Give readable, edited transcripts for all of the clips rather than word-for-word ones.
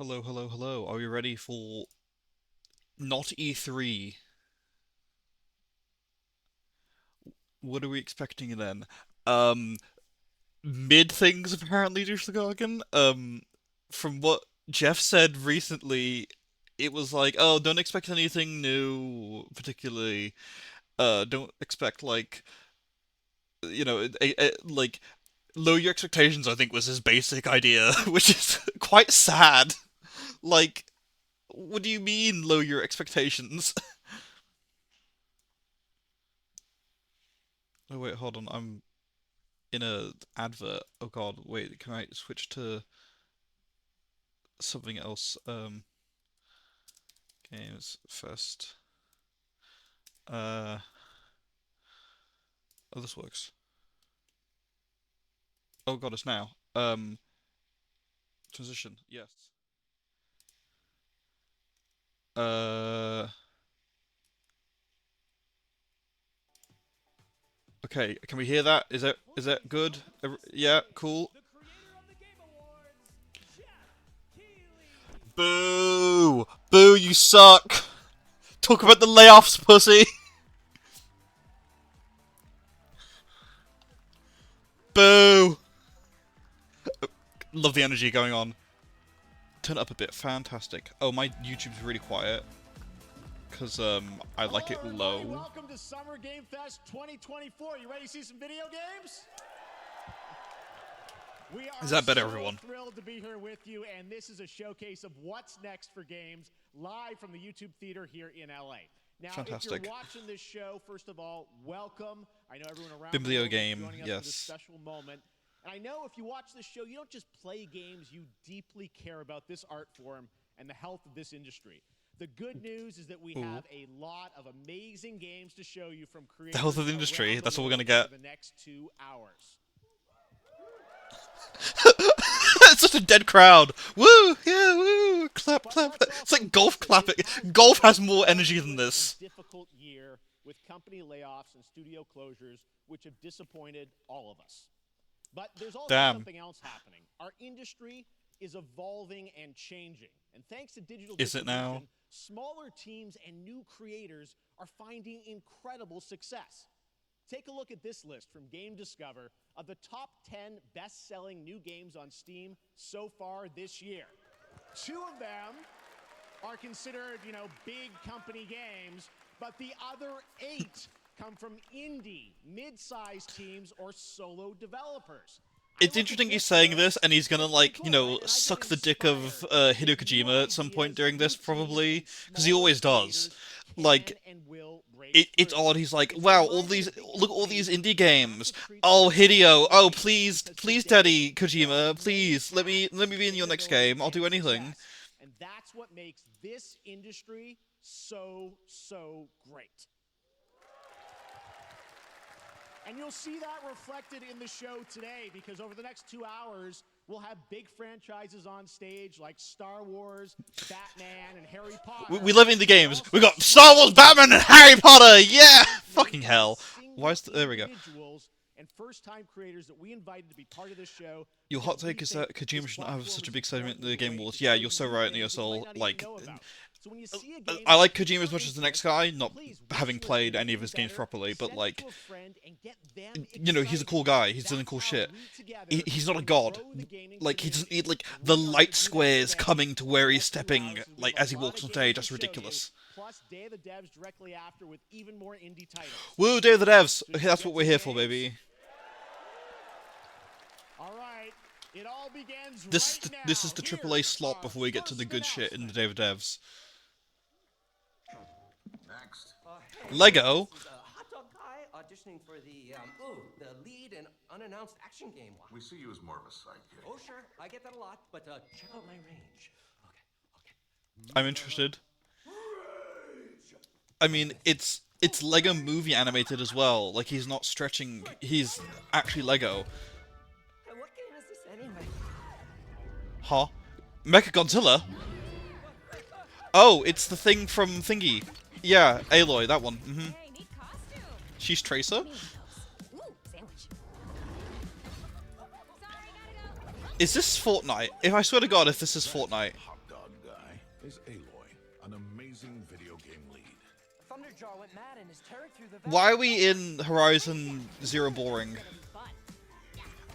Hello, hello, hello. Are we ready for not E3? What are we expecting then? Um, Mid things apparently due to the Gargan. From what Jeff said recently, it was like, oh, don't expect anything new, particularly. Don't expect like lower your expectations. I think was his basic idea, which is quite sad. Like, what do you mean lower your expectations? Oh wait, hold on. I'm in a advert. Oh god, wait, can I switch to something else? Games first. Uh, oh, this works. Oh god, it's now. Transition. Yes. Uh, okay. Can we hear that? Is that good? Yeah, cool. Boo! Boo! You suck. Talk about the layoffs, pussy. Boo! Love the energy going on. Turn it up a bit. Fantastic. Oh, my YouTube's really quiet. Because I like it low. Welcome to Summer Game Fest 2024. You ready to see some video games? We are Is that better, everyone? thrilled to be here with you, and this is a showcase of what's next for games live from the YouTube Theater here in LA. Now, Fantastic. if you're watching this show, first of all, welcome. I know everyone around Been the video world is game, joining us yes. for this special moment. And I know if you watch this show, you don't just play games, you deeply care about this art form and the health of this industry. The good news is that we have a lot of amazing games to show you from creators The health of the industry, around that's what we're world gonna get. for the next 2 hours. It's such a dead crowd. Woo! Yeah, woo! Clap, clap. It's like golf clapping. Golf has more energy than this. Difficult year with company layoffs and studio closures, which have disappointed all of us. But there's also Damn. something else happening. Our industry is evolving and changing. And thanks to digital Is it now? distribution, smaller teams and new creators are finding incredible success. Take a look at this list from Game Discover of the top 10 best-selling new games on Steam so far this year. 2 of them are considered, big company games, but the other 8 come from indie, mid-sized teams or solo developers. It's interesting he's saying this, and he's gonna, suck the dick of Hideo Kojima at some point during this, probably. Because he always does. It's odd, he's like, wow, look at all these indie games. Oh, Hideo, oh, please, Daddy Kojima, please, let me be in your next game, I'll do anything. And that's what makes this industry so great. And you'll see that reflected in the show today, because over the next 2 hours, we'll have big franchises on stage like Star Wars, Batman, and Harry Potter. We live in the games. We got Star Wars, Batman, and Harry Potter. Yeah, fucking hell. Why is there we go. And first-time creators that we invited to be part of this show. Your hot take is that Kojima shouldn't have such a big segment in the Game Awards. Yeah, you're so right, Neo Soul. Like, I like Kojima as much as the next guy, not having played any of his games properly, but like, he's a cool guy. He's doing cool shit. He's not a god. Like, he doesn't need like the light squares coming to where he's stepping, like as he walks on stage. That's ridiculous. Plus, Day of the Devs directly after with even more indie titles. Woo, Day of the Devs. Okay, that's what we're here for, baby. All right, it all begins This is the AAA slot before we get to the good shit in the Day of the Devs. Next. Lego. Hot dog guy auditioning for the lead and unannounced action game one. We see you as more of a sidekick. Oh sure, I get that a lot, but check out my range. Okay. I'm interested. I mean, it's Lego Movie animated as well. Like, he's not stretching. He's actually Lego. Hey, what game is this anyway? Huh? Mechagodzilla? Oh, it's the thing from Thingy. Yeah, Aloy, that one. Mm-hmm. She's Tracer? Is this Fortnite? I swear to God, if this is Fortnite. is Aloy, an amazing video game lead. Thunderjaw went mad and is tearing through the Why are we in Horizon Zero boring?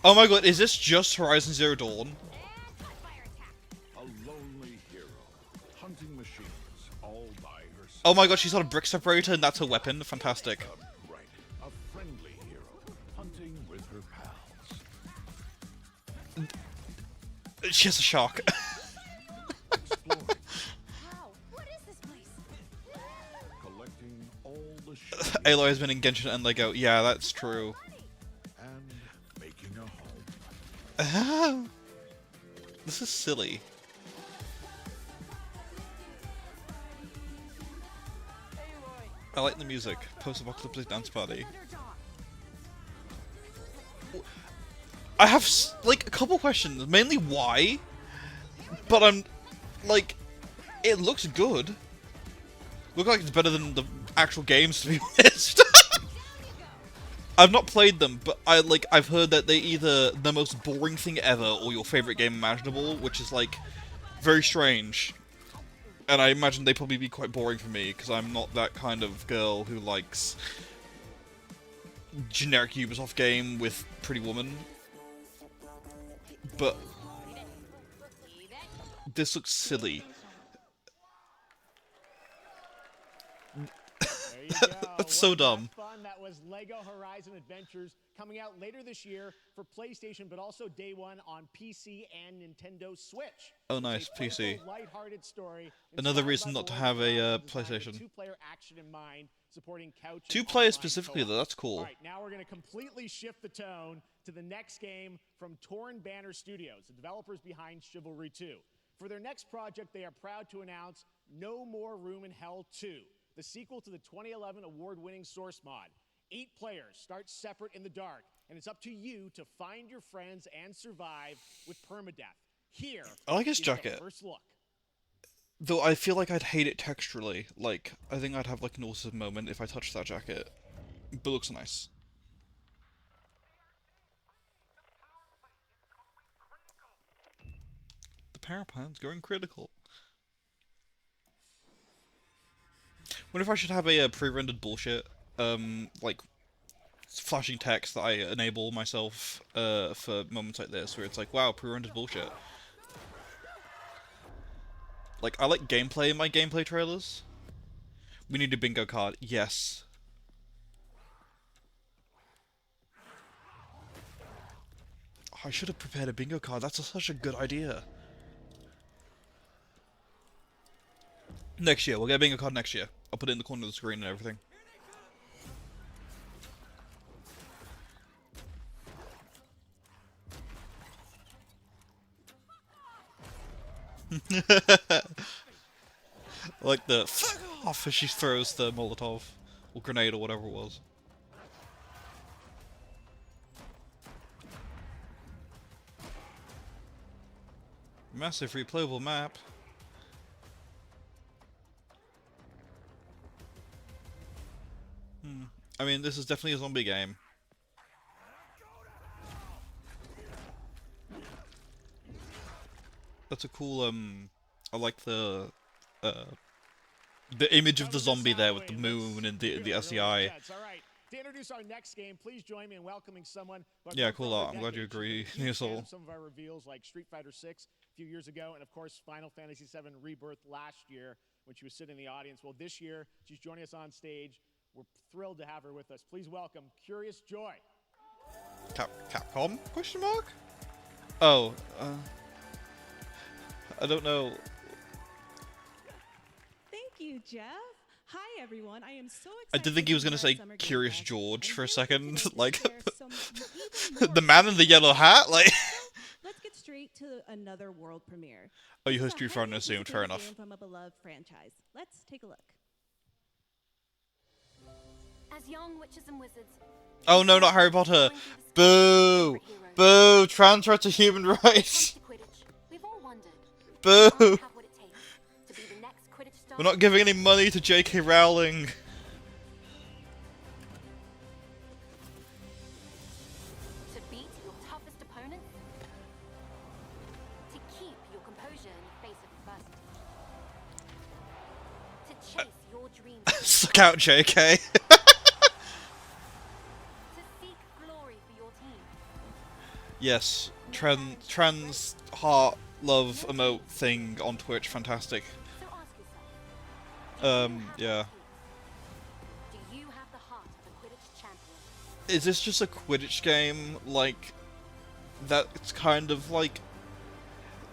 Oh my god, is this just Horizon Zero Dawn? A lonely hero, hunting machines all by herself. Oh my god, she's got a brick separator and that's her weapon. Fantastic. Right, a friendly hero, hunting with her pals. She has a shark. Exploring, Wow, what is this place? collecting all the shit Aloy has been in Genshin and Lego. Yeah, that's true. and making a home. This is silly. I like the music. Post-apocalyptic dance party. I have like a couple questions. Mainly why, but I'm like, it looks good. Look like it's better than the actual games, to be honest. I've not played them, but I've heard that they're either the most boring thing ever or your favorite game imaginable, which is like very strange. And I imagine they'd probably be quite boring for me because I'm not that kind of girl who likes generic Ubisoft game with Pretty Woman. But this looks silly. There you go. That's so Wasn't dumb. that fun? That was Lego Horizon Adventures coming out later this year for PlayStation, but also day one on PC and Nintendo Switch. Oh, nice, It's a PC. playful, lighthearted story. Another inspired reason by not the to Lego have a Horizon design with PlayStation. Two-player action in mind, supporting couch. and Two players online specifically, co-op. though. That's cool. All right, now we're going to completely shift the tone to the next game from Torn Banner Studios, the developers behind Chivalry 2. For their next project, they are proud to announce No More Room in Hell 2, the sequel to the 2011 award-winning Source mod. 8 players start separate in the dark, and it's up to you to find your friends and survive with permadeath. Here I like his is the jacket. first look. Though I feel like I'd hate it texturally. Like, I think I'd have like an autism moment if I touched that jacket. But it looks nice. The power plant's going critical. Wonder if I should have a pre-rendered bullshit, like flashing text that I enable myself for moments like this, where it's like, wow, pre-rendered bullshit. Like, I like gameplay in my gameplay trailers. We need a bingo card. Yes. Oh, I should have prepared a bingo card. That's such a good idea. Next year. We'll get a bingo card next year. I'll put it in the corner of the screen and everything. Like the fuck off as she throws the Molotov or grenade or whatever it was. Massive replayable map. I mean, this is definitely a zombie game. That's a cool, I like the image of the zombie there with the moon and the SEI. All right. To introduce our next game, please join me in welcoming someone. who I've Yeah, known for cool. over a I'm glad you decade. agree, She's a huge fan Neasel. of some of our reveals, like Street Fighter 6 a few years ago, and of course Final Fantasy 7 Rebirth last year when she was sitting in the audience. Well, this year she's joining us on stage. We're thrilled to have her with us. Please welcome Curious Joy. Capcom? Question mark? Oh, I don't know. Thank you, Jeff. Hi, everyone. I am so excited. I did think he was to gonna be say at Summer Game Curious Fest, George and for a here second, today to like share some even the more man in the yellow hat. Like, Let's get straight to another world premiere. oh, you This is host a Street Fighter, highly assumed. Fair anticipated enough. game from a beloved franchise. Let's take a look. As young witches and wizards. Oh no, not Harry Potter. Boo! Boo! Transfer to human rights. We've all wondered. Boo! Do you have what it takes to be the next Quidditch star? We're not giving any money to J.K. Rowling. To beat your toughest opponent? To keep your composure in the face of adversity? chase your dreams. Suck out, JK. To seek glory for your team. Yes, trans heart love emote thing on Twitch, fantastic. So ask yourself, Yeah. do you have the heart of a Quidditch champion? Is this just a Quidditch game? Like, that's kind of like...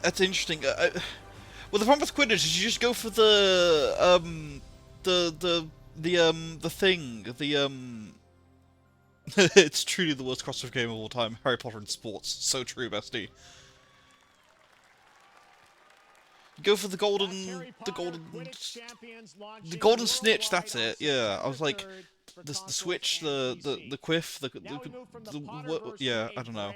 That's interesting. Well, the problem with Quidditch is you just go for the thing, it's truly the worst crossover game of all time. Harry Potter and sports. So true, bestie. You go for the golden snitch, that's it. Yeah, I was like, the switch, the quiff, yeah, I don't know.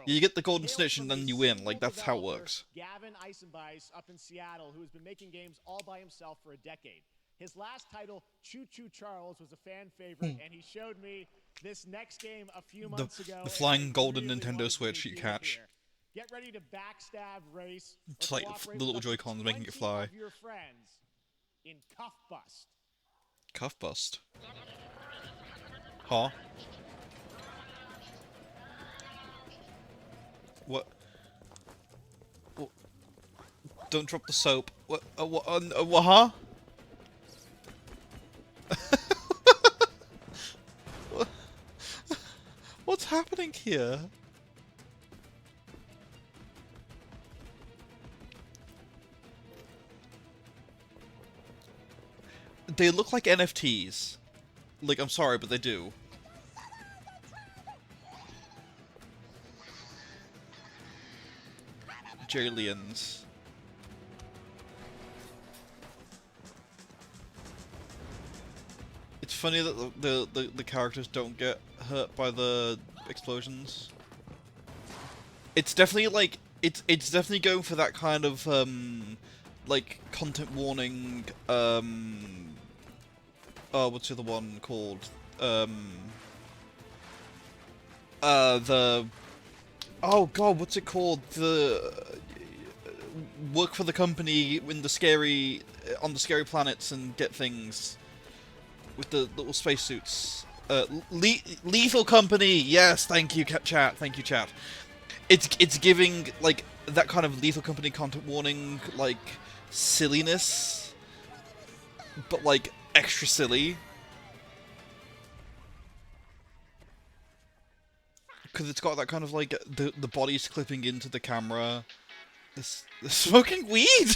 You get the golden snitch and then you win. Like, that's how it works. Gavin Eisenbeis up in Seattle, who has been making games all by himself for a decade. His last title, Choo Choo Charles, was a fan favorite, and he showed me this next game a few months ago. The flying golden really Nintendo Switch you catch. Get ready to backstab, race, It's like the little Joy-Cons making it fly. Of your friends in Cuff Bust. Cuff bust. Huh? What? What? Don't drop the soap. What? What? Huh? What's happening here? They look like NFTs. Like, I'm sorry, but they do. Jaliens. It's funny that the characters don't get hurt by the explosions. It's definitely like it's definitely going for that kind of like content warning oh, what's the other one called? The... Oh god, what's it called? The... Work for the company in the scary... on the scary planets and get things. With the little spacesuits. Lethal Company! Yes, thank you, chat. Thank you, chat. It's giving, like, that kind of Lethal Company content warning, like, silliness. But, like, extra silly. Because it's got that kind of, like, the body's clipping into the camera. They're smoking weed!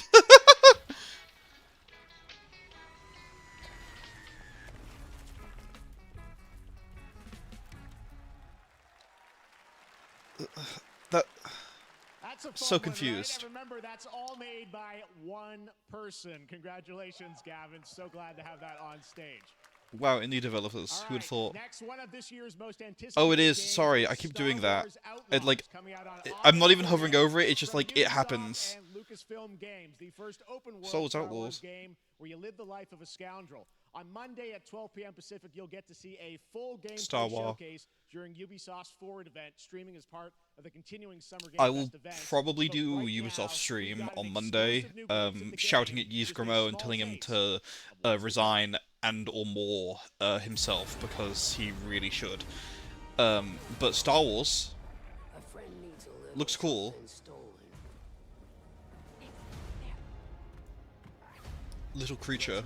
That's a fun So one, confused. right? And remember, that's all made by one person. Congratulations, Gavin. So glad to have that on stage. Wow, indie developers. All Who would have thought? Next, one of this year's most anticipated Oh, it is. games Sorry, is I keep Star doing that. Wars It, like, Outlaws, coming out on I'm not August even hovering 30th over it, it's just from like, it Ubisoft happens. and Lucasfilm Games, the first open world Star Wars Star Wars Outlaws. game where you live the life of a scoundrel. On Monday at 12 p.m. Pacific, you'll get to see a full gameplay Star Wars. showcase during Ubisoft's Forward event, streaming as part of the continuing Summer Game I will Fest event. probably But do right Ubisoft now, stream we've got an on Monday, exclusive new glimpse of the shouting game, at Yves just a Grimaud and small telling him taste to of what's to resign and or more himself, because he really should. But Star Wars looks cool. Little creature.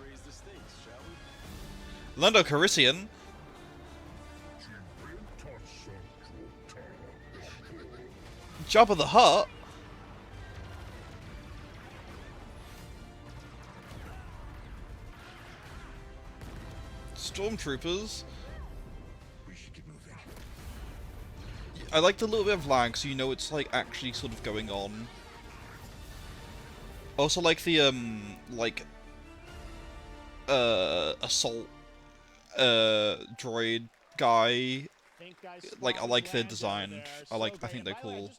Lando Calrissian. Jabba the Hutt. Stormtroopers. I like the little bit of lag, so you know it's like actually sort of going on. Also like the assault droid guy. Like, I like their design. I think they're cool.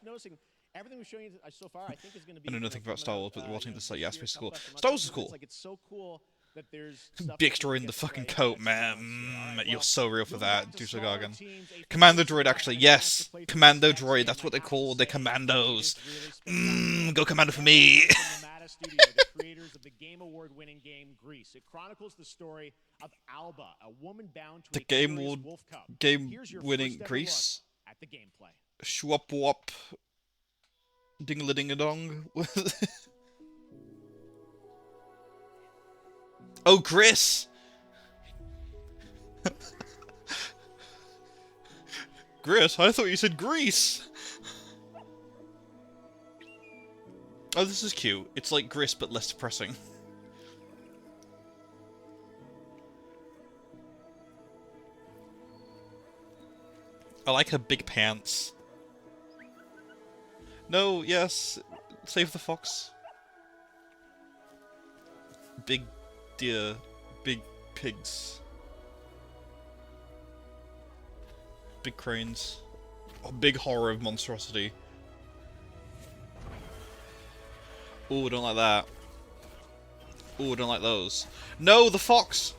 Everything we're showing you so far, I think, is going to be. I know nothing about Star Wars, but watching this, like, yeah, Space is cool. Stuff Star Wars is cool. Like, it's so cool that there's Bixter in the fucking coat, man. You're so real for that, Dusha Gargan. Commando droid, actually, yes. Commando droid, that's what they're called. They're commandos. Go commando for me. Game Award-winning game Grease. It chronicles the story of Alba, a woman bound to The a Game curious Award wolf cub. Here's your game-winning first ever Grease. look at the gameplay. Schwap wop. Ding-a-ding-a-dong. Oh, Gris! Gris? I thought you said Grease! Oh, this is cute. It's like Gris, but less depressing. I like her big pants. No, yes. Save the fox. Big deer. Big pigs. Big cranes. Oh, big horror of monstrosity. Ooh, I don't like that. Ooh, I don't like those. No, the fox!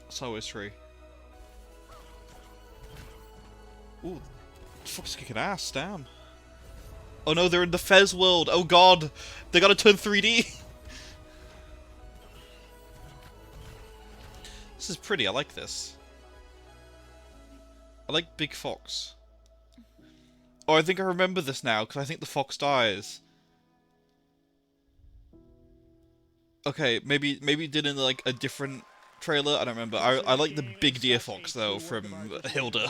So is tree. Ooh, the fox is kicking ass, damn. Oh no, they're in the Fez world. Oh god, they gotta turn 3D. This is pretty, I like this. I like Big Fox. Oh, I think I remember this now, because I think the fox dies. Okay, maybe it did in like a different trailer, I don't remember. I like the big deer fox though from Hilda.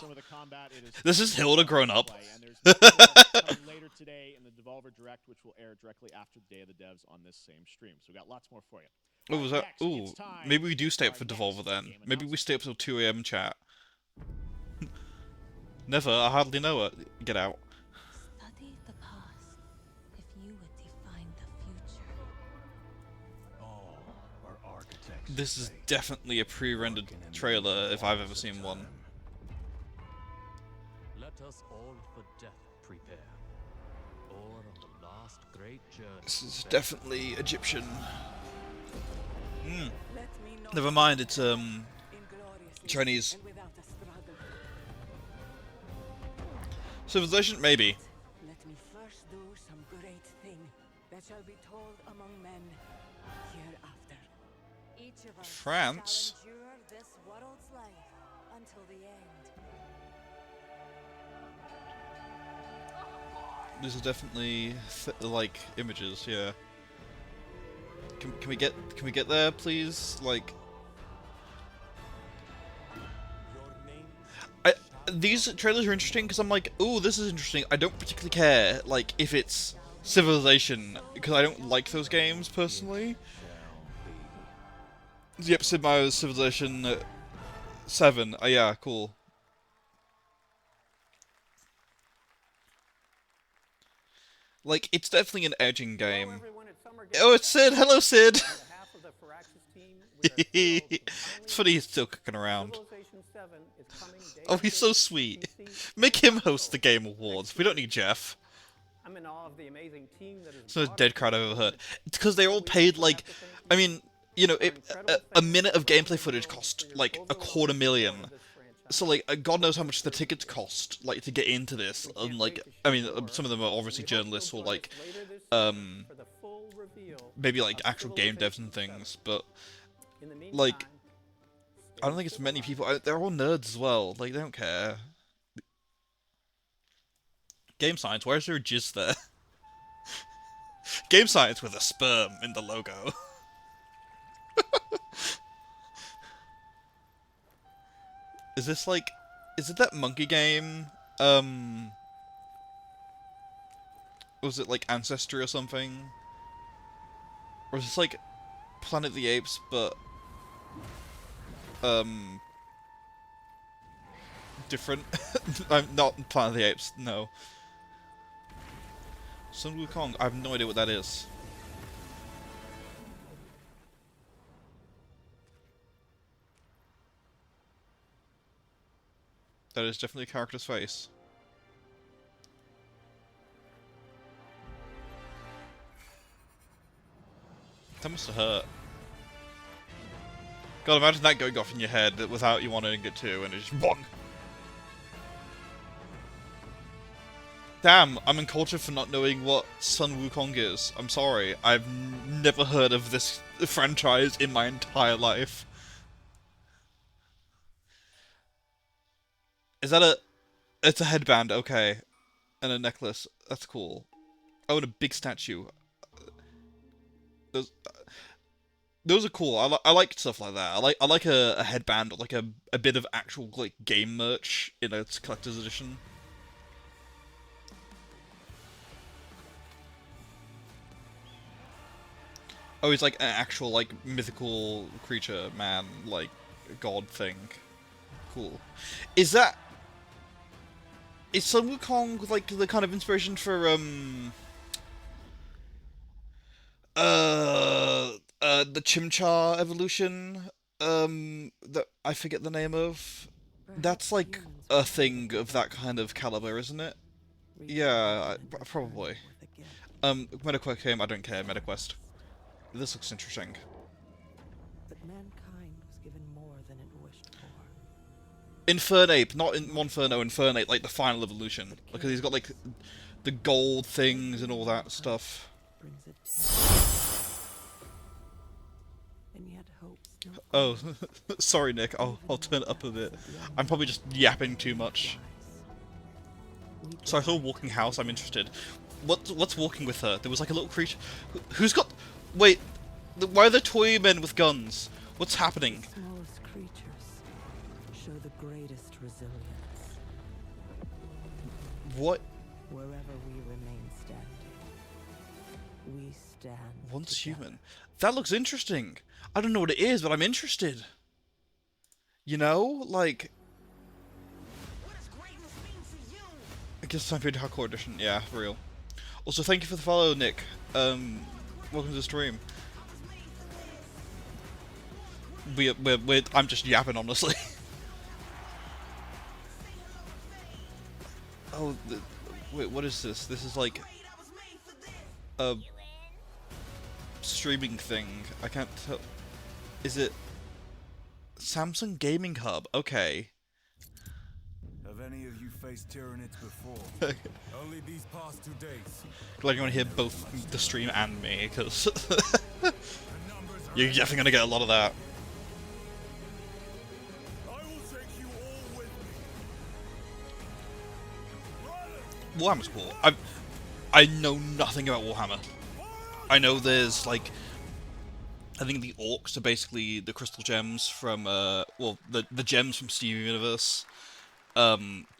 This is Hilda grown up. Later today in the Devolver Direct, which will air directly after the Day of the Devs on this same stream. So we got lots more for you. Oh, was that? Ooh, maybe we do stay up for Devolver then. Maybe we stay up till 2 AM chat. Never, I hardly know it. Get out. Study the past if you would define the future. All are architects. This is definitely a pre-rendered trailer if I've ever seen one. Let us all for death prepare. Or on the last great journey. This is definitely Egyptian. Never mind, it's Chinese. Civilization, maybe. Let me first do some great thing that shall be told among men hereafter. Each of us France. shall endure this world's life until the end. These are definitely like images, yeah. Can we get there, please? Like, these trailers are interesting because I'm like, ooh, this is interesting. I don't particularly care, like, if it's Civilization, because I don't like those games personally. Yep, Sid Meier's Civilization 7. Oh yeah, cool. Like, it's definitely an edging game. Oh, it's Sid! Hello, Sid! It's funny he's still kicking around. Oh, he's so sweet. Make him host the Game Awards. We don't need Jeff. I'm in awe of the amazing team that is It's not a dead crowd I've ever heard. It's because they all paid, like... I mean, you know, a minute of gameplay footage cost, like, $250,000. So, like, God knows how much the tickets cost, like, to get into this. And, like, I mean, some of them are obviously journalists or, like, maybe, like, actual game devs and things, but, like, I don't think it's many people. They're all nerds as well. Like, they don't care. Game Science, why is there a jizz there? Game Science with a sperm in the logo. Is this like... Is it that monkey game? Was it like Ancestry or something? Or is this like Planet of the Apes, but... different? I'm not Planet of the Apes, no. Sun Wukong, I have no idea what that is. That is definitely a character's face. That must have hurt. God, imagine that going off in your head without you wanting it to, and it just BONG! Damn, I'm uncultured for not knowing what Sun Wukong is. I'm sorry. I've never heard of this franchise in my entire life. Is that a... It's a headband, okay. And a necklace. That's cool. Oh, and a big statue. Those, those are cool. I like stuff like that. I like a headband or like a bit of actual like game merch in a collector's edition. Oh, he's like an actual like mythical creature, man, like god thing. Cool. Is Sun Wukong like the kind of inspiration for the Chimchar evolution that I forget the name of? That's like a thing of that kind of caliber, isn't it? Yeah, probably. MetaQuest game, I don't care, MetaQuest. This looks interesting. But mankind was given more than it wished for. Infernape, not in Monferno, Infernape, like the final evolution. Because he's got like the gold things and all that stuff. Brings it and yet hope still. Oh, sorry Nick, I'll turn it up a bit. I'm probably just yapping too much. So I saw Walking House, I'm interested. What's walking with her? There was like a little creature. Who's got... Wait, why are there toy men with guns? What's happening? The smallest creatures show the greatest resilience. What? Wherever we remain standing, we stand Once together. human. That looks interesting. I don't know what it is, but I'm interested. You know, like... I guess it's time for the Hardcore Edition. Yeah, for real. Also, thank you for the follow, Nick. Welcome to the stream. I'm just yapping, honestly. Oh, wait, what is this? This is like a streaming thing. I can't tell. Is it Samsung Gaming Hub? Okay. Have any of you faced Tyranids before? Only these past 2 days. Glad you want to hear both the stream and me, because you're definitely gonna get a lot of that. I will take you all with me. Warhammer's cool. I know nothing about Warhammer. I know there's like, I think the orcs are basically the crystal gems from well, the gems from Steven Universe.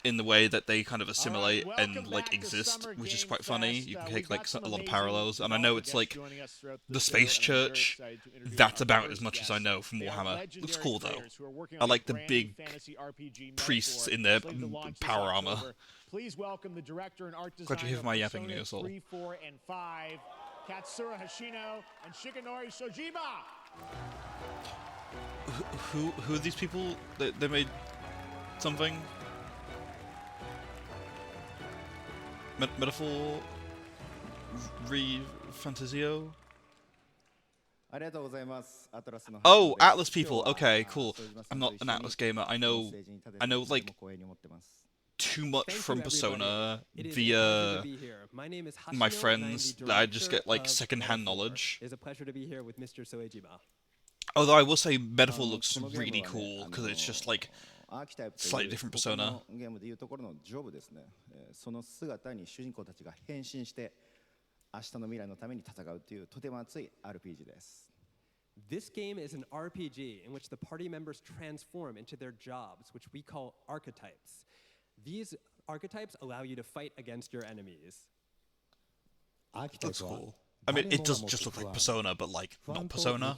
In the way that they kind of assimilate and like exist, which is quite funny. You can take like a lot of parallels, and I know it's like the Space Church. That's about as much as I know from Warhammer. Looks cool though. I like the big priests in their power armor. Please welcome the director and art Glad you're here for my yapping, Persona Neosoul. 3, 4, and 5, Katsura Hashino and Shigenori Shojiba. Who are these people? They made something. Metaphor Fantasio? Oh, Atlas people. Okay, cool. I'm not an Atlas gamer. I know like too much from Persona via my friends that I just get like secondhand knowledge. It's a pleasure to be here with Mr. Soejima. Although I will say Metaphor looks really cool because it's just like slightly different Persona. This game is an RPG in which the party members transform into their jobs, which we call archetypes. These archetypes allow you to fight against your enemies. That's cool. I mean, it does just look like Persona, but like not Persona.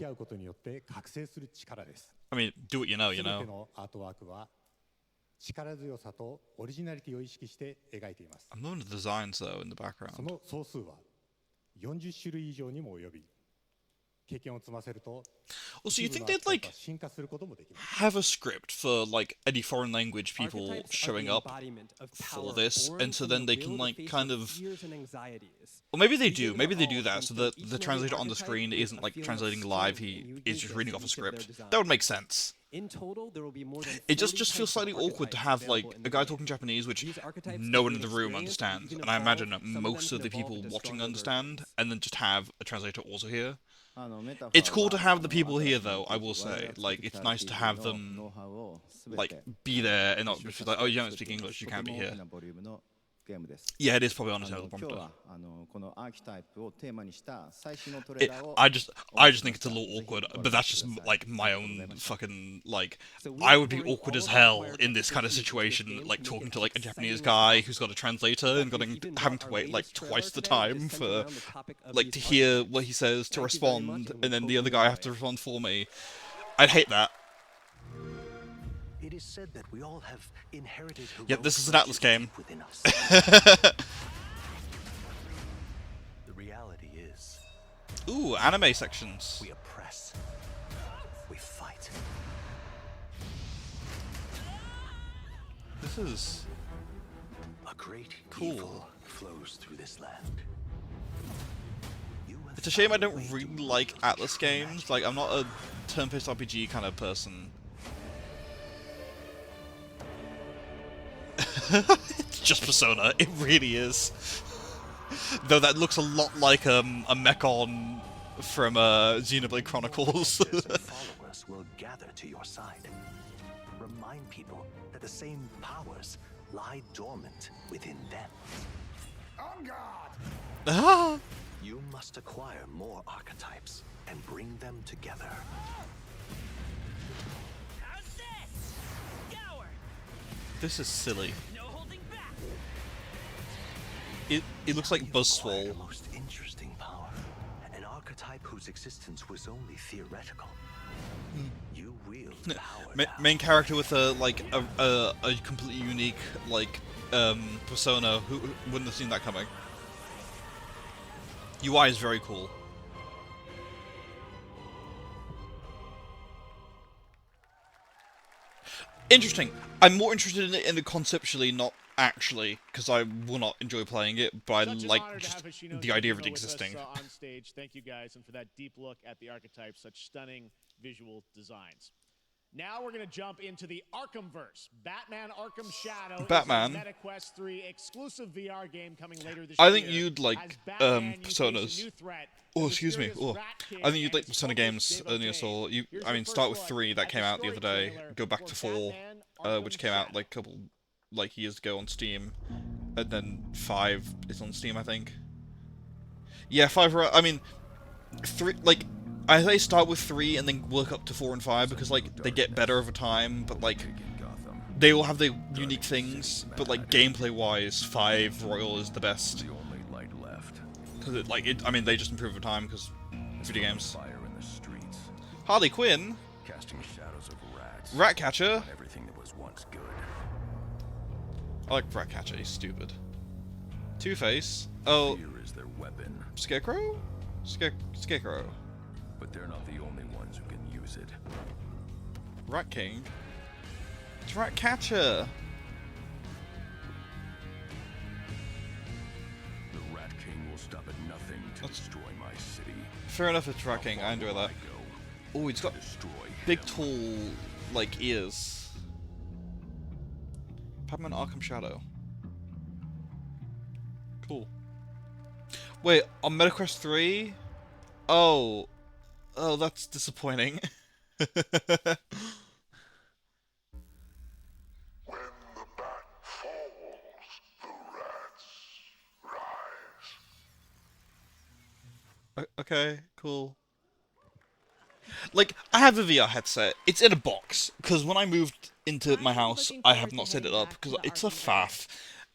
I mean, do what you know, you know. I'm loving the designs though in the background. Also, you think they'd like have a script for like any foreign language people showing up for this, and so then they can like kind of, or maybe they do that, so that the translator on the screen isn't like translating live, he is just reading off a script. That would make sense. In total, there will be more than It just 40 feels types of slightly awkward to archetypes have like available in a the guy game. talking Japanese, which These archetypes no can one in gain the room experience understands, even and I evolve. imagine Some of them most of can the evolve people into watching stronger understand, versions. and then just have a translator also here. It's cool to have the people here, though. I will say, like, it's nice to have them like be there and not just be like, oh, you don't speak English, you can't be here. Yeah, it is probably honestly the prompter. I just think it's a little awkward, but that's just like my own fucking like. I would be awkward as hell in this kind of situation, like talking to like a Japanese guy who's got a translator and having to wait like twice the time for like to hear what he says to respond, and then the other guy has to respond for me. I'd hate that. It is said that we all have inherited. Yep, this is an Atlas game. Within us. The reality is. Ooh, anime sections. We oppress. We fight. This is a great cool. Evil flows through this land. It's a shame I don't really like Atlas games. Like, I'm not a turn-based RPG kind of person. It's just Persona. It really is. Though that looks a lot like a Mechon from Xenoblade Chronicles. Followers will gather to your side. Remind people that the same powers lie dormant within them. On guard! Ah! You must acquire more archetypes and bring them together. How's this? Gower. This is silly. No holding back. It looks like Buzzswole. The most interesting power, an archetype whose existence was only theoretical. You wield power. Main character with a like a completely unique like persona. Who wouldn't have seen that coming? UI is very cool. Interesting. I'm more interested in it conceptually, not actually, because I will not enjoy playing it, but I like just the idea of it existing. On stage. Thank you guys, and for that deep look at the archetypes, such stunning visual designs. Now we're going to jump into the Arkhamverse. Batman Arkham Shadow Batman. is a MetaQuest 3 exclusive VR game coming later this I think year. you'd like Personas. Oh, excuse me. Oh, I think you'd like Persona games, Soul. I mean, start with 3 that came out the other day. Go back to 4, which came out like a couple years ago on Steam, and then 5 is on Steam, I think. Yeah, 5. I mean, 3 like. I say start with 3 and then work up to 4 and 5 because like they get better over time, but like they all have their unique things. But like gameplay wise, 5 Royal is the best. Because I mean, they just improve over time because video games. Harley Quinn, Ratcatcher. Everything that was once good. I like Ratcatcher. He's stupid. Two-Face. Oh, Fear is their weapon. Scarecrow. Scarecrow. But they're not the only ones who can use it. Rat King. It's Ratcatcher. The Rat King will stop at nothing to destroy my city. Fair enough, it's Rat King. I enjoy that. Oh, he's got big, tall, like, ears. Batman Arkham Shadow. Cool. Wait, on MetaQuest 3? Oh. Oh, that's disappointing. When the bat falls, the rats rise. Okay, cool. Like, I have a VR headset. It's in a box, because when I moved into my house, I have not set it up, because it's a faff.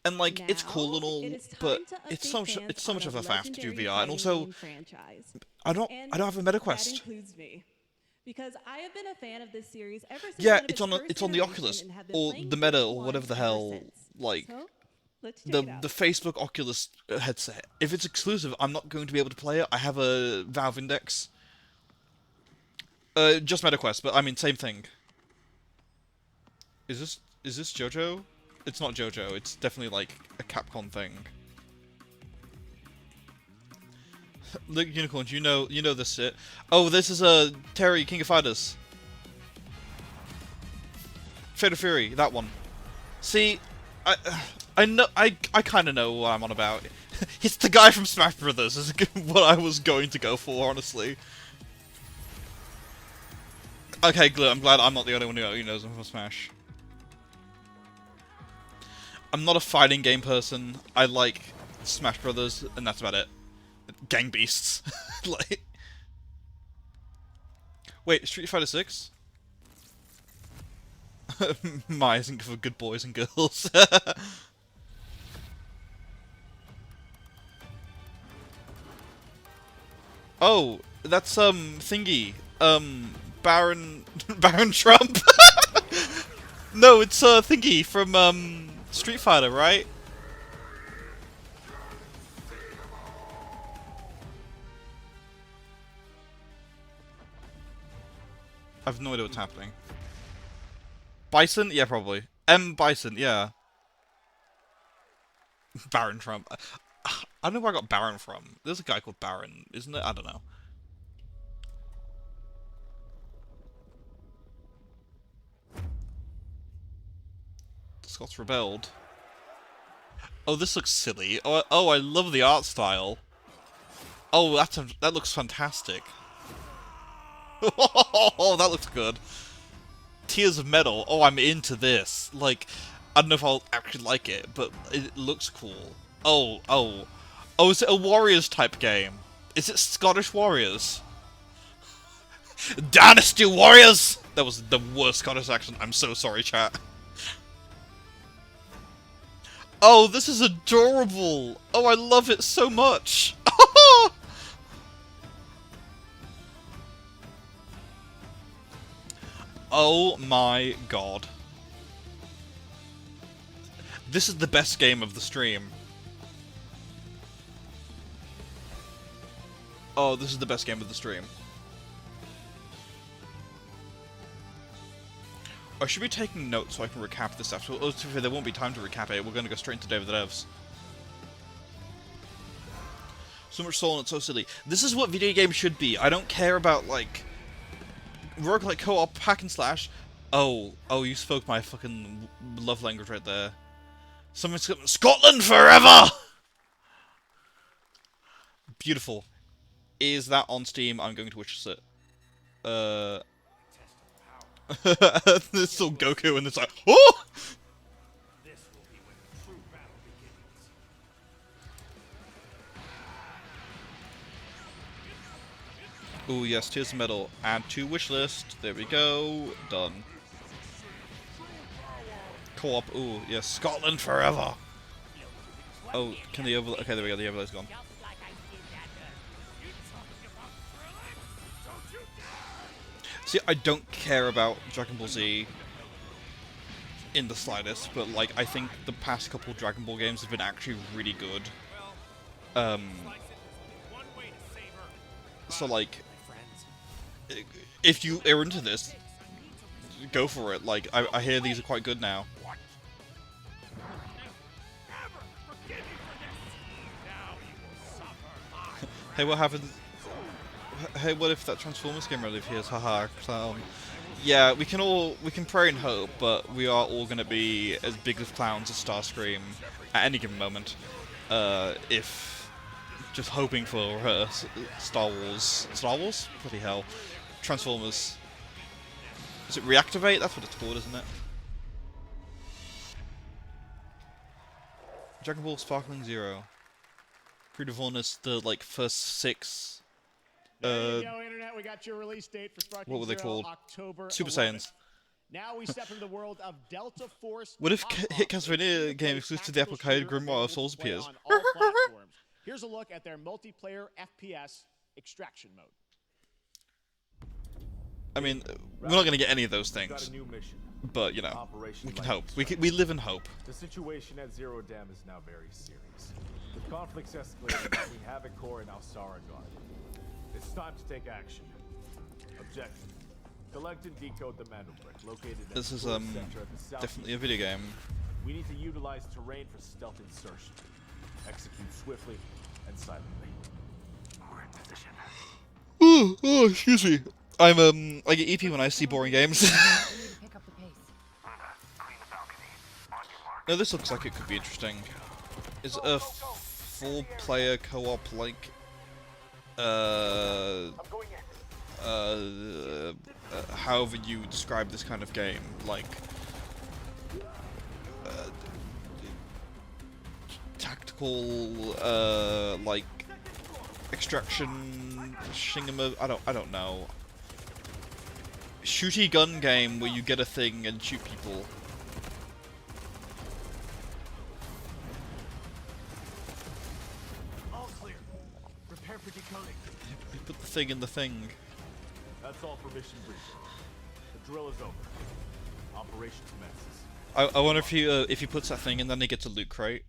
And, like, it's cool and all, but it's so much of a faff to do VR, and also, I don't have a MetaQuest. That includes me. Because I have been a fan of this series ever since Yeah, one of it's on the Oculus, or the Meta, or whatever the hell, like, the Facebook Oculus headset. If it's exclusive, I'm not going to be able to play it. I have a Valve Index. Just MetaQuest, but I mean, same thing. Is this JoJo? It's not JoJo. It's definitely like a Capcom thing. Look, Unicorns, you know this shit. Oh, this is Terry, King of Fighters. Fate of Fury, that one. See, I kind of know what I'm on about. It's the guy from Smash Brothers. Is what I was going to go for, honestly. Okay, good. I'm glad I'm not the only one who knows him from Smash. I'm not a fighting game person. I like Smash Brothers, and that's about it. Gang Beasts. Like, wait, Street Fighter 6? My isn't for good boys and girls. Oh, that's thingy. Baron Baron Trump. No, it's thingy from Street Fighter, right? I've no idea what's happening. Bison? Yeah, probably. Bison, yeah. Baron Trump. I don't know where I got Baron from. There's a guy called Baron, isn't it? I don't know. The Scots rebelled. Oh, this looks silly. Oh, I love the art style. Oh, that looks fantastic. Oh, that looks good. Tears of Metal. Oh, I'm into this. Like, I don't know if I'll actually like it, but it looks cool. Oh, is it a Warriors type game? Is it Scottish Warriors? Dynasty Warriors! That was the worst Scottish accent. I'm so sorry, chat. Oh, this is adorable! Oh, I love it so much! Oh my god. This is the best game of the stream. Oh, this is the best game of the stream. I should be taking notes so I can recap this after. Oh, to be fair, there won't be time to recap it. We're going to go straight into Day of the Devs. So much soul and it's so silly. This is what video games should be. I don't care about, like, roguelike co-op hack and slash. Oh, you spoke my fucking love language right there. Someone's Scotland forever! Beautiful. Is that on Steam? I'm going to wish it. There's still Goku and it's like, oh! Ooh, yes, Tears of Metal. Add to wish list. There we go. Done. Co-op. Ooh, yes, Scotland forever. Oh, can the overlay? Okay, there we go. The overlay's gone. See, I don't care about Dragon Ball Z in the slightest, but like I think the past couple Dragon Ball games have been actually really good. So like, if you are into this, go for it. Like, I hear these are quite good now. Hey, what happens? Hey, what if that Transformers game really appears? Haha, clown. Yeah, we can pray and hope, but we are all gonna be as big as clowns as Starscream at any given moment. If just hoping for Star Wars? Bloody hell. Transformers. Is it Reactivate? That's what it's called, isn't it? Dragon Ball Sparkling Zero. Pre-Divornus, the like first 6. There you go, Internet. We got your release date for Sparkling What were they Zero, called? October Super 11th. Saiyans. Now we step into the world of Delta Force. What if Hit Castlevania game exclusive to the Apple Arcade Grimoire of Souls appears? Here's a look at their multiplayer FPS extraction mode. I mean, we're not going to get any of those things, but you know, we can hope. We live in hope. The situation at Zero Dam is now very serious. The conflicts escalated between Havoc Core and Alsara God. It's time to take action. Objective: collect and decode the Mando brick located at This is the center of the definitely a video game. We need to utilize terrain for stealth insertion. Execute swiftly and silently. We're in position. Oh, excuse me. I get EP when I see boring games. Pick up the pace. No, this looks like it could be interesting. Is a 4-player co-op like however you describe this kind of game, like tactical, like extraction, shingama. I don't know. Shooty gun game where you get a thing and shoot people. All clear. Prepare for decoding. You put the thing in the thing. That's all for mission briefing. The drill is over. Operation commences. I wonder if he puts that thing in, then he gets a loot crate.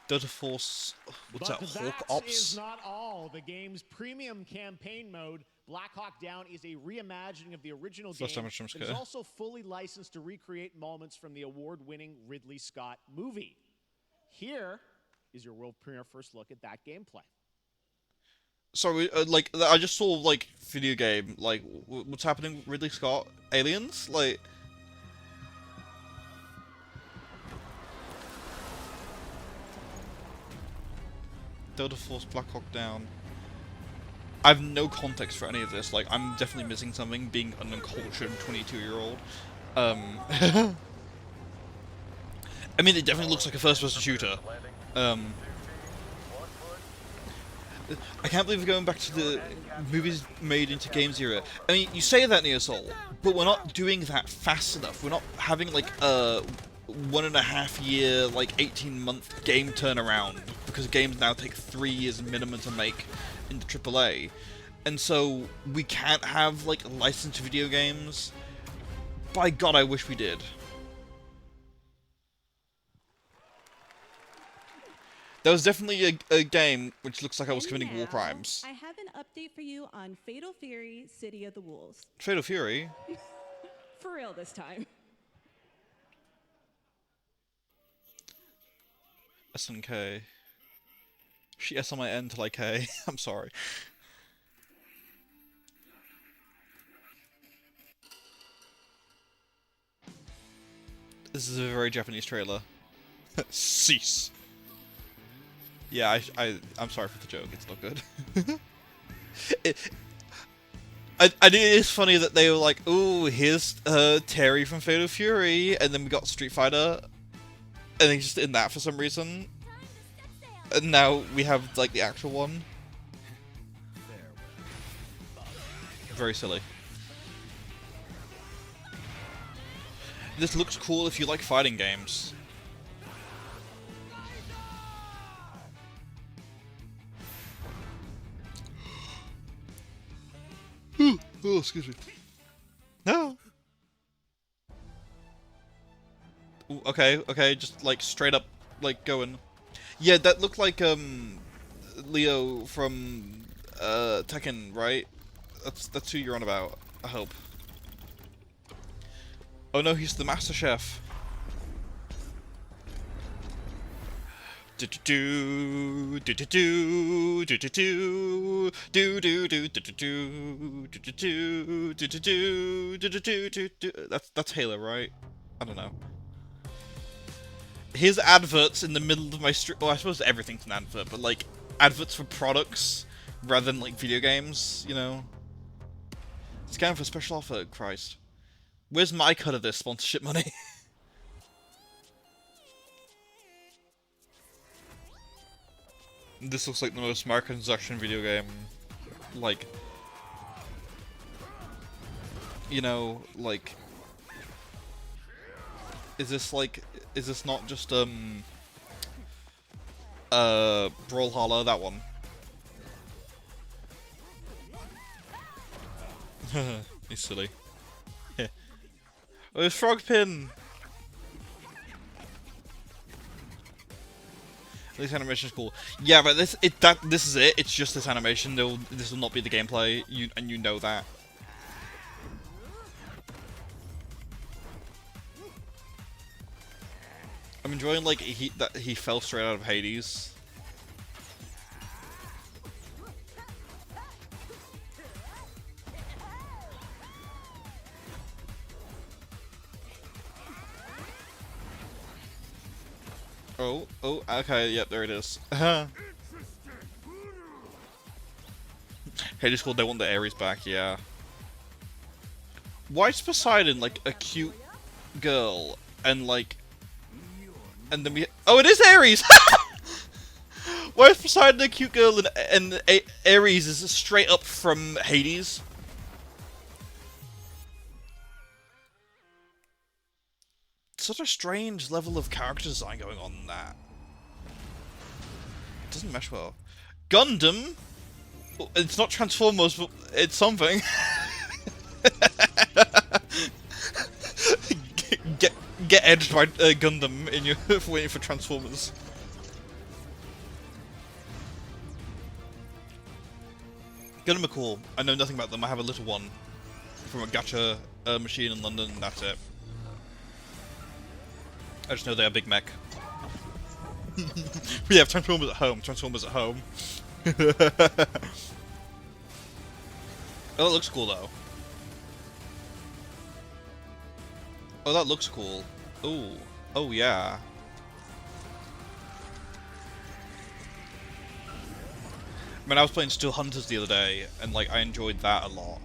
Delta Force, what's that? Hawk That Ops. is not all. The game's premium campaign mode, Black Hawk Down, is a reimagining of the original game. It is also fully licensed to recreate moments from the award-winning Ridley Scott movie. Here is your world premiere first look at that gameplay. Sorry, like I just saw like video game. Like, what's happening with Ridley Scott? Aliens? Like. Delta Force Black Hawk Down. I have no context for any of this. Like, I'm definitely missing something, being an uncultured 22-year-old. I mean, it definitely looks like a first-person shooter. I can't believe we're going back to the movies made into games era. I mean, you say that, Neo Soul, but we're not doing that fast enough. We're not having, like, a 1.5 year, like 18-month game turnaround, because games now take 3 years minimum to make in the AAA. And so we can't have like licensed video games. By God, I wish we did. There was definitely a game which looks like I was committing war crimes. I have an update for you on Fatal Fury: City of the Wolves. Fatal Fury? For real this time. SNK. She S on my N till I K. I'm sorry. This is a very Japanese trailer. Cease. Yeah, I'm sorry for the joke. It's not good. I think it is funny that they were like, "Ooh, here's Terry from Fatal Fury," and then we got Street Fighter, and they just in that for some reason. And now we have like the actual one. Very silly. This looks cool if you like fighting games. Oh, excuse me. No. Ooh, okay, just like straight up, like going. Yeah, that looked like Leo from Tekken, right? That's who you're on about. I hope. Oh no, he's the Master Chef. That's Halo, right? I don't know. His adverts in the middle of my stream. Well, I suppose everything's an advert, but like adverts for products rather than like video games, you know. Scan for special offer, Christ. Where's my cut of this sponsorship money? This looks like the most microtransaction video game, like, you know, like, is this not just, Brawlhalla, that one? He's silly. Oh, it's Frogpin! This animation is cool. Yeah, but this is it. It's just this animation. This will not be the gameplay. You know that. I'm enjoying like that he fell straight out of Hades. Oh, okay, yep, there it is. Hades called they want the Ares back, yeah. Why is Poseidon like a cute girl and like, and then we? Oh, it is Ares. Why is Poseidon a cute girl and Ares is straight up from Hades? Such a strange level of character design going on in that. It doesn't mesh well. Gundam? It's not Transformers, but it's something. get edged by Gundam in your waiting for Transformers. Gundam are cool. I know nothing about them. I have a little one from a gacha machine in London, and that's it. I just know they're a big mech. We have Transformers at home. Transformers at home. Oh, that looks cool though. Oh, that looks cool. Ooh. Oh, yeah. I mean, I was playing Steel Hunters the other day, and like I enjoyed that a lot.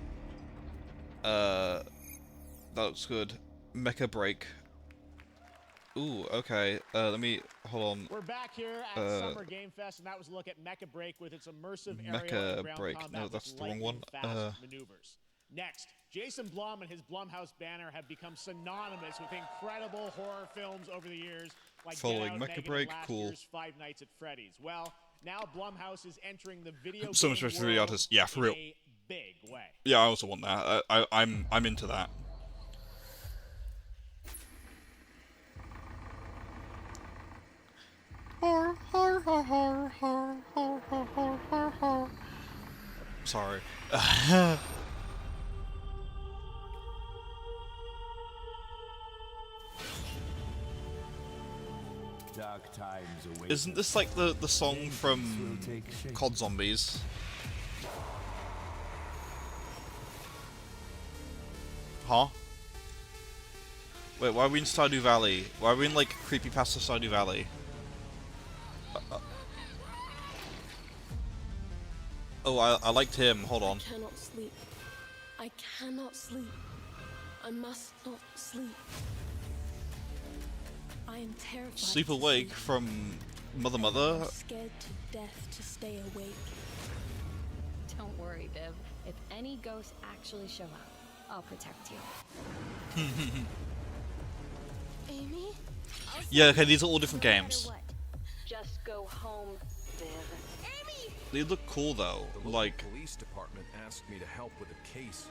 That looks good. Mecha Break. Ooh, okay. Let me hold on. We're back here at Summer Game Fest, and that was a look at Mecha Break with its immersive aerial and ground combat No, that's with the wrong one. lightning-fast maneuvers. Next, Jason Blum and his Blumhouse banner have become synonymous with incredible horror films over the years, like Following Get Out, Mecha Megan, Break, and last cool. year's Five Nights at Freddy's. Well, now Blumhouse is entering the video So game much respect for world the artist. Yeah, for in real. a big way. Yeah, I also want that. I'm into that. Sorry. Dark times await. Isn't this like the song from COD Zombies? Huh? Wait, why are we in Stardew Valley? Why are we in like creepypasta Stardew Valley? Oh, I liked him. Hold on. I cannot sleep. I cannot sleep. I must not sleep. I am terrified. Sleep to Awake sleep. from Mother. I'm scared to death to stay awake. Don't worry, Viv. If any ghosts actually show up, I'll protect you. Amy? Yeah, okay, these are all different games. Just go home, Viv. Amy! They look cool though. The local Like, police department asked me to help with a case.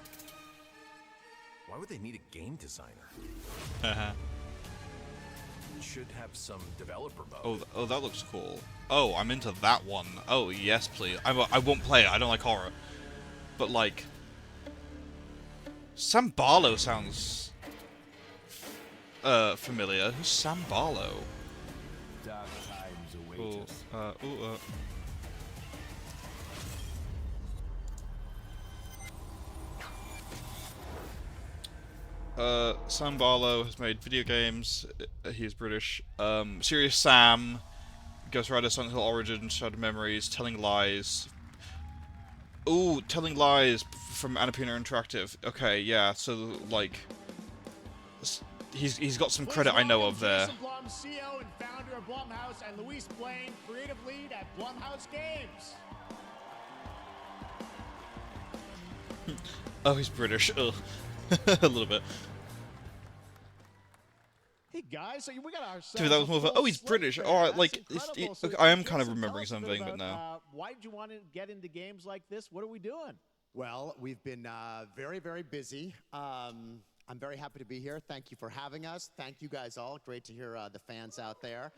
Why would they need a game designer? Should have some developer mode. oh, that looks cool. Oh, I'm into that one. Oh, yes, please. I won't play it. I don't like horror. But like, Sam Barlow sounds familiar. Who's Sam Barlow? Dark times await us. Sam Barlow has made video games. He's British. Serious Sam, Ghost Rider, Silent Hill Origins, Shattered Memories, Telling Lies. Ooh, Telling Lies from Annapurna Interactive. Okay, yeah. So like, he's got some credit I know of there. Jason Blum, CEO and founder of Blumhouse, and Luis Blaine, creative lead at Blumhouse Games. Oh, he's British. Ugh. A little bit. Hey guys, so we got ourselves. Dude, that was more of a, full oh, he's slate British. there. Alright, That's like, incredible. So, okay, I am kind of Jason, remembering tell us a bit something, but about, now. why did you want to get into games like this? What are we doing? Well, we've been very, very busy. I'm very happy to be here. Thank you for having us. Thank you guys all. Great to hear the fans out there.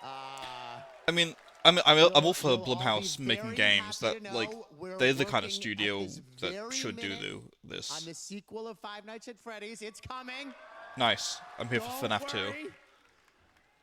I mean, I'm all for Blumhouse making games that, like, they're the kind of studio that should do this. On the sequel of Five Nights at Freddy's, it's coming. Nice. I'm here for FNAF 2.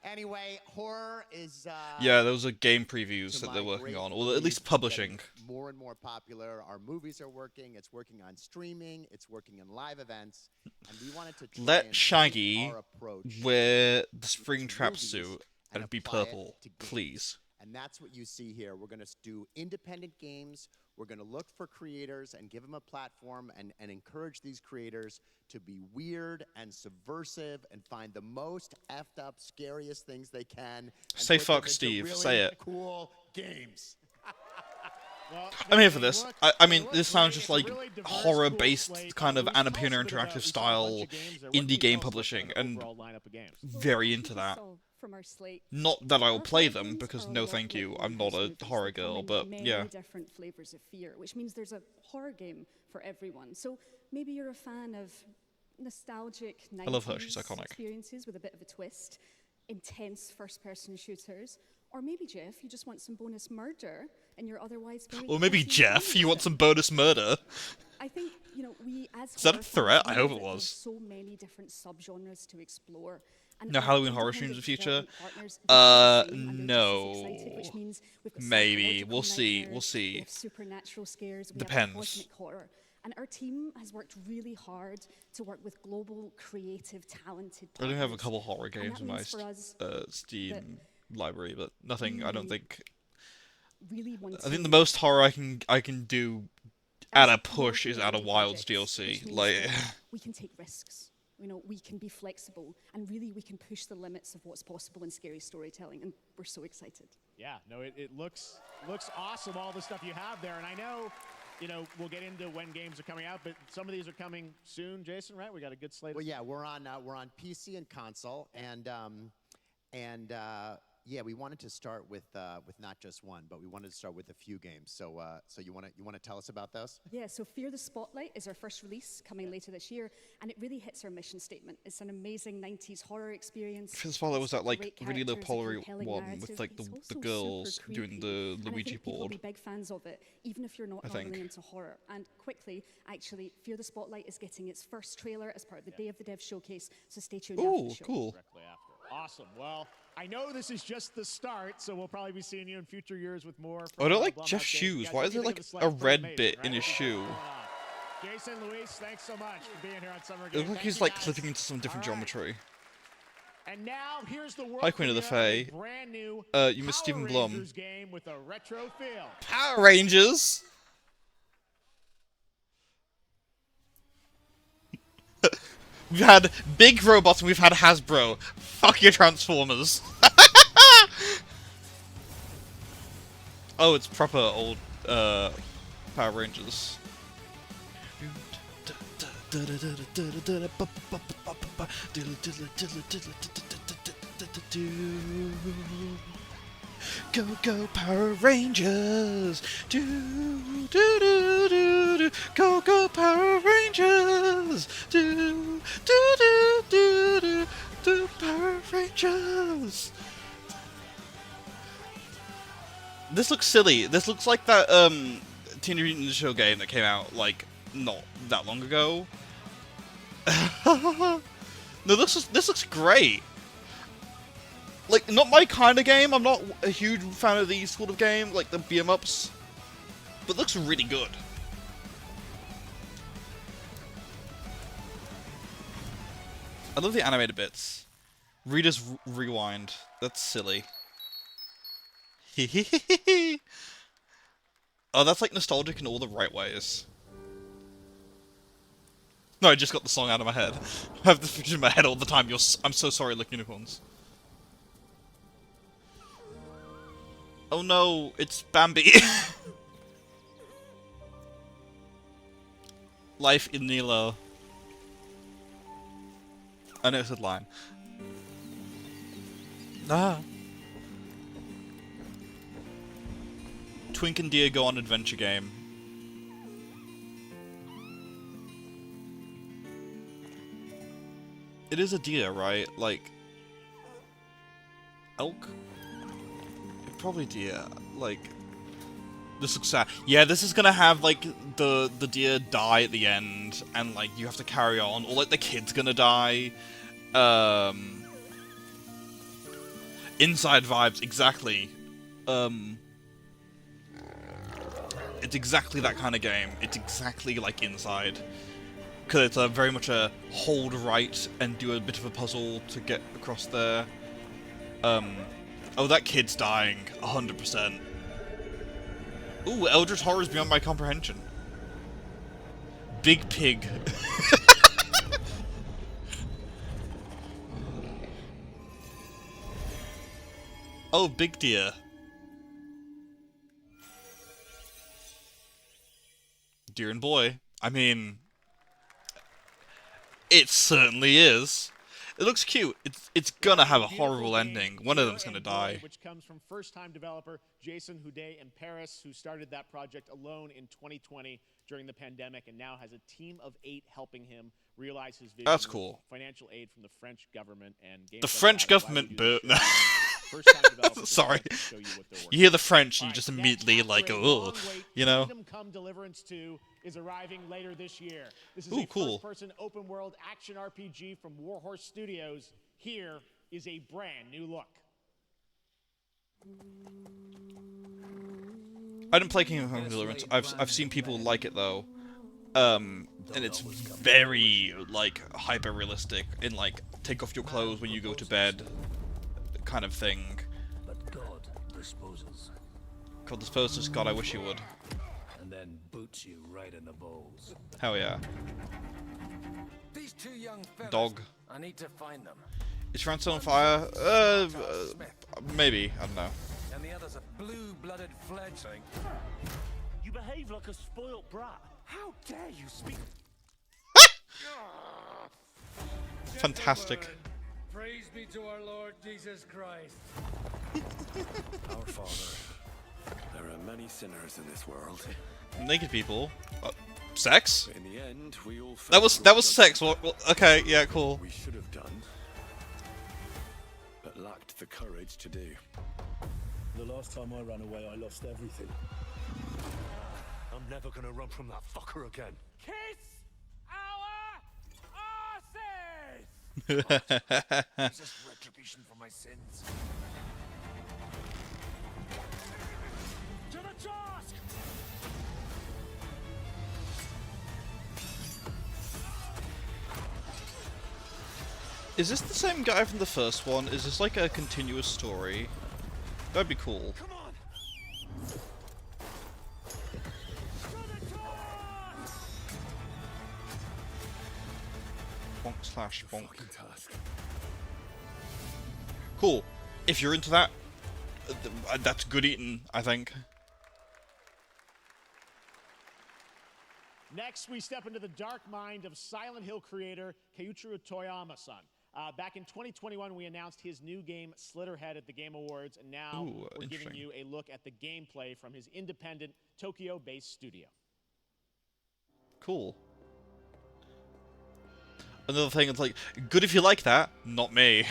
Anyway, horror is. Yeah, those are game previews that they're working on, or at least publishing. More and more popular. Our movies are working. It's working on streaming. It's working in live events. And we wanted to try Let and Shaggy our approach wear the Springtrap suit and be apply it purple, to games. please. And that's what you see here. We're going to do independent games. We're going to look for creators and give them a platform and encourage these creators to be weird and subversive and find the most effed up, scariest things they can. And Say put them fuck, into Steve. really Say it. Cool games. Well, I'm here for this. look- I mean, look this sounds great. just It's a like really diverse, horror-based cool slate. kind of Louise, tell us Annapurna a bit about- Interactive we saw a style bunch of games there. What can indie you game tell us about publishing, the and overall lineup of games? very into that. From our slate. Not that I'll Our play horror them, games because are a no lot thank like you, I'm not Blumhouse a movies. horror They come girl, in but many yeah. different flavors of fear, which means there's a horror game for everyone. So maybe you're a fan of nostalgic 90s I love her, she's iconic. experiences with a bit of a twist, intense first-person shooters, or maybe, Jeff, you just want some bonus murder in your otherwise very Or maybe, cozy Jeff, you want sim. some bonus murder? I think, we as Is that a horror fans, threat? we I know hope that it there's was. so many different subgenres to explore. And No our Halloween horror streams in the independent future? development partners do the same, and they're just as No. excited, which means we've got Maybe. psychological We'll see. nightmares, We'll see. We have supernatural scares. We Depends. have cosmic horror. And our team has worked really hard to work with global, creative, talented I only partners. have a couple horror And games that in my means for us Steam library, but nothing. I don't think. really want I think the to- most horror I can do at a as push is out of indie Wilds projects, DLC. which means Like, that we can take risks. We can be flexible, and really we can push the limits of what's possible in scary storytelling, and we're so excited. Yeah, no, it looks awesome, all the stuff you have there. And I know, we'll get into when games are coming out, but some of these are coming soon, Jason, right? We got a good slate. Well, yeah, we're on PC and console, and yeah, we wanted to start with not just one, but we wanted to start with a few games. So you want to tell us about those? Yeah, so Fear the Spotlight is our first release coming later this year, and it really hits our mission statement. It's an amazing 90s horror experience. Fear the Spotlight was It's got that, like, great really low characters, a poly compelling one narrative. with, like, It's the also girls super doing creepy, the and I Luigi think people will board. be big fans of it, even if you're not I normally think. into horror. And quickly, actually, Fear the Spotlight is getting its first trailer as part of the Day of the Dev showcase, so stay tuned after Ooh, the show. cool. Directly after. Awesome. Well, I know this is just the start, so we'll probably be seeing you in future years with more. Oh, I don't like Blumhouse Jeff's games. shoes. Guys, Why what is do you there think like of the select? a Pretty red amazing, bit right? in his shoe? Jason, Luis, thanks so much for being here on Summer It Game. looks like Thank he's you, like guys. clipping into some different All right. geometry. And now here's the world Hi, Queen of the premiere Fae. a brand new You missed Power Stephen Blum. Rangers game with a retro feel. Power Rangers. We've had big robots and we've had Hasbro. Fuck your Transformers. Oh, it's proper old Power Rangers. Go go Power Rangers! Do do do do do! Go go Power Rangers! Do do do do do! Do Power Rangers! This looks silly. This looks like that Teenage Mutant Ninja Show game that came out like not that long ago. No, this looks great. Like, not my kind of game. I'm not a huge fan of these sort of games, like the beat-em-ups. But looks really good. I love the animated bits. Reader's Rewind. That's silly. Oh, that's like nostalgic in all the right ways. No, I just got the song out of my head. I have this picture in my head all the time. I'm so sorry, Lick Unicorns. Oh no, it's Bambi. Life in Nilo. I know it's a line. Ah. Twink and Deer go on adventure game. It is a deer, right? Like elk? Probably deer. Like this looks sad. Yeah, this is gonna have like the deer die at the end, and like you have to carry on, or like the kid's gonna die. Inside vibes, exactly. It's exactly that kind of game. It's exactly like Inside. Because it's very much a hold right and do a bit of a puzzle to get across there. Oh, that kid's dying. 100%. Ooh, Eldritch Horrors beyond my comprehension. Big Pig. Oh, Big Deer. Deer and Boy. I mean, it certainly is. It looks cute. It's gonna have a horrible ending. One of them's gonna die. Which comes from first-time developer Jason Houdet in Paris, who started that project alone in 2020 during the pandemic, and now has a team of 8 helping him realize his vision. That's cool. Financial aid from the French government and games The like French that. government, but Sorry. You hear the French, and you just immediately like go, oh, you know. Kingdom Come Deliverance 2 is arriving later this year. This is Ooh, a cool. first-person open-world action RPG from Warhorse Studios. Here is a brand new look. I didn't play Kingdom Come Deliverance. I've seen people like it though, and it's very like hyper realistic in like take off your clothes when you go to bed, kind of thing. But God disposes. God disposes. God, I wish you would. And then boots you right in the balls. Hell yeah. These 2 young fellas, Dog. I need to find them. Is France on fire? Maybe. I don't know. And the other's a blue-blooded fledgling. You behave like a spoilt brat. How dare you speak? Fantastic. Praise be to our Lord Jesus Christ. Our Father, there are many sinners in this world. Naked people. Sex? In the end, we all That was sex. Well, okay, yeah, cool. We should have done, but lacked the courage to do. The last time I ran away, I lost everything. I'm never gonna run from that fucker again. Kiss our asses! This is retribution for my sins. To the task! Is this the same guy from the first one? Is this like a continuous story? That'd be cool. Bonk slash bonk. Cool. If you're into that, that's good eating, I think. Next, we step into the dark mind of Silent Hill creator Keiichiro Toyama-san. Back in 2021, we announced his new game, Slitterhead, at the Game Awards, and now we're giving you a look at the gameplay from his independent, Tokyo-based studio. Cool. Another thing, it's like, good if you like that, not me.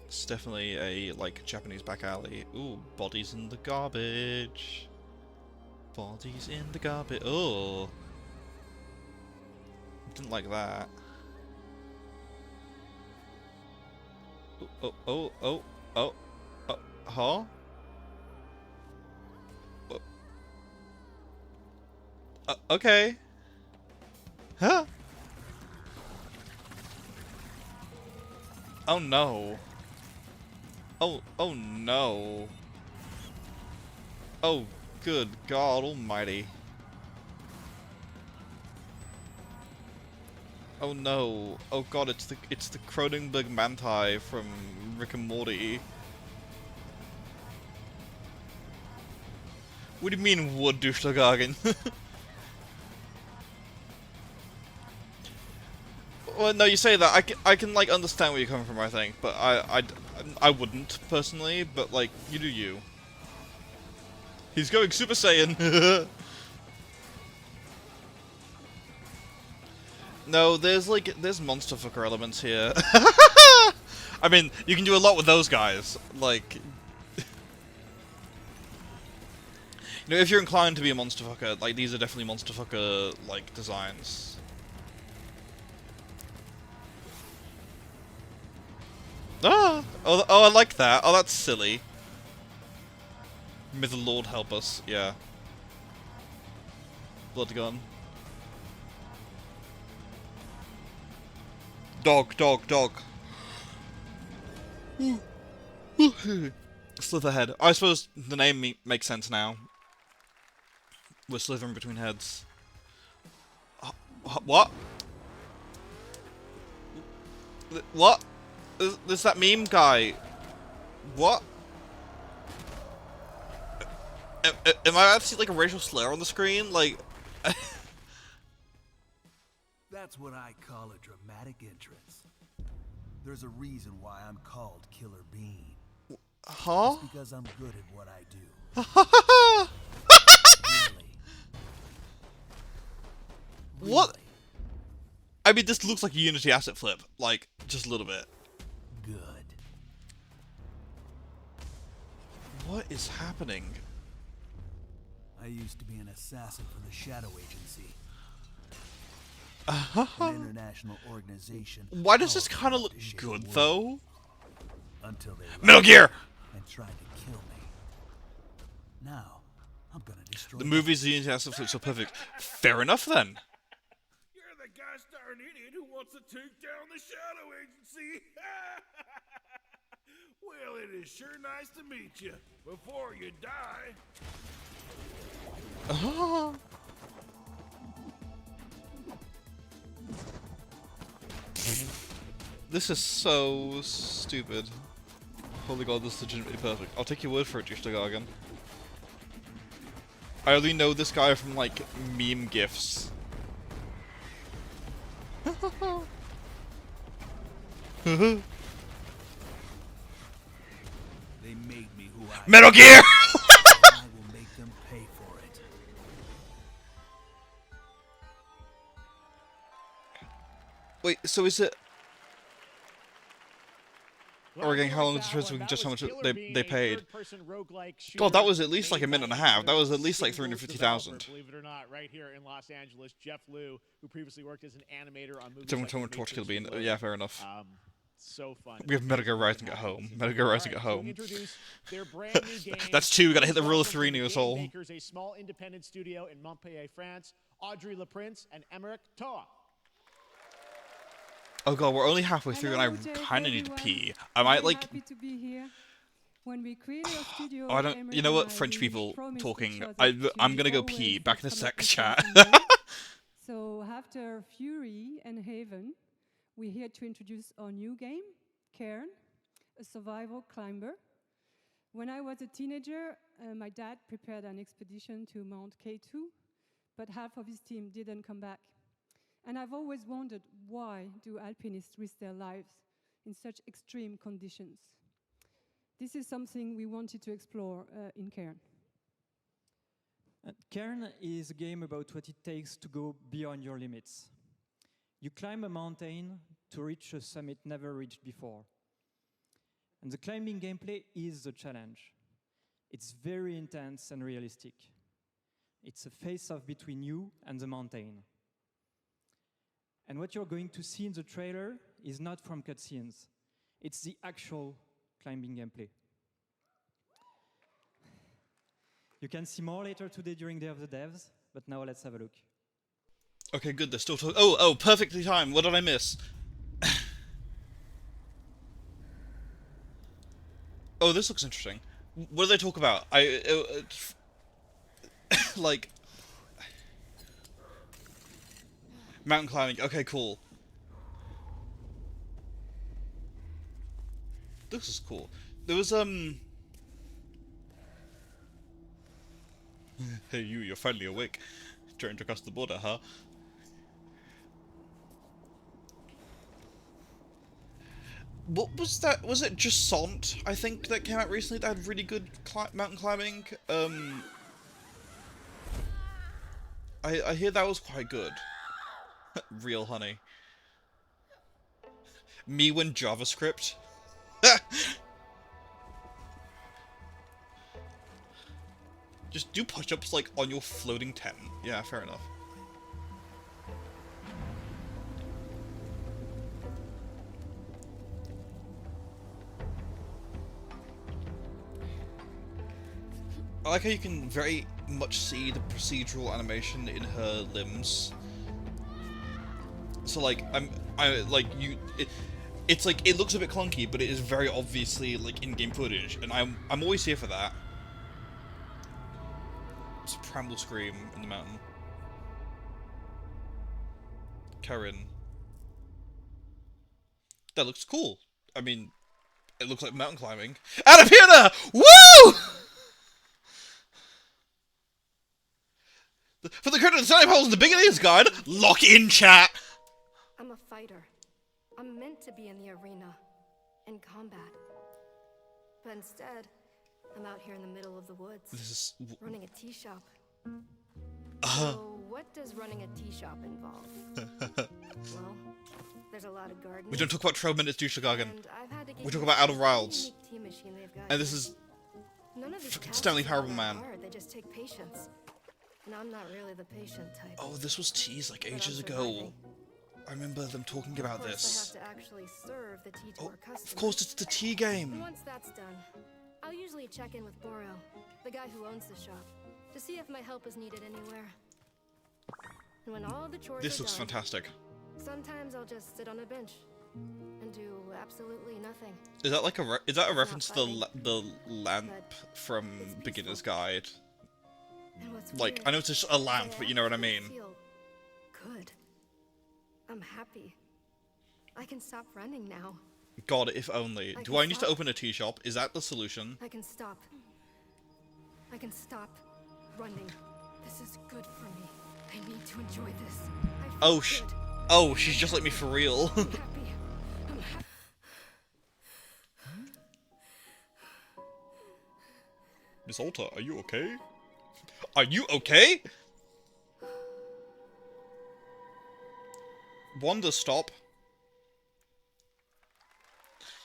It's definitely a, like, Japanese back alley. Ooh, bodies in the garbage. Bodies in the garbage. Oh. Didn't like that. Oh. Huh? Okay. Huh? Oh no. Oh no. Oh, good God almighty. Oh no. Oh god, it's the Cronenberg Manti from Rick and Morty. What do you mean, wood Duschlagen? Well, no, you say that. I can like understand where you're coming from, I think, but I wouldn't personally. But like, you do you. He's going Super Saiyan. No, there's monster fucker elements here. I mean, you can do a lot with those guys. Like, you know, if you're inclined to be a monster fucker, like these are definitely monster fucker like designs. Ah! Oh, I like that. Oh, that's silly. May the Lord help us. Yeah. Blood gun. Dog, dog, dog. Slitherhead. I suppose the name makes sense now. We're slithering between heads. What? What? There's that meme guy. What? Am I actually like a racial slur on the screen? Like... That's what I call a dramatic entrance. There's a reason why I'm called Killer Bean. Huh? It's because I'm good at what I do. Really. What? I mean, this looks like a Unity asset flip. Like, just a little bit. Good. What is happening? I used to be an assassin for the Shadow Agency. An international organization. Why does this kind of look good, though? Until they Metal Gear! And tried to kill me. Now, I'm gonna destroy The movies the Unity asset flips are perfect. Fair enough, then. You're the gosh darn idiot who wants to take down the Shadow Agency. Well, it is sure nice to meet you. Before you die. This is so stupid. Holy god, this is legitimately perfect. I'll take your word for it, Jushtagagan. I only know this guy from, like, meme gifs. They made me who I Metal Gear! I will make them pay for it. Wait, so is it... Or again, how long is the transfer? Just how much they paid? God, that was at least like a minute and a half. That was at least like 350,000. Believe it or not, right here in Los Angeles, Jeff Liu, who previously worked as an animator on movies Someone like torch Kill Matrix Bean. Yeah, fair enough. So fun. We have Metal Gear Rising at home. Metal Gear Rising at home. Introduce their brand new game. That's two. We gotta hit the rule of three, Neo Soul. Makers, a small independent studio in Montpellier, France. Audrey Laprince and Emmerich Toa. Oh god, we're only halfway through and I kind of need to pee. I might like... When we created a studio, Oh, I don't... You know what, French people talking. I'm gonna go pee. Back in a sec, chat. So after Fury and Haven, we're here to introduce our new game, Cairn, a survival climber. When I was a teenager, my dad prepared an expedition to Mount K2, but half of his team didn't come back. And I've always wondered, why do alpinists risk their lives in such extreme conditions? This is something we wanted to explore in Cairn. Cairn is a game about what it takes to go beyond your limits. You climb a mountain to reach a summit never reached before. And the climbing gameplay is the challenge. It's very intense and realistic. It's a face-off between you and the mountain. And what you're going to see in the trailer is not from cutscenes. It's the actual climbing gameplay. You can see more later today during Day of the Devs, but now let's have a look. Okay, good, they're still talking. Oh, perfectly timed. What did I miss? Oh, this looks interesting. What do they talk about? Like... Mountain climbing. Okay, cool. This is cool. There was, Hey, you're finally awake. Trying to cross the border, huh? What was that? Was it Jusant, I think, that came out recently that had really good mountain climbing? I hear that was quite good. Real honey. Me when JavaScript. Just do push-ups like on your floating tent. Yeah, fair enough. I like how you can very much see the procedural animation in her limbs. So like it's like it looks a bit clunky, but it is very obviously like in-game footage, and I'm always here for that. It's a primal scream in the mountain. Karen. That looks cool. I mean, it looks like mountain climbing. Annapurna! Woo! For the credit of the time holes in the beginning of this guide, lock in chat! I'm a fighter. I'm meant to be in the arena, in combat. But instead, I'm out here in the middle of the woods, This is... running a tea shop. So, what does running a tea shop involve? Well, there's a lot of gardening. We don't talk about 12 minutes Dushagagan. And I've had to get We talk used about to Outer the Wilds. unique tea machine they've got And this here. is... None of these tasks Stanley are Parable that Man. hard. They just take patience. And I'm not really the patient type. Oh, this was teased like But I'm ages ago. surviving. I remember them talking Of about course, this. I have to actually serve the tea to our customers. Of course, it's the tea And game. once that's done, I'll usually check in with Boro, the guy who owns the shop, to see if my help is needed anywhere. And when all the chores This are looks done, fantastic. sometimes I'll just sit on a bench and do absolutely nothing. Is that like a is that a reference to fighting, the lamp from Beginner's Guide? And what's Like, weird I know it's just a is lamp, but you know what I mean. feel good. I'm happy. I can stop running now. God, if only. I Do can I need to stop. open a tea shop? Is that the solution? I can stop. I can stop running. This is good for me. I need to enjoy this. I feel Oh, good. oh, she's just like me for real. I'm happy. I'm happy. Miss Alta, are you okay? Are you okay? Wanda, stop.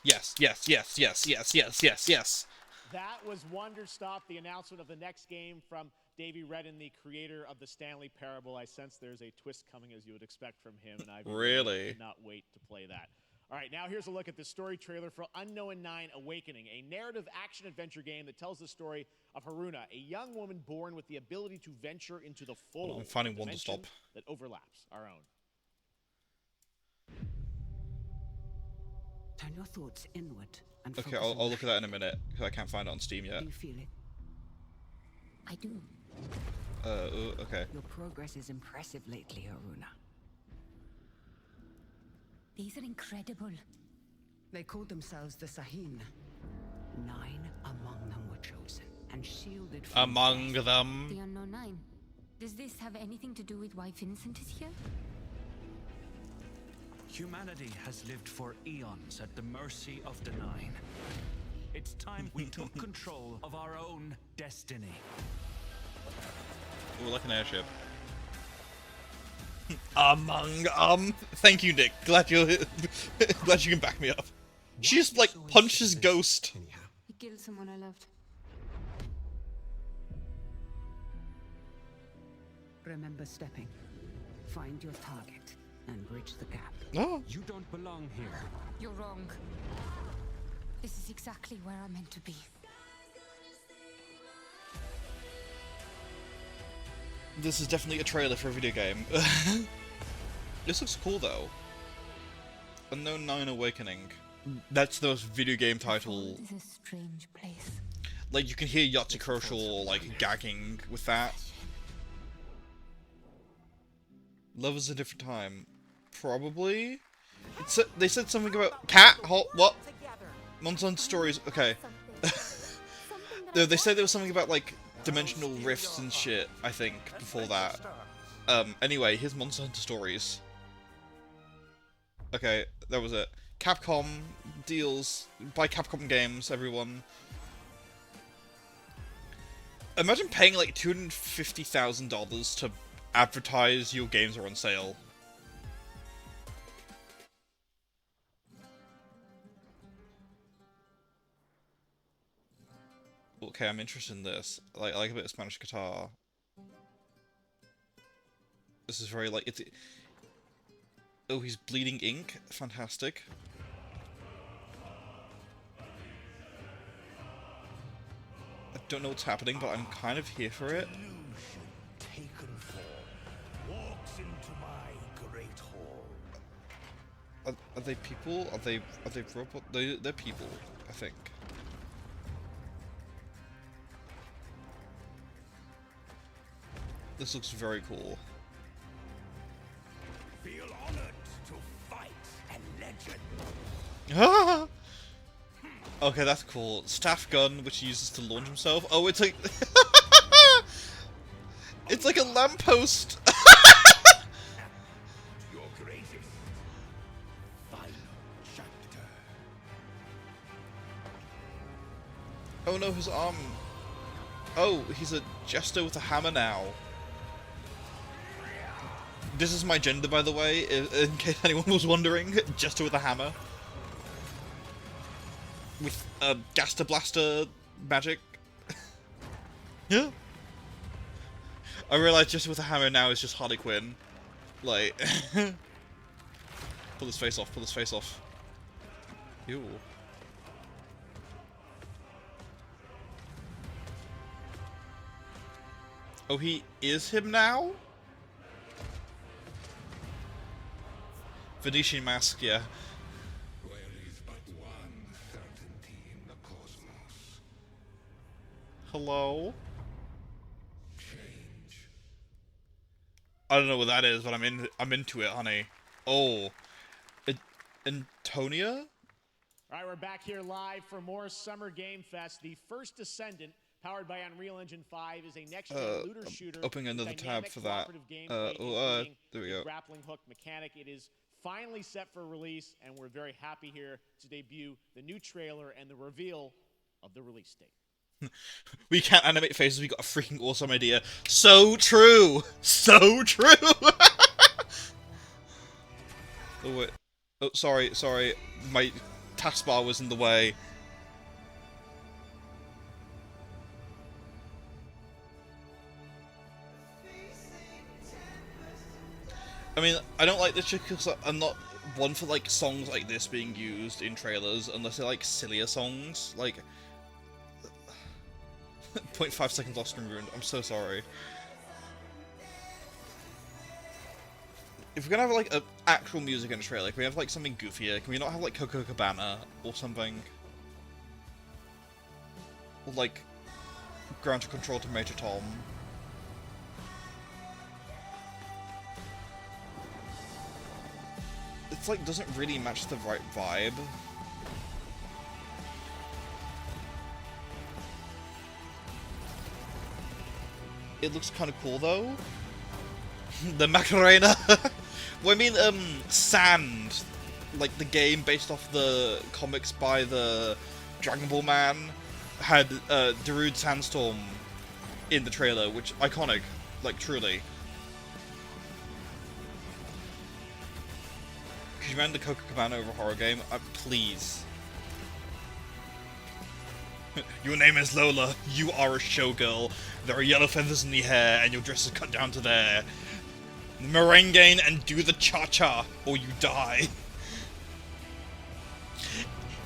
Yes, yes, yes, yes, yes, yes, yes, yes. That was Wonder Stop, the announcement of the next game from Davey Redden, the creator of the Stanley Parable. I sense there's a twist coming, as you would expect from him, and I Really? cannot wait to play that. All right, now here's a look at the story trailer for Unknown 9 Awakening, a narrative action-adventure game that tells the story of Haruna, a young woman born with the ability to venture into the fold. I'm finding a Wanda dimension Stop. that overlaps our own. Turn your thoughts inward and Okay, focus I'll on look at that in a minute, because I can't find it on Steam yet. Do you feel it? I do. Okay. Your progress is impressive lately, Aruna. These are incredible. They called themselves the Sahin. 9 among them were chosen and shielded from Among death. them. The Unknown Nine. Does this have anything to do with why Vincent is here? Humanity has lived for eons at the mercy of the Nine. It's time we took control of our own destiny. Ooh, like an airship. Thank you, Nick. Glad you glad you can back me up. She just like punches Ghost. He killed someone I loved. Remember stepping. Find your target and bridge the gap. Oh. You don't belong here. You're wrong. This is exactly where I'm meant to be. This is definitely a trailer for a video game. This looks cool though. Unknown 9 Awakening. That's the most video game title. This is a strange place. Like you can hear Yahtzee Crucial like gagging with that. Love is a different time. Probably. They said something about cat. What? Monster Hunter Stories. Okay. No, they said there was something about like dimensional rifts and shit. I think before that. Anyway, here's Monster Hunter Stories. Okay, that was it. Capcom deals. Buy Capcom games, everyone. Imagine paying like $250,000 to advertise your games are on sale. Okay, I'm interested in this. I like a bit of Spanish guitar. This is very like it's. Oh, he's bleeding ink. Fantastic. don't know what's happening, but I'm kind of here for it. Taken form walks into my great hall. Are they people? Are they robot? They're people, I think. This looks very cool. Feel honored to fight a legend. Ah! Okay, that's cool. Staff gun, which he uses to launch himself. Oh, it's like it's like a lamppost. Your greatest final chapter. Oh no, his arm. Oh, he's a jester with a hammer now. This is my gender, by the way, in case anyone was wondering. Jester with a hammer. With Gaster Blaster magic. Yeah. I realize Jester with a hammer now is just Harley Quinn. Like, pull his face off, pull his face off. Ew. Oh, he is him now? Venetian mask, yeah. There is but one certainty in the cosmos. Hello? Change. I don't know what that is, but I'm into it, honey. Oh. Antonia? Alright, we're back here live for more Summer Game Fest. The first Descendant, powered by Unreal Engine 5, is a next-gen looter shooter. Opening another tab for that. There we go. Grappling hook mechanic. It is finally set for release, and we're very happy here to debut the new trailer and the reveal of the release date. We can't animate faces, we got a freaking awesome idea. So true! So true! Oh, wait. Oh, sorry. My taskbar was in the way. I mean, I don't like this because I'm not one for like songs like this being used in trailers unless they're like sillier songs. Like 0.5 seconds off screen ruined. I'm so sorry. If we're gonna have like actual music in a trailer, can we have like something goofier? Can we not have like Coco Cabana or something? Or like Ground Control to Major Tom? It's like doesn't really match the right vibe. It looks kind of cool though. The Macarena. Well, I mean, Sand, like the game based off the comics by the Dragon Ball man, had Darude Sandstorm in the trailer, which iconic, like truly. Could you imagine the Coco Cabana over a horror game? Please. Your name is Lola. You are a showgirl. There are yellow feathers in your hair, and your dress is cut down to there. Merengue and do the cha-cha, or you die.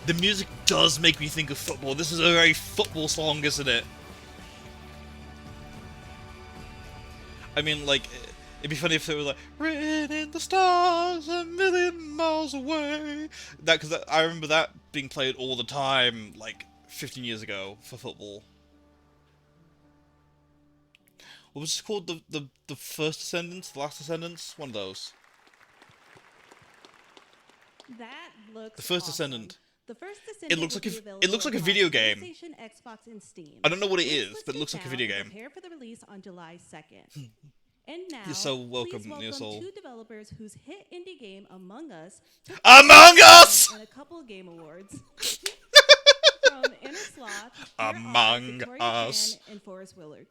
The music does make me think of football. This is a very football song, isn't it? I mean, like, it'd be funny if it was like, written in the stars a million miles away. That, because I remember that being played all the time, like, 15 years ago for football. What was it called? The first Descendants? The last Descendants? One of those. That looks The first awesome. Descendant. The first Descendant It looks like a video game. PlayStation, Xbox, and Steam. I don't know what it Please is, but it looks like a video game. Prepare for the release on July 2nd. And now, You're so welcome, please welcome Neosol. two developers whose hit indie game Among Us took Among Us! and a couple of game awards. From Inner Sloth, Among Us. Chan, and Forrest Willard.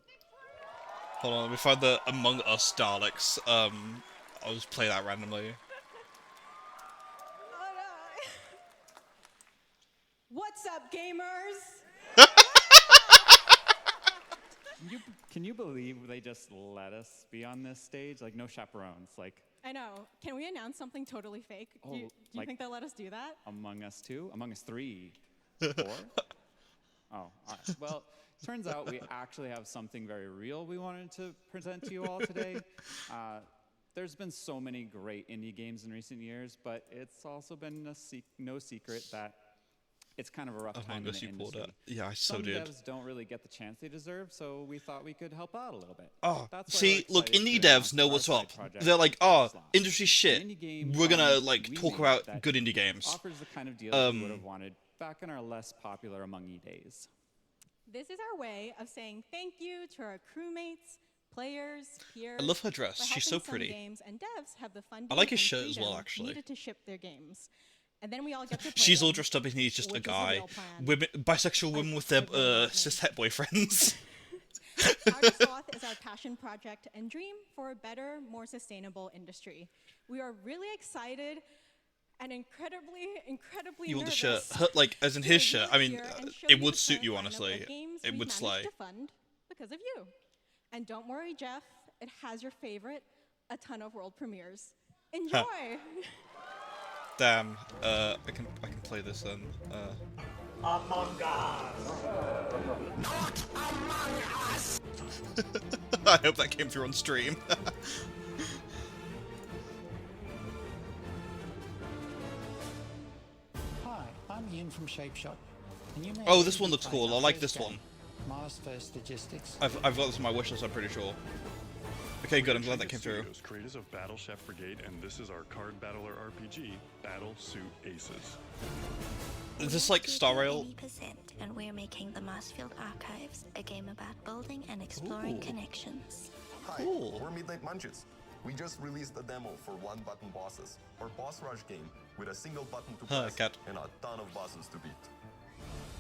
Hold on, let me find the Among Us Daleks. I'll just play that randomly. What's up, gamers? Can you believe they just let us be on this stage? Like, no chaperones. Like, I know. Can we announce something totally fake? Do you like- think they'll let us do that? Among Us 2? Among Us 3? 4? Oh, all right. Well, Turns out we actually have something very real we wanted to present to you all today. There's been so many great indie games in recent years, but it's also been no secret that it's kind of a rough time in the industry. Yeah, I so Some did. devs don't really get the chance they deserve, so we thought we could help out a little bit. Oh, That's why see, we're look, excited indie to devs announce know our what's side up. project, They're like, oh, Slot. industry shit. An indie game We're gonna from like talk remake about that good indie games. offers the kind of deals we would have wanted back in our less popular Among Ye days. This is our way of saying thank you to our crewmates, players, peers. I love her dress. for She's so helping some pretty. Games and devs have the funding I like his and shirt as well, freedom actually. Needed to ship their games, and then we all get to play She's all them, dressed up and he's just a which is guy. real plan. Women, bisexual women with their cis-het boyfriends. Outer Sloth is our passion project and dream for a better, more sustainable industry. We are really excited and incredibly You want the nervous shirt? Like, as in his to shirt. reveal I mean, here and show it you would the suit current you, lineup of honestly. games It we've would managed slay. to fund because of you. And don't worry, Jeff, it has your favorite, a ton of world premieres. Enjoy! Damn. I can play this then. Among Us! Not among us! I hope that came through on stream. Hi, I'm Ian from Shape Shop. And you may Oh, have this one been looks playing cool. our I like first this game, one. Mars First Logistics. I've got this on my wishlist, I'm pretty sure. Okay, good. I'm glad that came through. Studios, creators of Battle Chef Brigade, and this is our card battler RPG, Battle Suit Aces. Is this like Star Rail? 80%, and we're making the Marsfield Archives, a game about building and exploring Ooh. connections. Hi, Cool. we're Midnight Munches. We just released a demo for one-button bosses, or boss rush game, with a single button to press cat. and a ton of bosses to beat.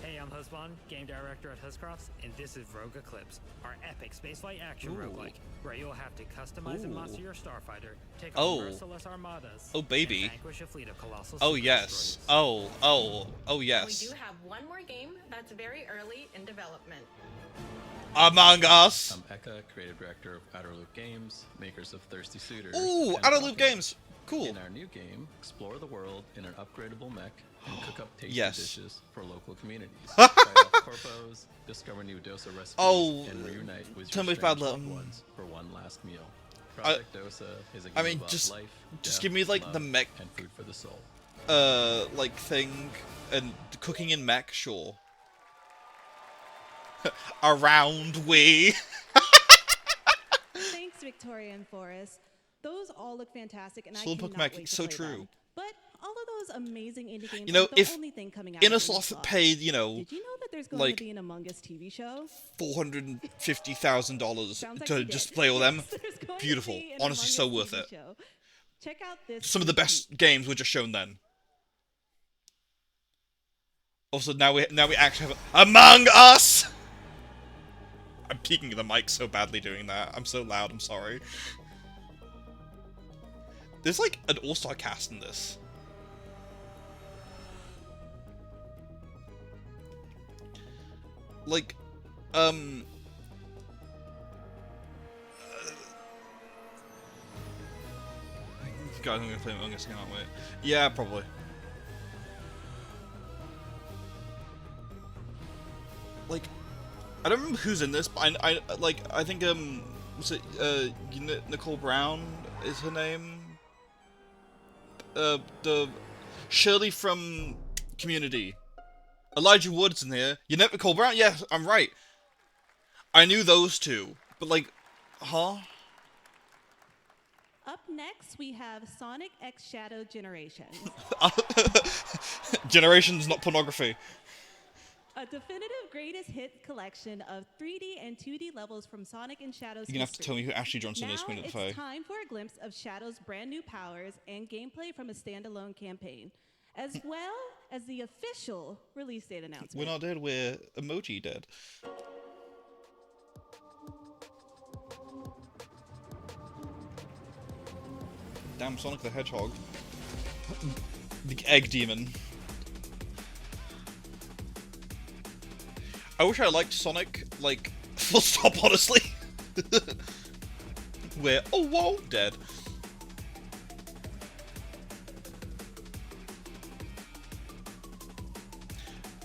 Hey, I'm Husband, game director at Huscrafts, and this is Rogue Eclipse, our epic spaceflight action Ooh. roguelike, where you'll have to customize and Ooh. master your starfighter, take Oh. on merciless armadas, Oh, baby. and vanquish a fleet of colossal Oh super yes. destroyers. Oh yes. We do have one more game that's very early in development. Among Us. I'm Eka, creative director of Outer Loop Games, makers of Thirsty Suitors. Ooh, and Outer Loop Falcon. Games. Cool. In our new game, explore the world in an upgradable mech and cook up tasty Yes. dishes for local communities. Try out corpos, discover new Dosa recipes, Oh, and reunite with tell your me about strange loved them. ones for one last meal. Project Dosa is a game I mean, about just life, just death, give me like the love, mech, and food for the soul. like thing, and cooking in mech, sure. Around we. Thanks, Victoria and Forrest. Those all look fantastic, and I Slump cannot Mac, wait to so play true. them. But all of those amazing indie games You know, aren't the if only thing coming out. Inner of Sloth Sloth. paid, you know, Did you know that there's going like to be an Among Us TV show? $450,000 Sounds like to you did. just play all them, There's going to beautiful. be an Honestly, so Among Us worth TV it. show. Check out this. Some of the best games were just shown then. Also, now we actually have Among Us. I'm peeking the mic so badly doing that. I'm so loud. I'm sorry. There's like an all-star cast in this. Like, God, I'm gonna play Among Us, can't wait. Yeah, probably. Like, I don't remember who's in this, but I think was it Nicole Brown is her name? The Shirley from Community. Elijah Wood's in here. You know Nicole Brown? Yeah, I'm right. I knew those two, but like, huh? Up next, we have Sonic X Shadow Generations. Generations, not pornography. A definitive greatest hit collection of 3D and 2D levels from Sonic and Shadow's You're gonna have to tell me who Ashley Johnson is, Queen of the Fae. It's time for a glimpse of Shadow's brand new powers and gameplay from a standalone campaign, as well as the official release date announcement. We're not dead, we're emoji dead. Damn Sonic the Hedgehog. The egg demon. I wish I liked Sonic, like, full stop, honestly. We're, oh, whoa, dead.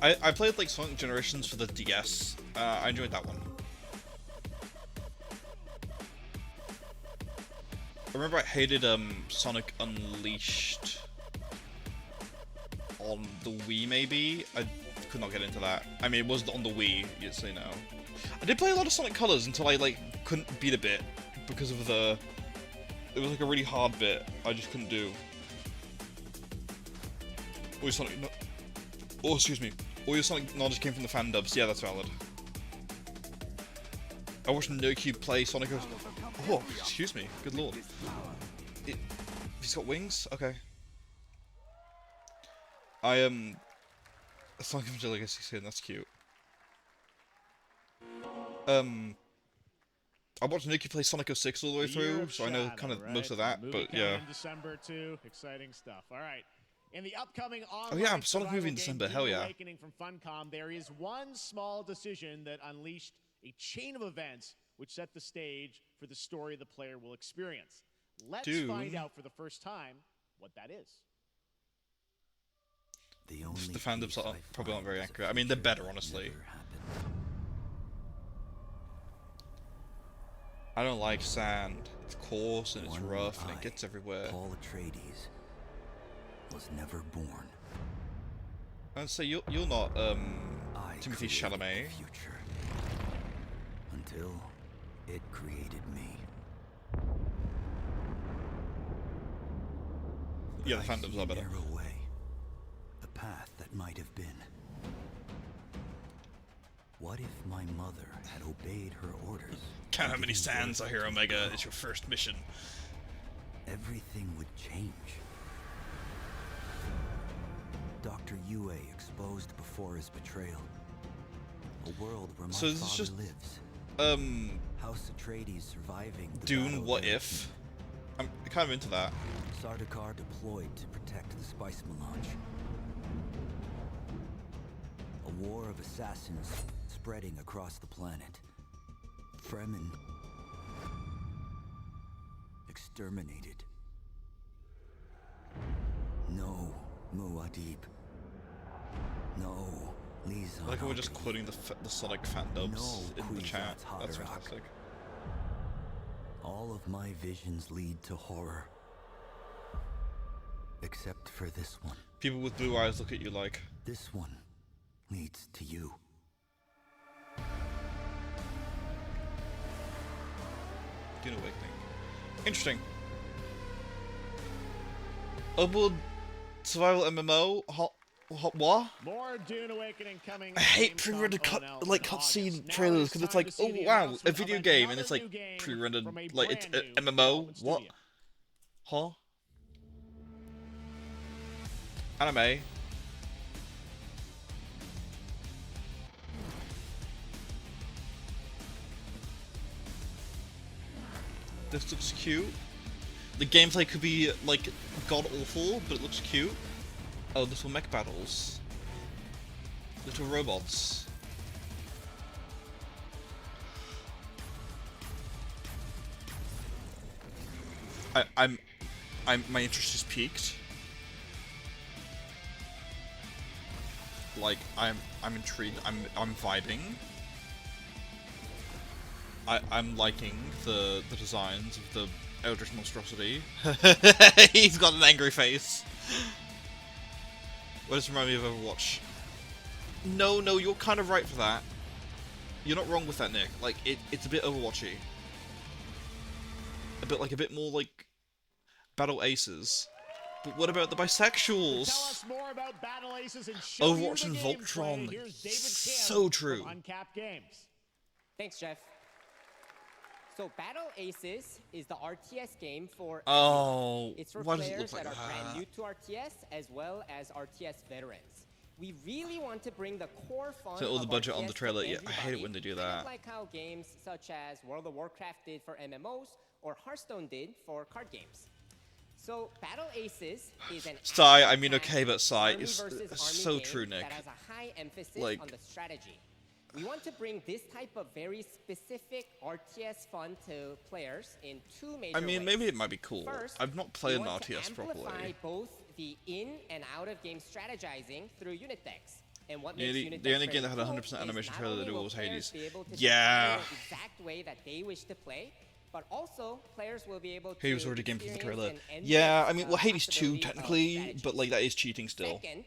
I played like Sonic Generations for the DS. I enjoyed that one. I remember I hated Sonic Unleashed on the Wii. Maybe I could not get into that. I mean, it was on the Wii. You'd say no. I did play a lot of Sonic Colors until I like couldn't beat a bit because of the. It was like a really hard bit. I just couldn't do. All your Sonic. No, oh, excuse me. All your Sonic knowledge came from the fan dubs. Yeah, that's valid. I watched NoCube play Sonic. Oh, excuse me. Good lord. He's got wings? Okay. Sonic Adventure Legacy skin, that's cute. I watched Nikki play Sonic 06 all the way through, so I know kind of most of that, but yeah. In December too, exciting stuff. All right. In the upcoming Oh yeah, Sonic movie in December, hell yeah. Awakening from Funcom, there is one small decision that unleashed a chain of events which set the stage for the story the player will experience. Let's find out for the first time what that is. The fandoms probably aren't very accurate. I mean, they're better, honestly. I don't like sand. It's coarse and it's rough and it gets everywhere. Paul Atreides was never born. I'd say you're not Timothy Chalamet. Future until it created me. Yeah, the fandoms are better. Narrow way, a path that might have been. What if my mother had obeyed her orders? Count how many sands are here, Omega. It's your first mission. Everything would change. Dr. Yue exposed before his betrayal. A world where my father lives. House Atreides surviving the Dune, what if? I'm kind of into that. Sardaukar deployed to protect the spice melange. A war of assassins spreading across the planet. Fremen exterminated. No, Muad'Dib. No, Lisa. Like we're just quoting the Sonic fandoms in the chat. That's fantastic. All of my visions lead to horror. Except for this one. People with blue eyes look at you like. This one leads to you. Dune Awakening. Interesting. Upward survival MMO. What? More Dune Awakening coming. I hate pre-rendered cutscene trailers because it's like, oh wow, a video game, and it's like pre-rendered, like it's a MMO. What? Huh? Anime. This looks cute. The gameplay could be like god awful, but it looks cute. Oh, little mech battles. Little robots. My interest is piqued. Like, I'm intrigued. I'm vibing. I'm liking the designs of the Eldritch monstrosity. He's got an angry face. What does it remind me of Overwatch? No, you're kind of right for that. You're not wrong with that, Nick. Like, it's a bit Overwatchy. A bit more like Battle Aces. But what about the bisexuals? Tell us more about Battle Aces and show Overwatch and Voltron. So true. Uncapped Games. Thanks, Jeff. So Battle Aces is the RTS game for everyone. It's for Why does it players look like that are brand new to RTS as well as RTS veterans. We really want to bring the core fun So all the of budget RTS on the trailer. to Yeah, I hate it when they do kind of that. like how games such as World of Warcraft did for MMOs or Hearthstone did for card games. So Battle Aces is an Sigh, I mean okay, but sigh. army It's versus army so game true, Nick. that has a high emphasis Like- on the strategy. We want to bring this type of very specific RTS fun to players in two major I mean, ways. maybe it might be cool. First, I've not played an we want to RTS amplify properly. both the in and out of game strategizing through unit decks. And what Yeah, makes the unit only tests game very that had a cool 100% is animation not trailer only that will was players Hades. be able to Yeah. define the exact way that they wish to play, but also players will be able to Hades was already game for the experience trailer. an endless, Yeah, I mean, well, Hades 2 possibility of technically, but strategies. like that is cheating still. Second,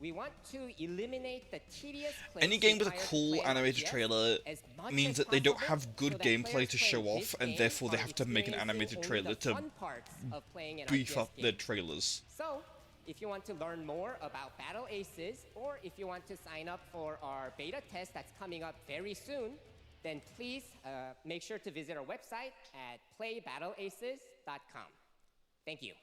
we want to eliminate the tedious Any clicks game with a required to cool play an animated FPS trailer as much means as that they don't possible have good so that gameplay players to playing show this off, and game therefore they are have to make an experiencing animated only trailer the to fun parts of playing an beef RTS up game. their trailers. So, if you want to learn more about Battle Aces, or if you want to sign up for our beta test that's coming up very soon, then please make sure to visit our website at playbattleaces.com. Thank you.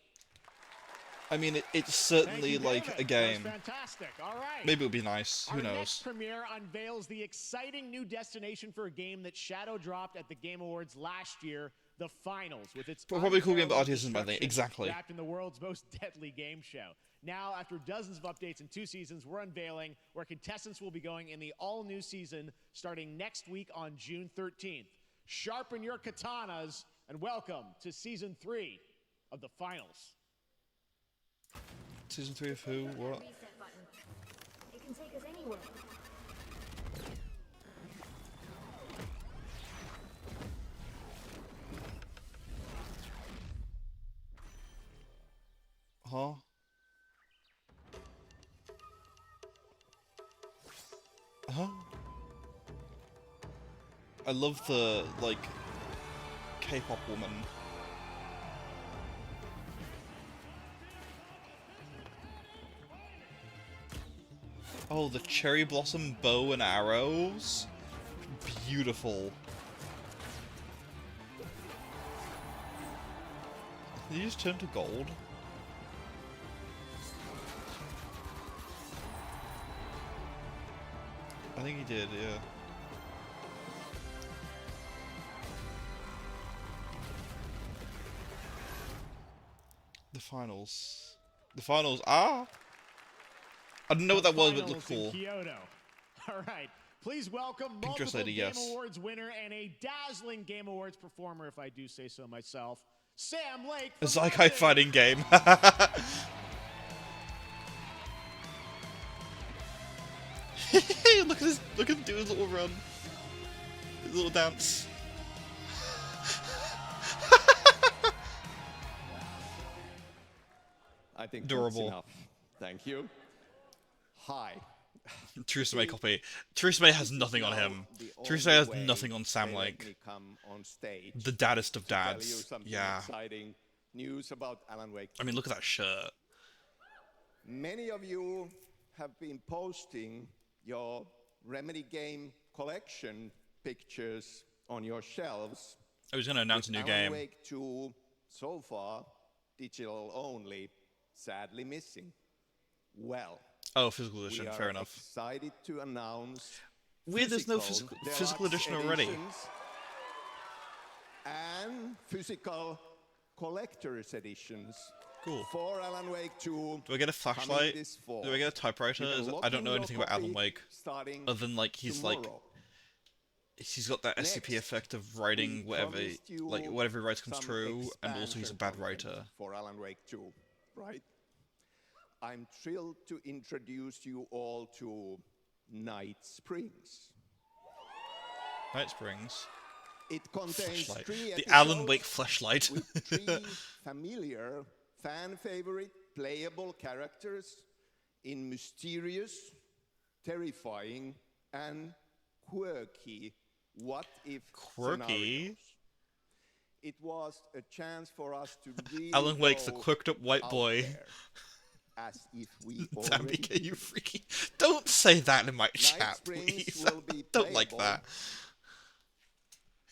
I mean, it's certainly Thank you, like David. a That was game. fantastic. All right. Maybe it'll be nice. Who Our knows? next premiere unveils the exciting new destination for a game that Shadow dropped at the Game Awards last year, the Finals, with its Probably a cool game, but unparalleled RTS isn't my thing. destruction Exactly. wrapped in the world's most deadly game show. Now, after dozens of updates and 2 seasons, we're unveiling where contestants will be going in the all-new season starting next week on June 13th. Sharpen your katanas and welcome to Season 3 of the Finals. Season 3 of who? What? It can take us anywhere. Huh? Huh? I love the, like, K-pop woman. Oh, the cherry blossom bow and arrows? Beautiful. Did he just turn to gold? I think he did, yeah. The finals. The finals are... I don't know what that was, but it looked Finals in cool. Kyoto. All right. Please welcome Pink dress multiple lady, Game yes. Awards winner and a dazzling Game Awards performer, if I do say so myself, Sam Lake. A from Zykai London. fighting game. Look at this! Look at him do his little run, his little dance. I think Adorable. that's enough. Thank you. Hi. Theresa May copy. Theresa May has nothing on him. Theresa May has nothing on Sam Lake. The daddest of dads. Yeah. Exciting news about Alan Wake. I mean, look at that shirt. Many of you have been posting your Remedy game collection pictures on your shelves. I was going to announce a new Alan game. Wake 2 so far digital only, sadly missing. Well, Oh, physical edition. we are Fair enough. excited to announce Weird, there's no physical edition already. editions and physical collector's editions. Cool. For Alan Wake 2. Do I get a coming flashlight? this fall. Do I get a typewriter? You can I don't know lock in anything your about Alan copy Wake. starting Other than, like, he's like... tomorrow. He's got that SCP Next, effect of writing we whatever, promised you like, whatever he writes comes some true, and also he's a expansion bad content writer. For Alan Wake 2, right? I'm thrilled to introduce you all to Night Springs. Night Springs. It contains Fleshlight. 3 The Alan episodes Wake fleshlight. with 3 familiar, fan-favorite, playable characters in mysterious, terrifying, and quirky what-if scenarios. It was a chance for us to really Alan Wake's the go quirked up white out boy. there, as if we Damn already it, you did. freaky. Don't say that in my Night chat, Springs please. will be Don't like playable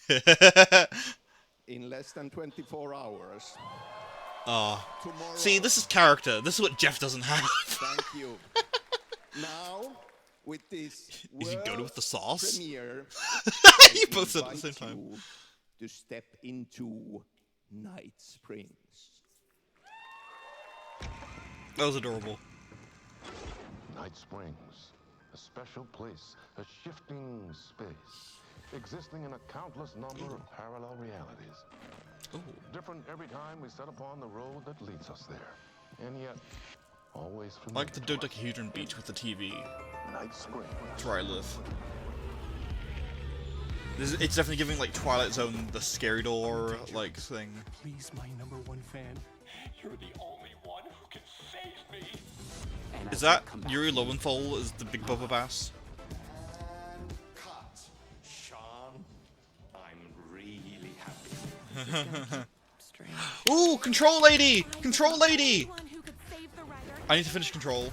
that. in less than 24 hours. Oh. Tomorrow. See, this is character. This is what Jeff doesn't have. Thank you. Now, with this Is he good with the sauce? premiere, You both said it at the same invite time. you to step into Night Springs. That was adorable. Night Springs, a special place, a shifting space, existing in a countless number of parallel realities. Different every time we set upon the road that leads us there. And yet, always I like the dodecahedron beach with the TV. Night Spring. That's where I live. It's definitely giving like Twilight Zone the scary door like thing. Please, my #1 fan. You're the only one who can save me. Is that Yuri Lowenthal as the big Bubba Bass? Cut. Sean, I'm really happy. Ooh, Control Lady! Control Lady! I need to finish Control.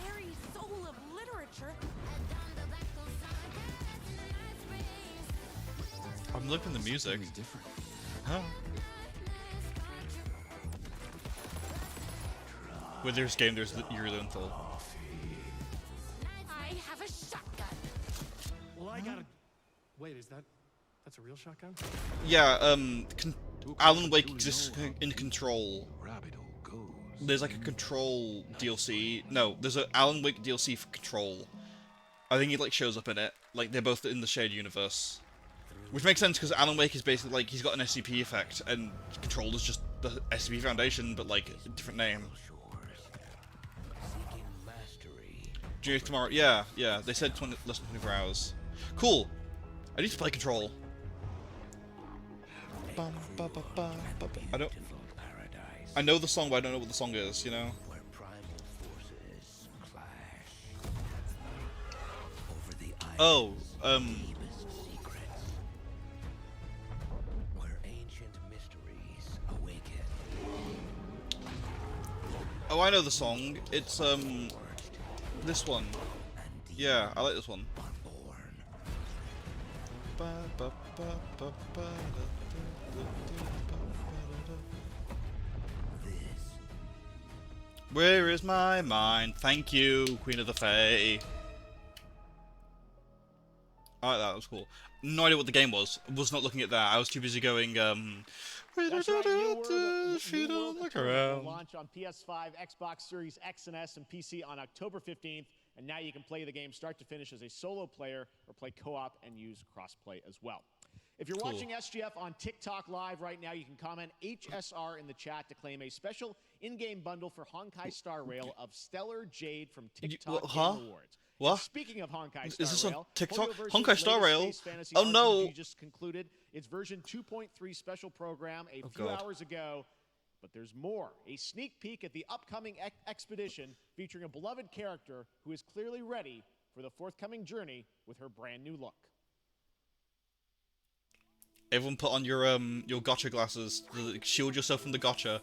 I'm looking at the music. Huh. With this game, there's Yuri Lowenthal. I have a shotgun. Well, I gotta. Wait, that's a real shotgun? Yeah, Alan Wake exists in Control. There's like a Control DLC. No, there's an Alan Wake DLC for Control. I think he like shows up in it. Like they're both in the shared universe, which makes sense because Alan Wake is basically like he's got an SCP effect, and Control is just the SCP Foundation, but like a different name. Junior tomorrow. Yeah. They said less than 24 hours. Cool. I need to play Control. I know the song, but I don't know what the song is, you know? Oh, oh, I know the song. It's, this one. Yeah, I like this one. Where is my mind? Thank you, Queen of the Fae. I like that, that was cool. No idea what the game was. Was not looking at that. I was too busy going, That's right, New World look will around. launch on PS5, Xbox Series X and S, and PC on October 15th. And now you can play the game start to finish as a solo player or play co-op and use cross-play as well. If you're Cool. watching SGF on TikTok Live right now, you can comment HSR in the chat to claim a special in-game bundle for Honkai Star Rail of Stellar Jade from TikTok huh? Game Awards. What? And speaking of Honkai Star Is this on Rail, TikTok? Hoyoverse's Honkai Star latest Rail? Space Fantasy Oh no! RPG just concluded its version 2.3 special program a few God. hours ago. But there's more. A sneak peek at the upcoming expedition featuring a beloved character who is clearly ready for the forthcoming journey with her brand new look. Everyone put on your gotcha glasses to shield yourself from the gotcha.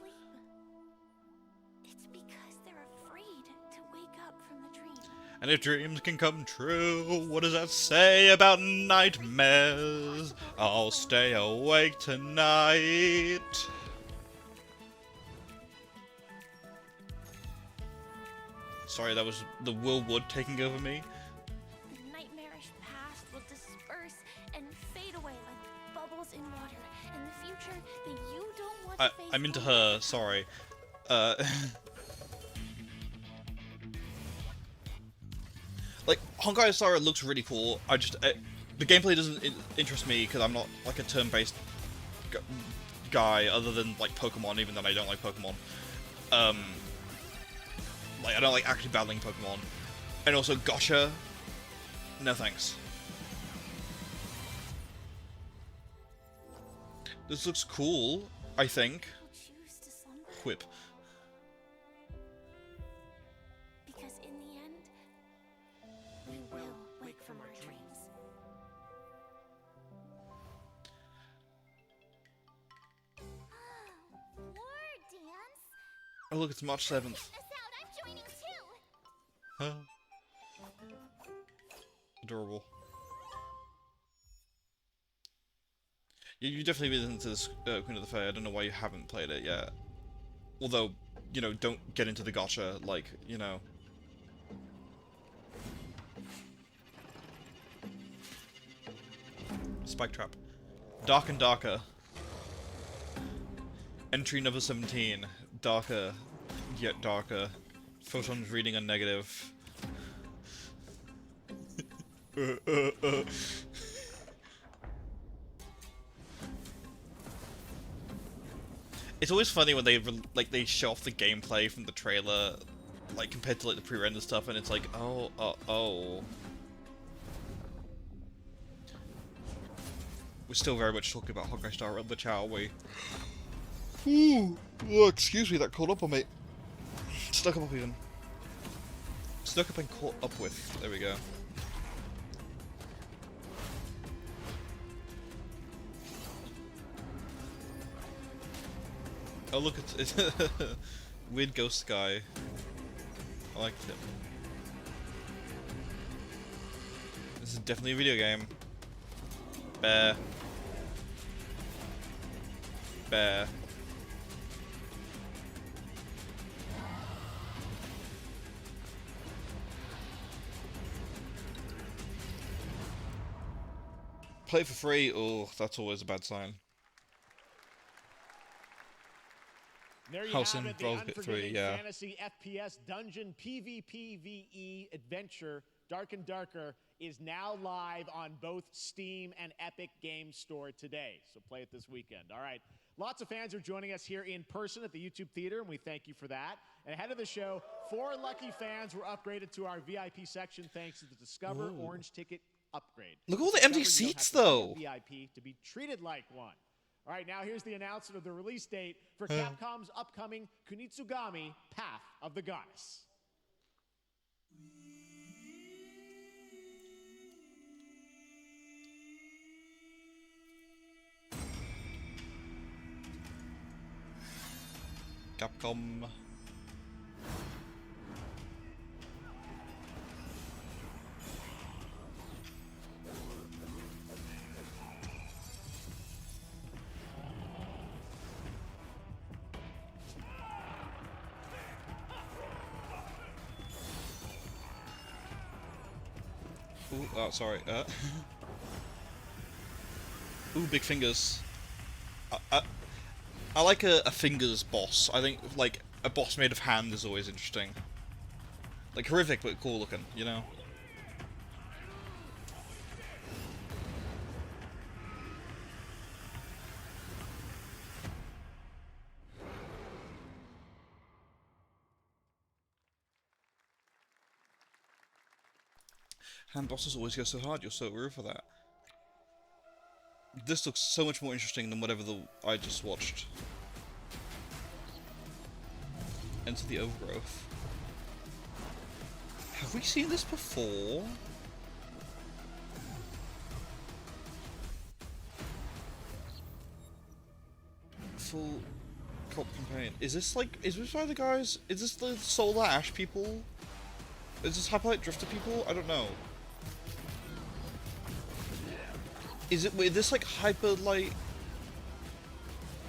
It's because they're afraid to wake up from the dream. And if dreams can come true, what does that say about nightmares? I'll stay awake tonight. Sorry, that was the Will Wood taking over me. The nightmarish past will disperse and fade away like bubbles in water, and the future that you don't want to face. I'm into her, sorry. Like, Honkai Star Rail looks really cool. The gameplay doesn't interest me because I'm not like a turn-based guy other than like Pokemon, even though I don't like Pokemon. Like, I don't like actually battling Pokemon. And also Gotcha. No thanks. This looks cool, I think. Whip. Because in the end, we will wake from our dreams. War dance? Oh look, it's March 7th. Check this out, I'm joining too. Huh? Adorable. You definitely been into this Queen of the Fae. I don't know why you haven't played it yet. Although, you know, don't get into the gotcha, like, you know. Spike Trap. Dark and Darker. Entry number 17. Darker, yet darker. Photons reading a negative. It's always funny when they show off the gameplay from the trailer, like compared to like the pre-rendered stuff, and it's like, oh. We're still very much talking about Honkai Star Rail, which are we? Ooh, oh, excuse me, that caught up on me. Snuck up even. Snuck up and caught up with. There we go. Oh look, it's weird ghost guy. I liked him. This is definitely a video game. Bear. Bear. Play it for free? Oh, that's always a bad sign. There you House have in it, the Baldur's Gate 3, unforgiving yeah. fantasy FPS dungeon PvPvE adventure Dark and Darker is now live on both Steam and Epic Games Store today. So play it this weekend. All right. Lots of fans are joining us here in person at the YouTube Theater, and we thank you for that. And ahead of the show, 4 lucky fans were upgraded to our VIP section thanks to the Discover Orange Ticket upgrade. Look at all the empty seats, though. VIP to be treated like one. All right, now here's the announcement of the release date for Capcom's upcoming Kunitsugami Path of the Goddess. Capcom. Ooh, oh, sorry. Ooh, big fingers. I like a fingers boss. I think, like, a boss made of hand is always interesting. Like, horrific, but cool looking, you know? Hand bosses always go so hard, you're so rude for that. This looks so much more interesting than whatever I just watched. Enter the Overgrowth. Have we seen this before? Full cop campaign. Is this by the guys? Is this the Solar Ash people? Is this Hyperlight Drifter people? I don't know. Is this like Hyperlight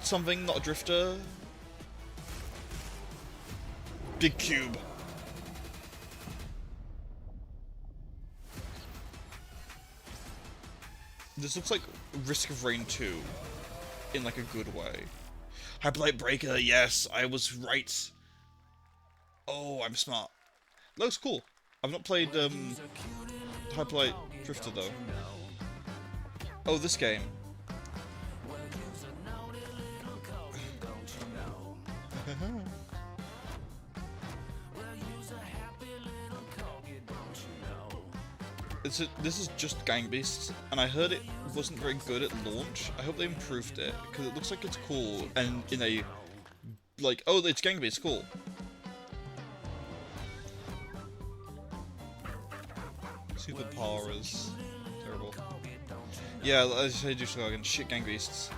something, not a drifter? Big cube. This looks like Risk of Rain 2 in like a good way. Hyperlight Breaker, yes, I was right. Oh, I'm smart. Looks cool. I've not played Hyperlight Drifter though. Oh, this game. This is just Gang Beasts, and I heard it wasn't very good at launch. I hope they improved it, because it looks like it's cool, and in a, like, oh, it's Gang Beasts, cool. Superpower is terrible. Yeah, as I do slogan, shit Gang Beasts.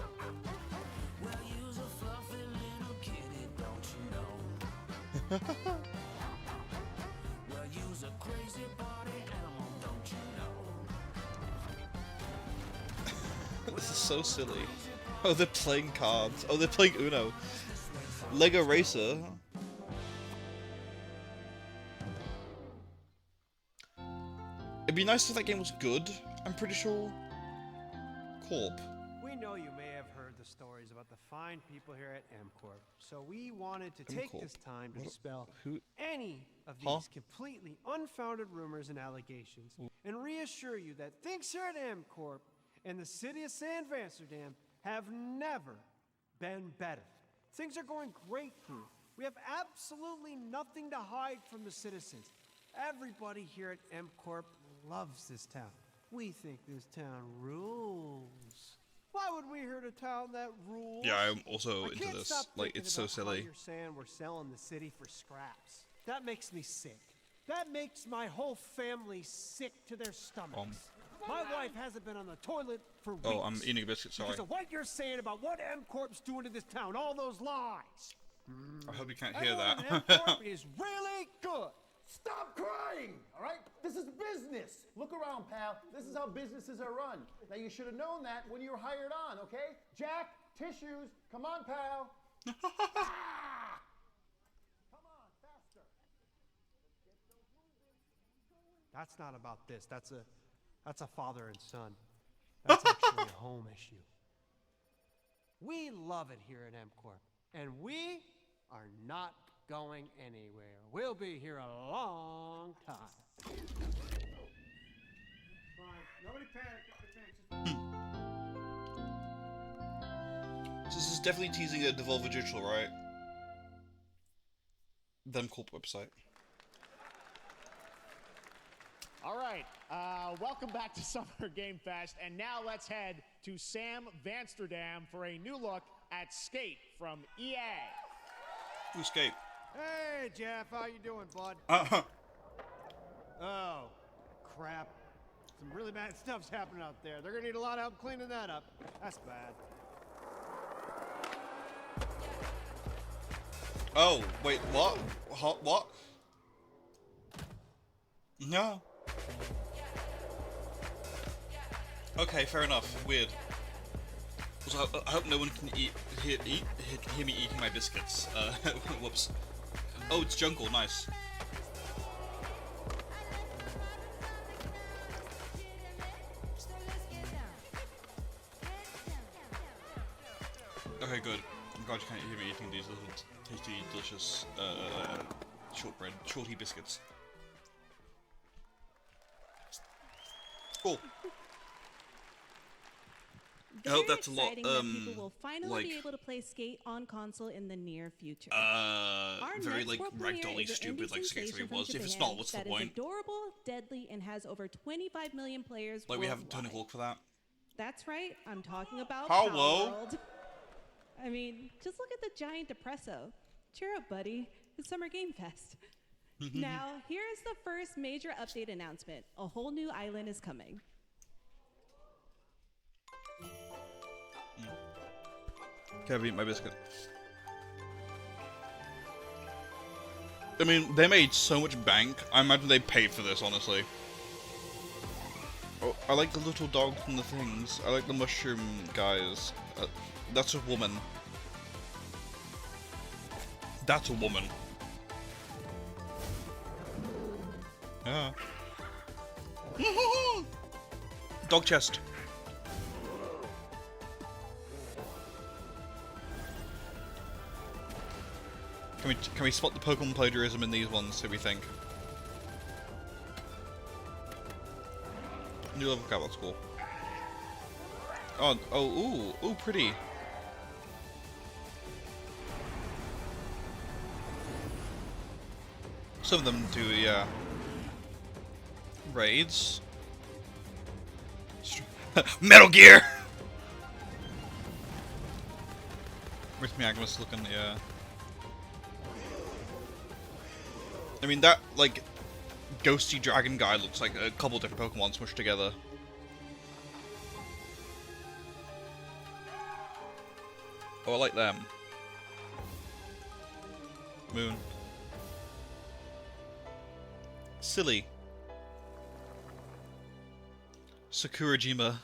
This is so silly. Oh, they're playing cards. Oh, they're playing Uno. Lego Racer. It'd be nice if that game was good, I'm pretty sure. Corp. We know you may have heard the stories about the fine people here at MCorp, so we wanted to take this time to dispel any of these completely unfounded rumors and allegations, and reassure you that things here at MCorp and the city of San Amsterdam have never been better. Things are going great here. We have absolutely nothing to hide from the citizens. Everybody here at M-Corp loves this town. We think this town rules. Why would we hurt a town that rules? Yeah, I'm also into can't this. stop Like, thinking it's so about how silly. you're saying we're selling the city for scraps. That makes me sick. That makes my whole family sick to their stomachs. My wife hasn't been on the toilet for weeks. Oh, I'm eating a biscuit, sorry. Because of what you're saying about what M-Corp's doing to this town, all those lies. I hope you can't hear Everyone that. at M-Corp is really good. Stop crying, all right? This is business. Look around, pal. This is how businesses are run. Now, you should have known that when you were hired on, okay? Jack, tissues. Come on, pal. Ah! Come on, faster. That's not about this. That's a father and son. That's actually a home issue. We love it here at M-Corp, and we are not going anywhere. We'll be here a long time. Fine. Nobody panic. So this is definitely teasing a Devolver Digital, right? Them Corp website. All right, welcome back to Summer Game Fest, and now let's head to Sam Vansterdam for a new look at Skate from EA. Ooh, Skate. Hey, Jeff, how you doing, bud? Oh, crap. Some really bad stuff's happening out there. They're gonna need a lot of help cleaning that up. That's bad. Oh, wait, what? What? No. Okay, fair enough. Weird. Also, I hope no one can hear me eating my biscuits. Whoops. Oh, it's Jungle. Nice. Okay, good. I'm glad you can't hear me eating these little tasty, delicious shorty biscuits. Cool. I hope that's a lot. That people will finally be able to play Skate on console in the near future. Very like ragdolly stupid like Skate 3 was. If it's not, what's the point? That is adorable, deadly, and has over 25 million players Like we worldwide. have Tony Hawk for that. That's right. I'm talking about Hello. Power World. I mean, just look at the giant depresso. Cheer up, buddy. It's Summer Game Fest. Now, here's the first major update announcement. A whole new island is coming. Can I eat my biscuit? I mean, they made so much bank. I imagine they paid for this, honestly. Oh, I like the little dogs and the things. I like the mushroom guys. That's a woman. That's a woman. Yeah. Dog chest. Can we spot the Pokemon plagiarism in these ones, so we think? New level cap, that's cool. Ooh, pretty. Some of them do, yeah. Raids. Metal Gear! With me, Agnes looking, yeah. I mean, that, like, ghosty dragon guy looks like a couple different Pokemon smushed together. Oh, I like them. Moon. Silly. Sakurajima.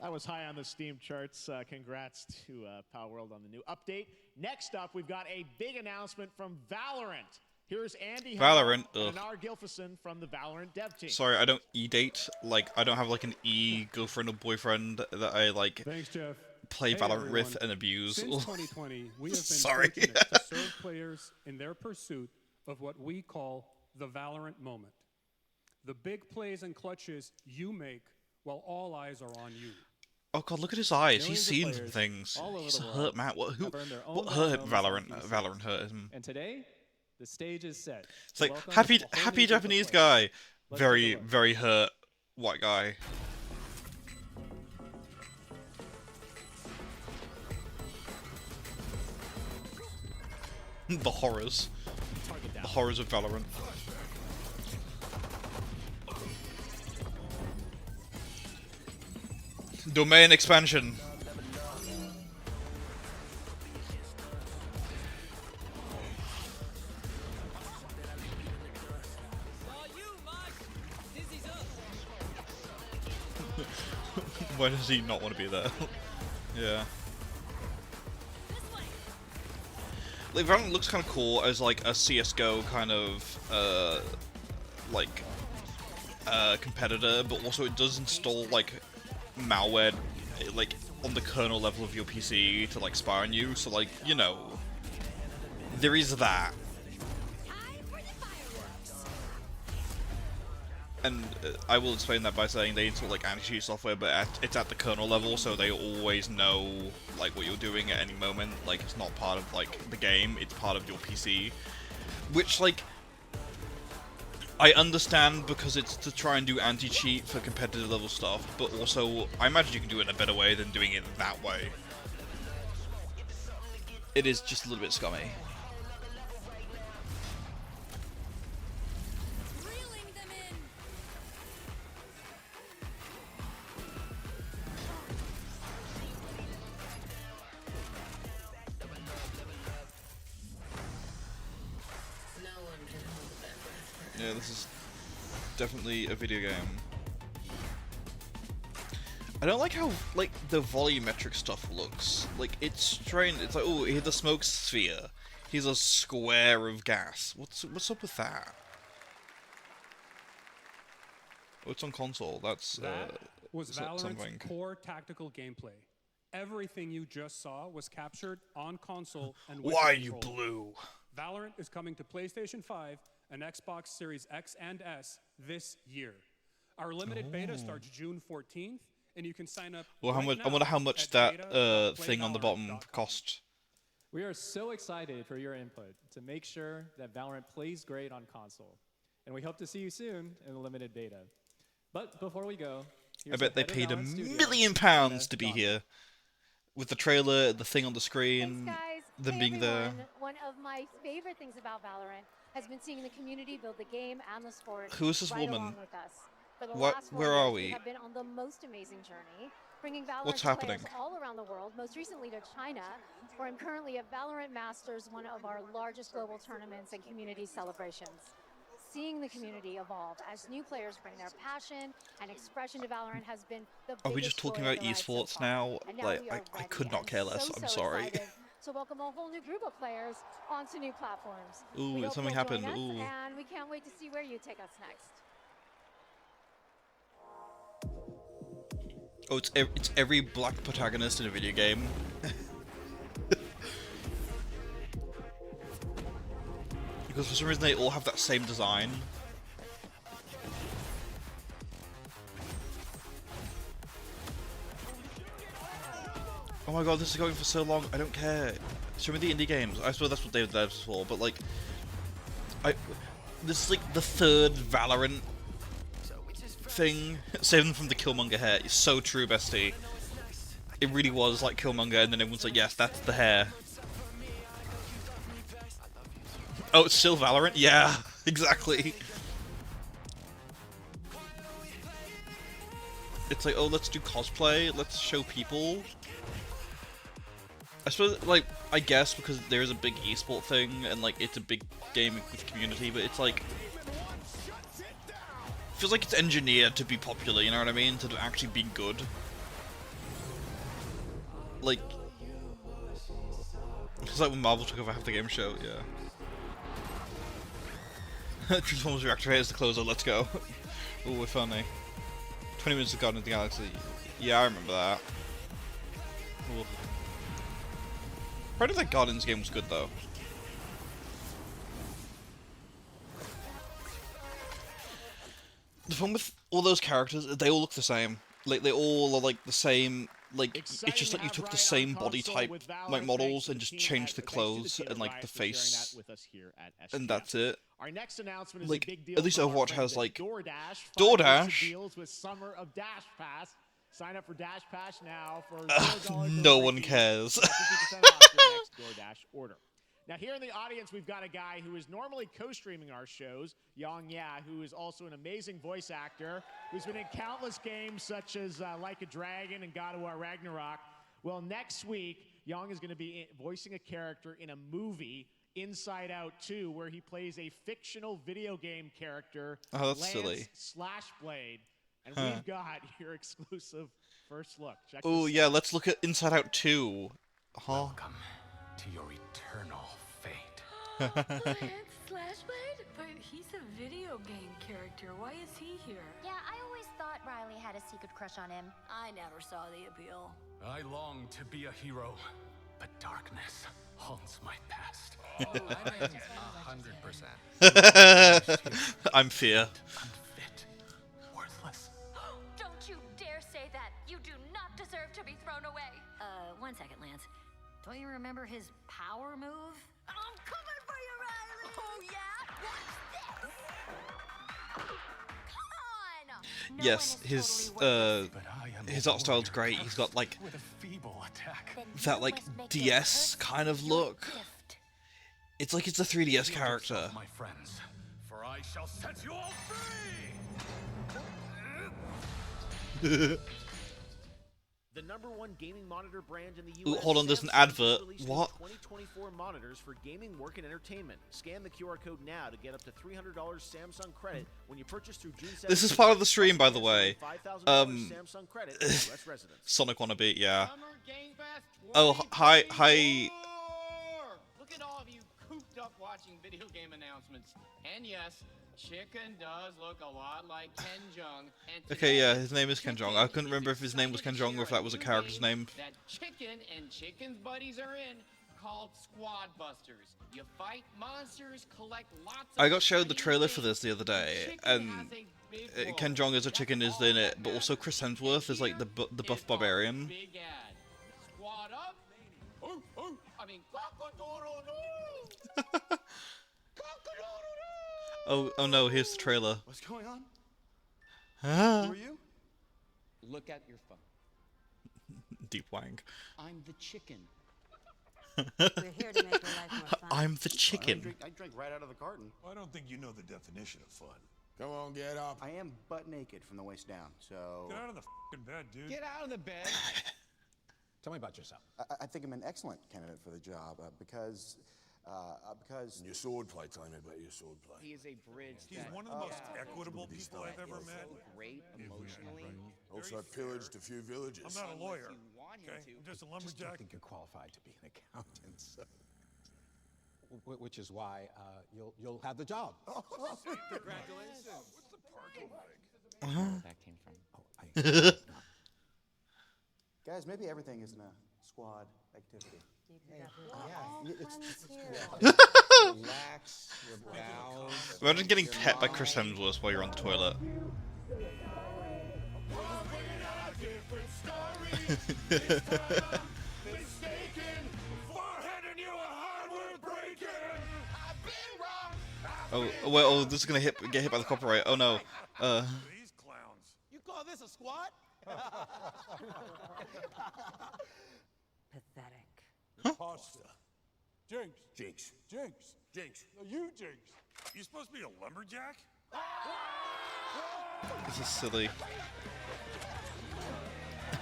That was high on the Steam charts. Congrats to Power World on the new update. Next up, we've got a big announcement from Valorant. Here's Andy Valorant, and Anar Gilfison from the Valorant dev team. Sorry, I don't e-date. Like, I don't have like an e-girlfriend or boyfriend that I like. Thanks, Jeff. Play Hey, Valorant everyone. with and abuse. Since 2020, we have been Sorry. fortunate to serve players in their pursuit of what we call the Valorant moment. The big plays and clutches you make while all eyes are on you. Oh god, look at his eyes. He's Millions of seen some players things. all over He's the a world hurt man. have earned their own What battle hurt moments on Valorant? PC. Valorant hurt him. And today, the stage is set. It's to like welcome happy a whole new happy group of Japanese players. guy. Let's take a Very look. very hurt white guy. The horrors. The horrors of Valorant. Domain expansion. Why does he not want to be there? Yeah. Like, Valorant looks kind of cool as like a CS:GO kind of competitor, but also it does install like malware like on the kernel level of your PC to like spy on you. So like, you know, there is that. And I will explain that by saying they install like anti-cheat software, but it's at the kernel level, so they always know like what you're doing at any moment. Like, it's not part of like the game; it's part of your PC, which like I understand because it's to try and do anti-cheat for competitive level stuff, but also I imagine you can do it in a better way than doing it that way. It is just a little bit scummy. Yeah, this is definitely a video game. I don't like how, like, the volumetric stuff looks. Like, it's strange. It's like, oh, here's the smoke sphere. Here's a square of gas. What's up with that? Oh, it's on console. That's was Valorant's something. core tactical gameplay. Everything you just saw was captured on console and with Why the you controller. blue? Valorant is coming to PlayStation 5 and Xbox Series X and S this year. Our limited beta starts June 14th, and you can sign up. Well, how right much? I now wonder how much at that thing on the beta.playvalorant.com. bottom cost. We are so excited for your input to make sure that Valorant plays great on console. And we hope to see you soon in the limited beta. But before we go, I bet they paid £1 million to be here. With the trailer, the thing on the screen, them being there. One of my favorite things about Valorant has been seeing the community build the game and the sport. Who is this right woman? along with us. For the What? last 4 Where years, are we we? have been on the most amazing journey, bringing Valorant What's to happening? players all around the world, most recently to China, where I'm currently at Valorant Masters, one of our largest global tournaments and community celebrations. Seeing the community evolve as new players bring their passion and expression to Valorant has been the biggest Are we just talking joy of about the ride so esports far. now? And now Like, we are I ready could not and care less. so I'm sorry. excited to welcome a whole new group of players onto new platforms. Ooh, We hope something you'll join happened. us, Ooh. and we can't wait to see where you take us next. Oh, it's every black protagonist in a video game. Because for some reason they all have that same design. Oh my god, this is going for so long. I don't care. Show me the indie games. I suppose that's what they're there for, but like, this is like the third Valorant thing. Save them from the Killmonger hair. It's so true, bestie. It really was like Killmonger, and then everyone's like, yes, that's the hair. Oh, it's still Valorant? Yeah, exactly. It's like, oh, let's do cosplay, let's show people. I suppose, like, I guess because there is a big esport thing, and like, it's a big game with community, but it's like, feels like it's engineered to be popular, you know what I mean? To actually be good. Like, it's like when Marvel took over half the game show, yeah. Transformers Reactivator is the closer, let's go. Ooh, we're funny. 20 minutes of Guardians of the Galaxy. Yeah, I remember that. Ooh. I did that Guardians game was good though. The fun with all those characters, they all look the same. Like, they all are like the same like it's just like you took the same body type like models and just changed the clothes and like the face, and that's it. Our next announcement is like a big deal at least from our Overwatch friends has at like DoorDash deals with Summer of Dash Pass. Sign up for Dash Pass now for $0 no one cares. 50% off your next DoorDash order. Now, here in the audience, we've got a guy who is normally co-streaming our shows, Yang Ya, who is also an amazing voice actor, who's been in countless games such as Like a Dragon and God of War Ragnarok. Well, next week, Yang is going to be voicing a character in a movie, Inside Out 2, where he plays a fictional video game character, Oh, that's Lance silly. Slashblade. And Huh. we've got your exclusive first look. Check Oh this yeah, out. let's look at Inside Out 2. Huh? Welcome to your eternal fate. Lance Slashblade? But he's a video game character. Why is he here? Yeah, I always thought Riley had a secret crush on him. I never saw the appeal. I long to be a hero, but darkness haunts my past. Oh, I'm 100%. I'm Fear. Unfit. Worthless. Don't you dare say that. You do not deserve to be thrown away. 1 second, Lance. Don't you remember his power move? I'm coming for you, Riley! Oh, yeah? Watch this! Come on! Yes, his art style's great. He's got like With a feeble attack. that like DS kind of look. It's like it's a 3DS character. My friends, for I shall set you all free. The #1 gaming monitor brand in the Ooh, US. hold on, there's an Samsung advert. is releasing What? 2024 monitors for gaming, work, and entertainment. Scan the QR code now to get up to $300 Samsung credit when you purchase through June 7th. This is part of the stream, by the way. $5,000 Samsung credit for US residents. Sonic wannabe, yeah. Summer Game Fest Oh, hi. 2024. Look at all of you cooped up watching video game announcements. And yes, Chicken does look a lot like Ken Jeong. And Okay, yeah, his name is Ken Jeong. I couldn't remember if his name was Ken Jeong or if that was a character's name. that Chicken and Chicken's buddies are in, called Squad Busters. You fight monsters, collect lots of I got showed the trailer for this the other day, and Ken Jeong as a chicken is in it, but also Chris Hemsworth is like the buff barbarian. big ad. Squad up. I mean, cock-a-doodle-doo. Oh no, here's the trailer. What's going on? Ah. Who are you? Look at your phone. Deep wang. I'm the chicken. We're here to make your life more fun. I'm the chicken. I drank right out of the carton. I don't think you know the definition of fun. Come on, get up. I am butt naked from the waist down, so... Get out of the f***ing bed, dude. Get out of the bed. Tell me about yourself. I think I'm an excellent candidate for the job because... Your sword play, tell me about your sword play. He is a bridge. He's one of the most equitable people I've ever met. Great emotionally. Also, I pillaged a few villages. I'm not a lawyer. Okay, I'm just a lumberjack. I think you're qualified to be an accountant, so. Which is why you'll have the job. Congratulations. What's the parking like? Where that came from. Guys, maybe everything isn't a squad activity. Relax your bowels. Imagine getting pet by Chris Hemsworth while you're on the toilet. Oh, well, oh, this is gonna get hit by the copyright. Oh no. You call this a squad? Pathetic. Pasta. Jinx. Jinx. Jinx. Jinx. No, you Jinx. You supposed to be a lumberjack? This is silly.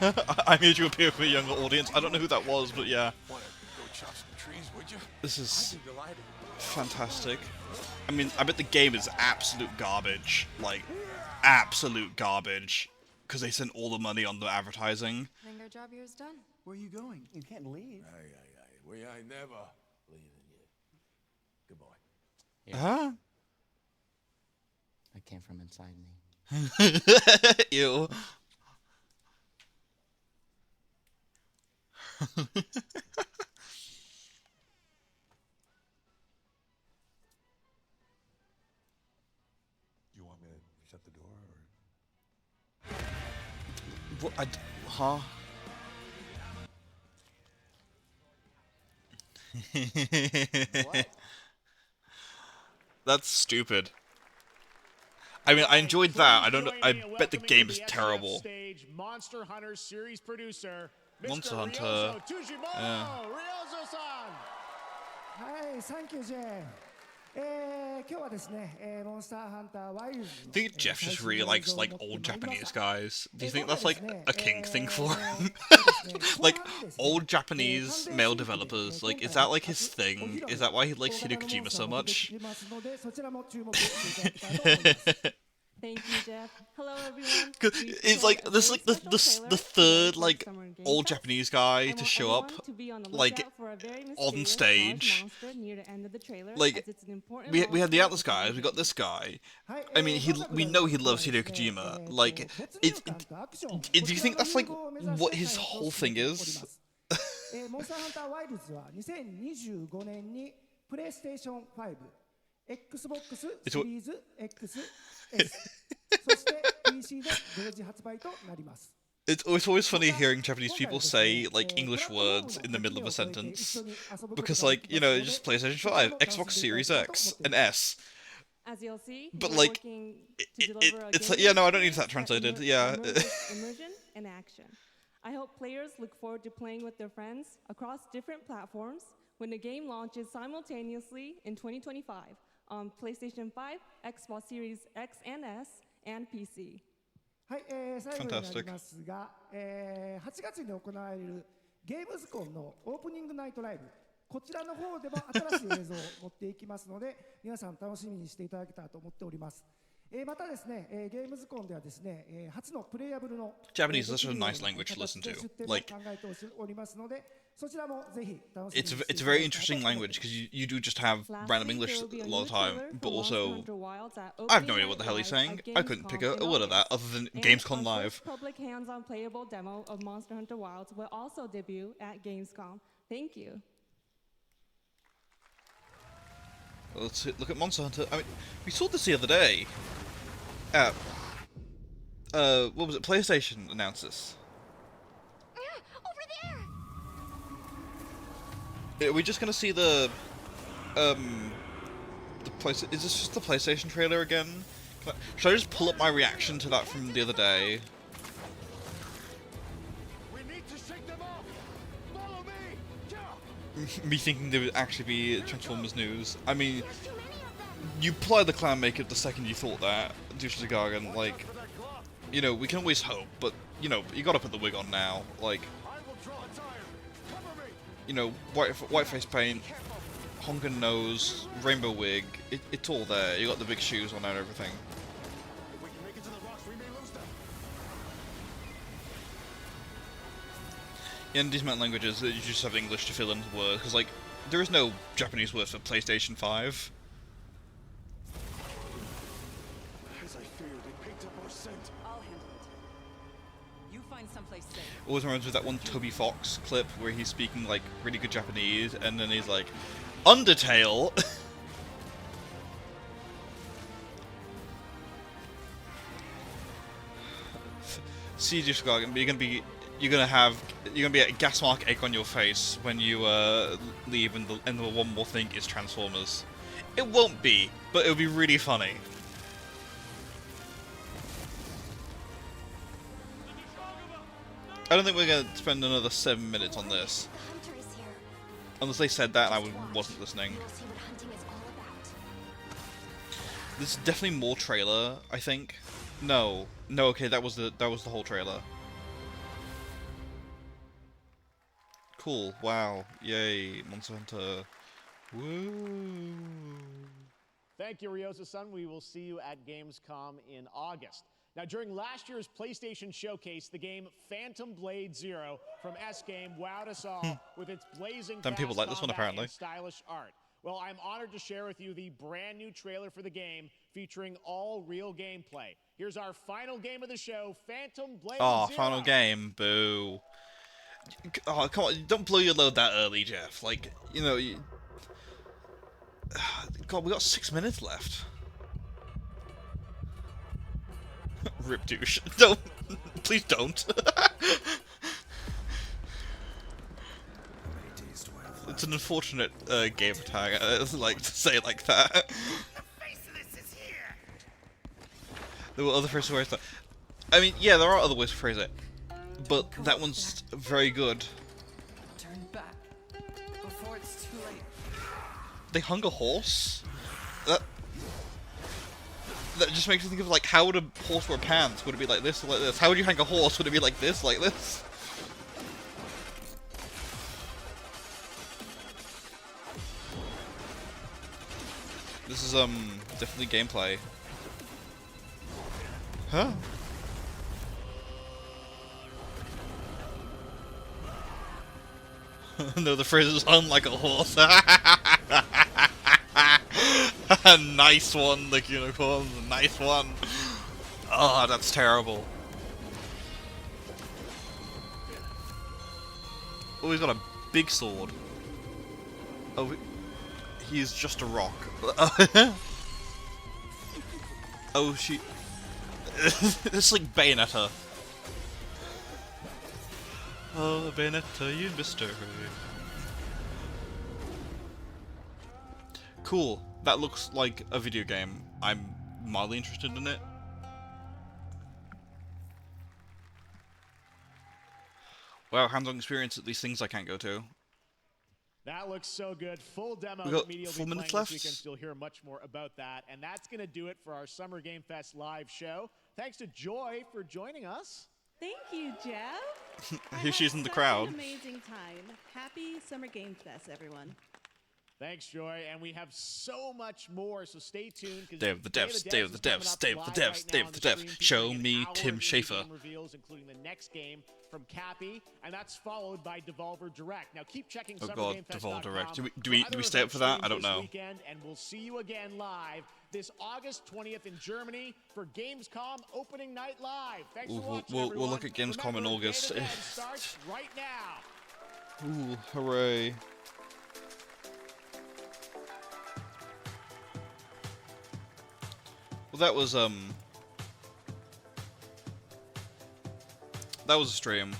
I made you appear for a younger audience. I don't know who that was, but yeah. Wanna go chop some trees, would you? This is I'd be delighted. fantastic. I mean, I bet the game is absolute garbage. Like, absolute garbage. Because they spent all the money on the advertising. I think our job here is done. Where are you going? You can't leave. We ain't never leaving you. Goodbye. Huh? That came from inside me. Ew. You want me to shut the door, or? What? Huh? What? That's stupid. I mean, I enjoyed that. I don't. I bet the game is terrible. Stage, Monster Hunter series producer, Monster Mr. Hunter. Ryozo Tujimoto. Yeah. Ryozo-san. はい、サンキュー J。今日はですね、モンスターハンターワイルズ I think Jeff just really likes like old Japanese guys. Do you think that's like a king thing for him? Like old Japanese male developers. Like, is that like his thing? Is that why he likes Hideo Kojima so much? Thank you, Jeff. Hello, everyone. It's like this, like the third like old Japanese guy to show up, like on stage. Like we had the Atlas guys, we got this guy. I mean, we know he loves Hideo Kojima. Like, do you think that's like what his whole thing is? モンスターハンターワイルズは2025年にプレイステーション5、Xbox シリーズ XS、そして PC で同時発売となります。It's always funny hearing Japanese people say like English words in the middle of a sentence, because like, you know, just PlayStation 5, Xbox Series X, and S. As you'll see, but like, it's like, yeah, no, I don't need that translated. Yeah. Immersion and action. I hope players look forward to playing with their friends across different platforms when the game launches simultaneously in 2025 on PlayStation 5, Xbox Series X and S, and PC. はい、最後になりますが、8月に行われるゲームズコンのオープニングナイトライブ、こちらの方でも新しい映像を持っていきますので、皆さん楽しみにしていただけたらと思っております。またですね、ゲームズコンではですね、初のプレイヤブルの Japanese is such a nice language to listen to. Like, 考えておりますので、そちらもぜひ楽しみに it's a very interesting language because you do just have random English a lot of the time, but also I have no idea what the hell he's saying. I couldn't pick a word of that other than Gamescom Live. Public hands-on playable demo of Monster Hunter Wilds will also debut at Gamescom. Thank you. Let's look at Monster Hunter. I mean, we saw this the other day. What was it? PlayStation announced this. Are we just gonna see the place? Is this just the PlayStation trailer again? Should I just pull up my reaction to that from the other day? We need to shake them off. Follow me. Me thinking there would actually be Transformers news. I mean, you plied the clown makeup the second you thought that, Douche the Gargan. Like, you know, we can always hope, but you know, you gotta put the wig on now. Like, you know, white face paint, honking nose, rainbow wig. It's all there. You got the big shoes on and everything. In these mountain languages, you just have English to fill in the words, because like there is no Japanese word for PlayStation 5. As I feared, it picked up our scent. I'll handle it. You find someplace safe. Always reminds me of that one Toby Fox clip where he's speaking like really good Japanese, and then he's like, Undertale. See, Gargan, you're gonna be a gas mark egg on your face when you leave, and the one more thing is Transformers. It won't be, but it'll be really funny. I don't think we're gonna spend another 7 minutes on this. Unless they said that and I wasn't listening. This is definitely more trailer, I think. No, okay, that was the whole trailer. Cool, wow, yay, Monster Hunter. Woo! Thank you, Ryozo-san. We will see you at Gamescom in August. Now, during last year's PlayStation Showcase, the game Phantom Blade Zero from S-Game wowed us all with its blazing Then people like this one, apparently. And stylish art. Well, I'm honored to share with you the brand new trailer for the game featuring all real gameplay. Here's our final game of the show, Phantom Blade Zero. Final game, boo. Oh, come on, don't blow your load that early, Jeff. Like, you know, God, we got 6 minutes left. Rip douche. Don't. Please don't. It's an unfortunate game tag. I like to say it like that. There were other phrases where I thought. I mean, yeah, there are other ways to phrase it, but that one's very good. Turn back before it's too late. They hung a horse? That just makes me think of, like, how would a horse wear pants? Would it be like this or like this? How would you hang a horse? Would it be like this, like this? This is, definitely gameplay. Huh? No, the phrase is hung like a horse. Nice one, the unicorn. Nice one. Oh, that's terrible. Oh, he's got a big sword. Oh, he's just a rock. Oh, she... It's like Bayonetta. Oh, Bayonetta, you mystery. Cool. That looks like a video game. I'm mildly interested in it. Wow, hands-on experience at these things I can't go to. That looks so good. Full demo. We got Media will 4 be minutes playing left. this weekend. You'll hear much more about that. And that's going to do it for our Summer Game Fest live show. Thanks to Joy for joining us. Thank you, Jeff. Here she is in the Such crowd. an amazing time. Happy Summer Game Fest, everyone. Thanks, Joy. And we have so much more, so stay tuned. Day of the Devs, Day of the Devs, Day of the Devs, Day of the Devs. Show me Tim Schafer. Reveals, including the next game from Cappy, and that's followed by Devolver Direct. Now keep checking Oh god, Devolver Direct. Do we other stay up for that? I don't this know. Weekend, and we'll see you again live this August 20th in Germany for Gamescom opening night live. Thanks for watching, We'll look at Gamescom in August. Day of the Dead starts right now. Ooh, hooray. Well, that was a stream.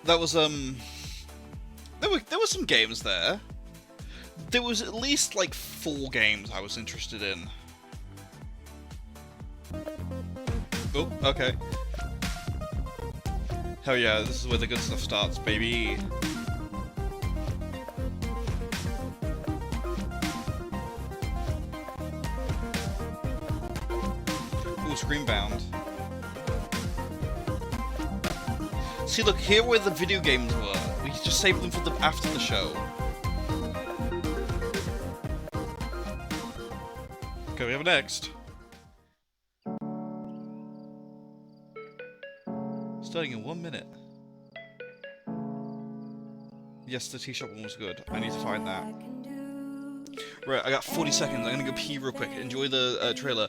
That was there were some games there. There was at least like 4 games I was interested in. Oh, okay. Hell yeah, this is where the good stuff starts, baby. Ooh, Screenbound. See, look, here where the video games were. We just saved them for after the show. Okay, we have next. Starting in 1 minute. Yes, the tea shop one was good. I need to find that. Right, I got 40 seconds. I'm gonna go pee real quick. Enjoy the trailer.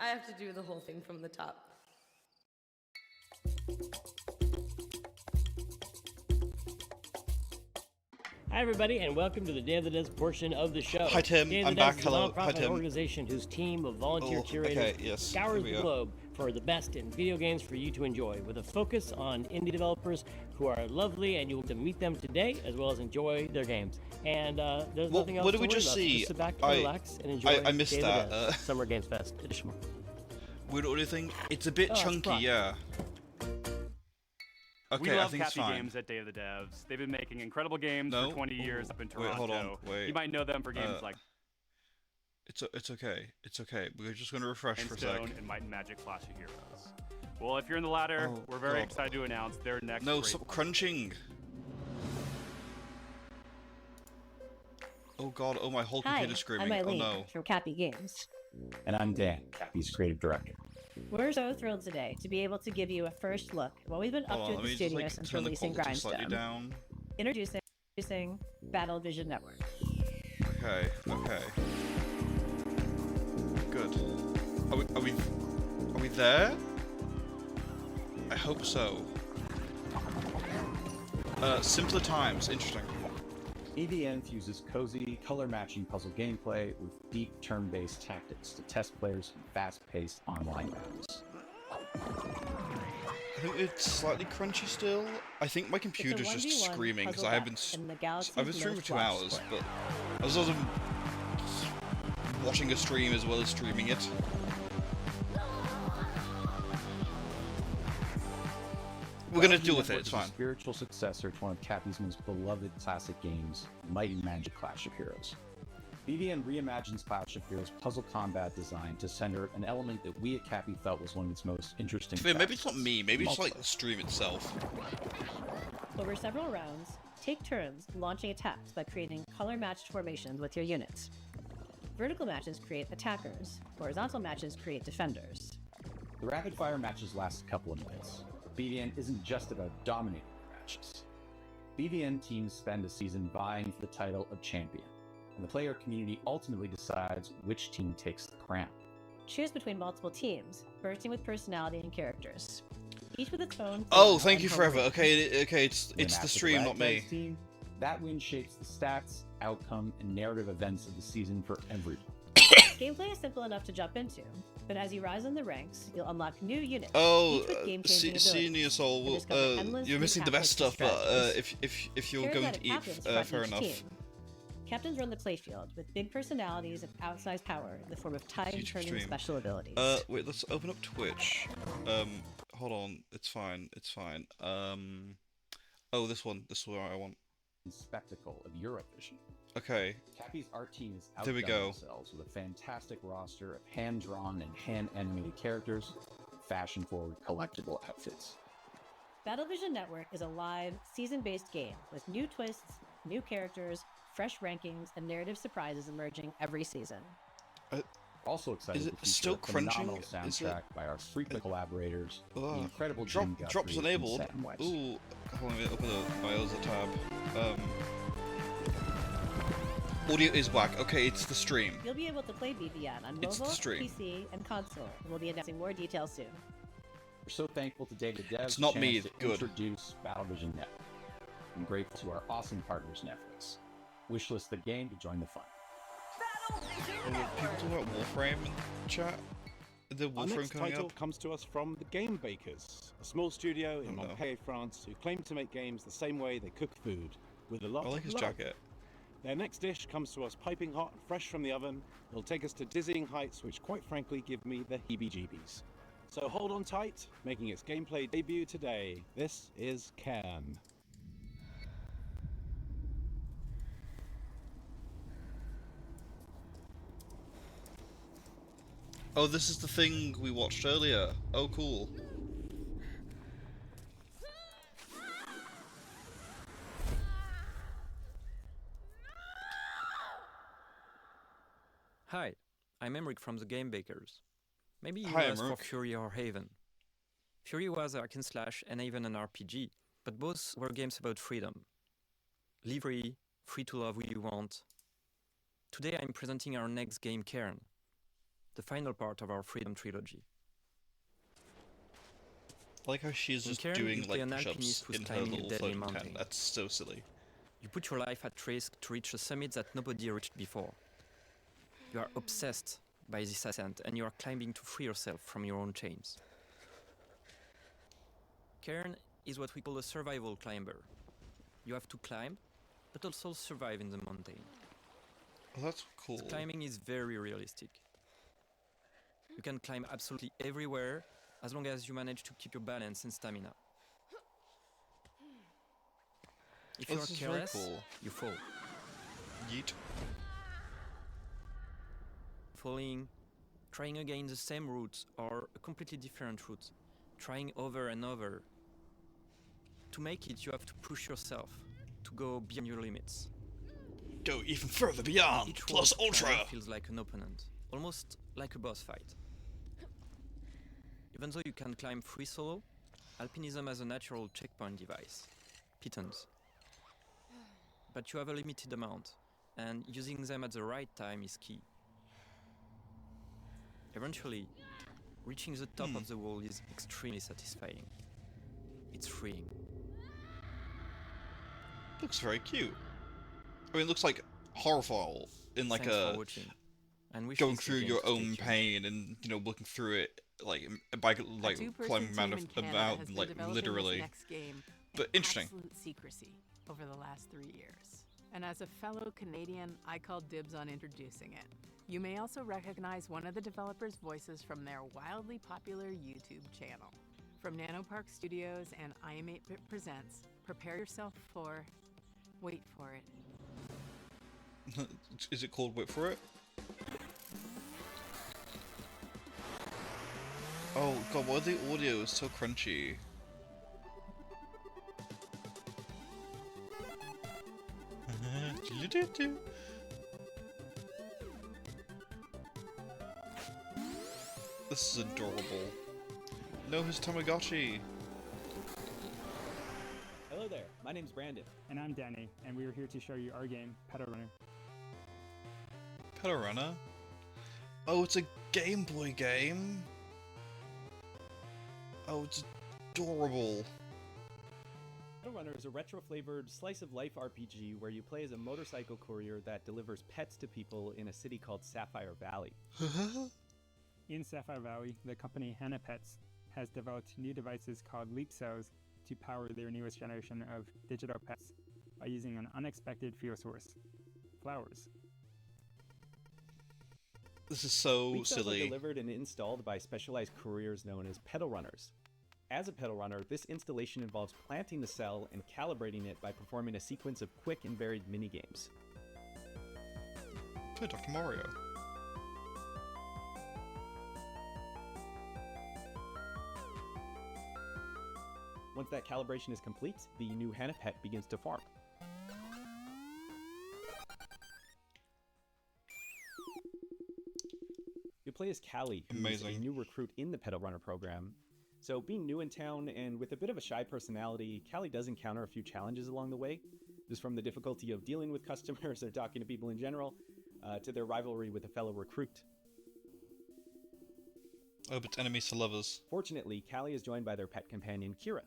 I have to do the whole thing from the top. Hi, everybody, and welcome to the Day of the Dead portion of the show. Hi, Tim. Day of the I'm Dead back. is a Hello. nonprofit Hi, Tim. organization whose team of volunteer curators okay, yes. scours Here we the go. globe for the best in video games for you to enjoy, with a focus on indie developers who are lovely, and you'll get to meet them today as well as enjoy their games. And there's nothing else what to did we worry just about. see? Just sit back, I- relax, and enjoy I missed Day of the that, Dead Summer Games Fest edition. Weird audio thing? It's a bit Oh, it's chunky, fun. yeah. We Okay, I love think it's Cappy fine. Games at Day of the Devs. They've been making incredible games No? for 20 years up in Wait, Toronto. hold on, wait. You might know them for games like It's okay. It's okay. We're just gonna refresh for a sec. Stone and Might and Magic Clash of Heroes. Well, if you're in the latter, Oh, we're very God. excited to announce their next. No, great stop puzzle. crunching. Oh God! Oh, my whole Hi, computer's screaming. I'm Oh Eileen no. from Cappy Games. And I'm Dan, Cappy's creative director. We're so thrilled today to be able to give you a first look at what we've been up Hold to on, at let the me just studio like since turn the releasing quality slightly Grindstone. down. Introducing Battle Vision Network. Okay. Okay. Good. Are we there? I hope so. Simpler times. Interesting. EVN fuses cozy, color-matching puzzle gameplay with deep turn-based tactics to test players in fast-paced online battles. I think it's slightly crunchy still. I think my computer's just 1v1 screaming because puzzle I have been. battle in the galaxy's I've been streaming for most 2 watched hours, sport. but I was also watching a stream as well as streaming it. We're gonna deal with it. It's Network is a fine. spiritual successor to one of Cappy's most beloved classic games, Might and Magic Clash of Heroes. BVN reimagines Clash of Heroes' puzzle combat design to center an element that we at Cappy felt was one of its most interesting. Maybe it's not me. Maybe it's like the stream itself. Over several rounds, take turns launching attacks by creating color-matched formations with your units. Vertical matches create attackers. Horizontal matches create defenders. The rapid-fire matches last a couple of minutes. BVN isn't just about dominating the matches. BVN teams spend a season vying for the title of champion, and the player community ultimately decides which team takes the crown. Choose between multiple teams, bursting with personality and characters. Each with its own. Oh, flair thank and you home forever. rate. Okay, it's When the after stream, not Red me. Guys team, that win shapes the stats, outcome, and narrative events of the season for everyone. Gameplay is simple enough to jump into, but as you rise in the ranks, you'll unlock new units. Oh, each with game-changing abilities, Senior Soul. and Well, discover endless you're new missing the best tactics stuff, and but strategies. if you're going to Charismatic eat, captains front fair each enough. team. Captains run the playfield with big personalities and outsized power in the form of time-turning stream. special abilities. Wait, let's open up Twitch. Hold on, it's fine, it's fine. Oh, this one, this is what I want. Spectacle of Eurovision. Okay. Cappy's art team is There we outdone go. themselves with a fantastic roster of hand-drawn and hand-animated characters, fashion-forward collectible outfits. Battle Vision Network is a live, season-based game with new twists, new characters, fresh rankings, and narrative surprises emerging every season. Also excited Is to it feature still a phenomenal crunching? Is it- soundtrack by our frequent collaborators, the Ugh. incredible Jim Guthrie Drops and enabled. Sam West. Ooh, hold on, let me open my other tab. Audio is whack. Okay, it's the stream. You'll be able to play BVN on It's the mobile, stream. PC, and console, and we'll be announcing more details soon. We're so thankful to David Dev's It's not chance me, to good. introduce Battle Vision Network. I'm grateful to our awesome partners, Netflix. Wishlist the game to join the fun. People talking about Warframe in chat? The Our Warframe next coming title up? comes to us from the Game Bakers, a small studio in Oh, no. Montpellier, France, who claim to make games the same way they cook food, with a lot I like of his love. jacket. Their next dish comes to us piping hot, fresh from the oven. It'll take us to dizzying heights, which quite frankly give me the heebie-jeebies. So hold on tight, making its gameplay debut today. This is Cairn. Oh, this is the thing we watched earlier. Oh, cool. Hi, I'm Emric from the Game Bakers. Maybe you Hi, asked for Emric. Fury or Haven. Fury was a hack and slash and Haven an RPG, but both were games about freedom. Live free, free to love who you want. Today I'm presenting our next game, Cairn, the final part of our Freedom trilogy. I like how she's In just Cairn, you doing play like an push-ups alchemist who's in her climbing a little deadly floating tent. mountain. That's so silly. You put your life at risk to reach a summit that nobody reached before. You are obsessed by this ascent and you are climbing to free yourself from your own chains. Cairn is what we call a survival climber. You have to climb, but also survive in the mountain. Oh, that's cool. Climbing is very realistic. You can climb absolutely everywhere as long as you manage to keep your balance and stamina. If Oh, you are this is very careless, cool. you fall. Yeet. falling, trying again the same route or a completely different route, trying over and over. To make it, you have to push yourself, to go beyond your limits. Go even further beyond, Each plus world ultra! trial feels like an opponent, almost like a boss fight. Even though you can climb free solo, alpinism has a natural checkpoint device, pitons. But you have a limited amount, and using them at the right time is key. Eventually, reaching the top of the wall is extremely satisfying. It's freeing. Looks very cute. I mean, it looks like horrorful in like Thanks a for watching, and wish going this through game your to stay own tuned. pain and looking through it like by like climbing around about like literally. But interesting. Absolute secrecy over the last 3 years. And as a fellow Canadian, I call dibs on introducing it. You may also recognize one of the developers' voices from their wildly popular YouTube channel. From Nanopark Studios and iam8bit Presents, prepare yourself for... wait for it. Is it called Wait for It? Oh god, why the audio is so crunchy? This is adorable. No, his Tamagotchi. Hello there, my name's Brandon. And I'm Danny, and we are here to show you our game, Pedal Runner. Pedal Runner? Oh, it's a Game Boy game? Oh, it's adorable. Pedal Runner is a retro-flavored slice-of-life RPG where you play as a motorcycle courier that delivers pets to people in a city called Sapphire Valley. In Sapphire Valley, the company Hannah Pets has developed new devices called Leap Cells to power their newest generation of digital pets by using an unexpected fuel source: flowers. This is so Leap cells silly. are delivered and installed by specialized couriers known as pedal runners. As a pedal runner, this installation involves planting the cell and calibrating it by performing a sequence of quick and varied minigames. Play Dr. Mario. Once that calibration is complete, the new Hannah pet begins to form. You play as Callie, who's Amazing. a new recruit in the Pedal Runner program. So being new in town and with a bit of a shy personality, Callie does encounter a few challenges along the way. Just from the difficulty of dealing with customers or talking to people in general, to their rivalry with a fellow recruit. Oh, but enemies to lovers. Fortunately, Callie is joined by their pet companion, Kira.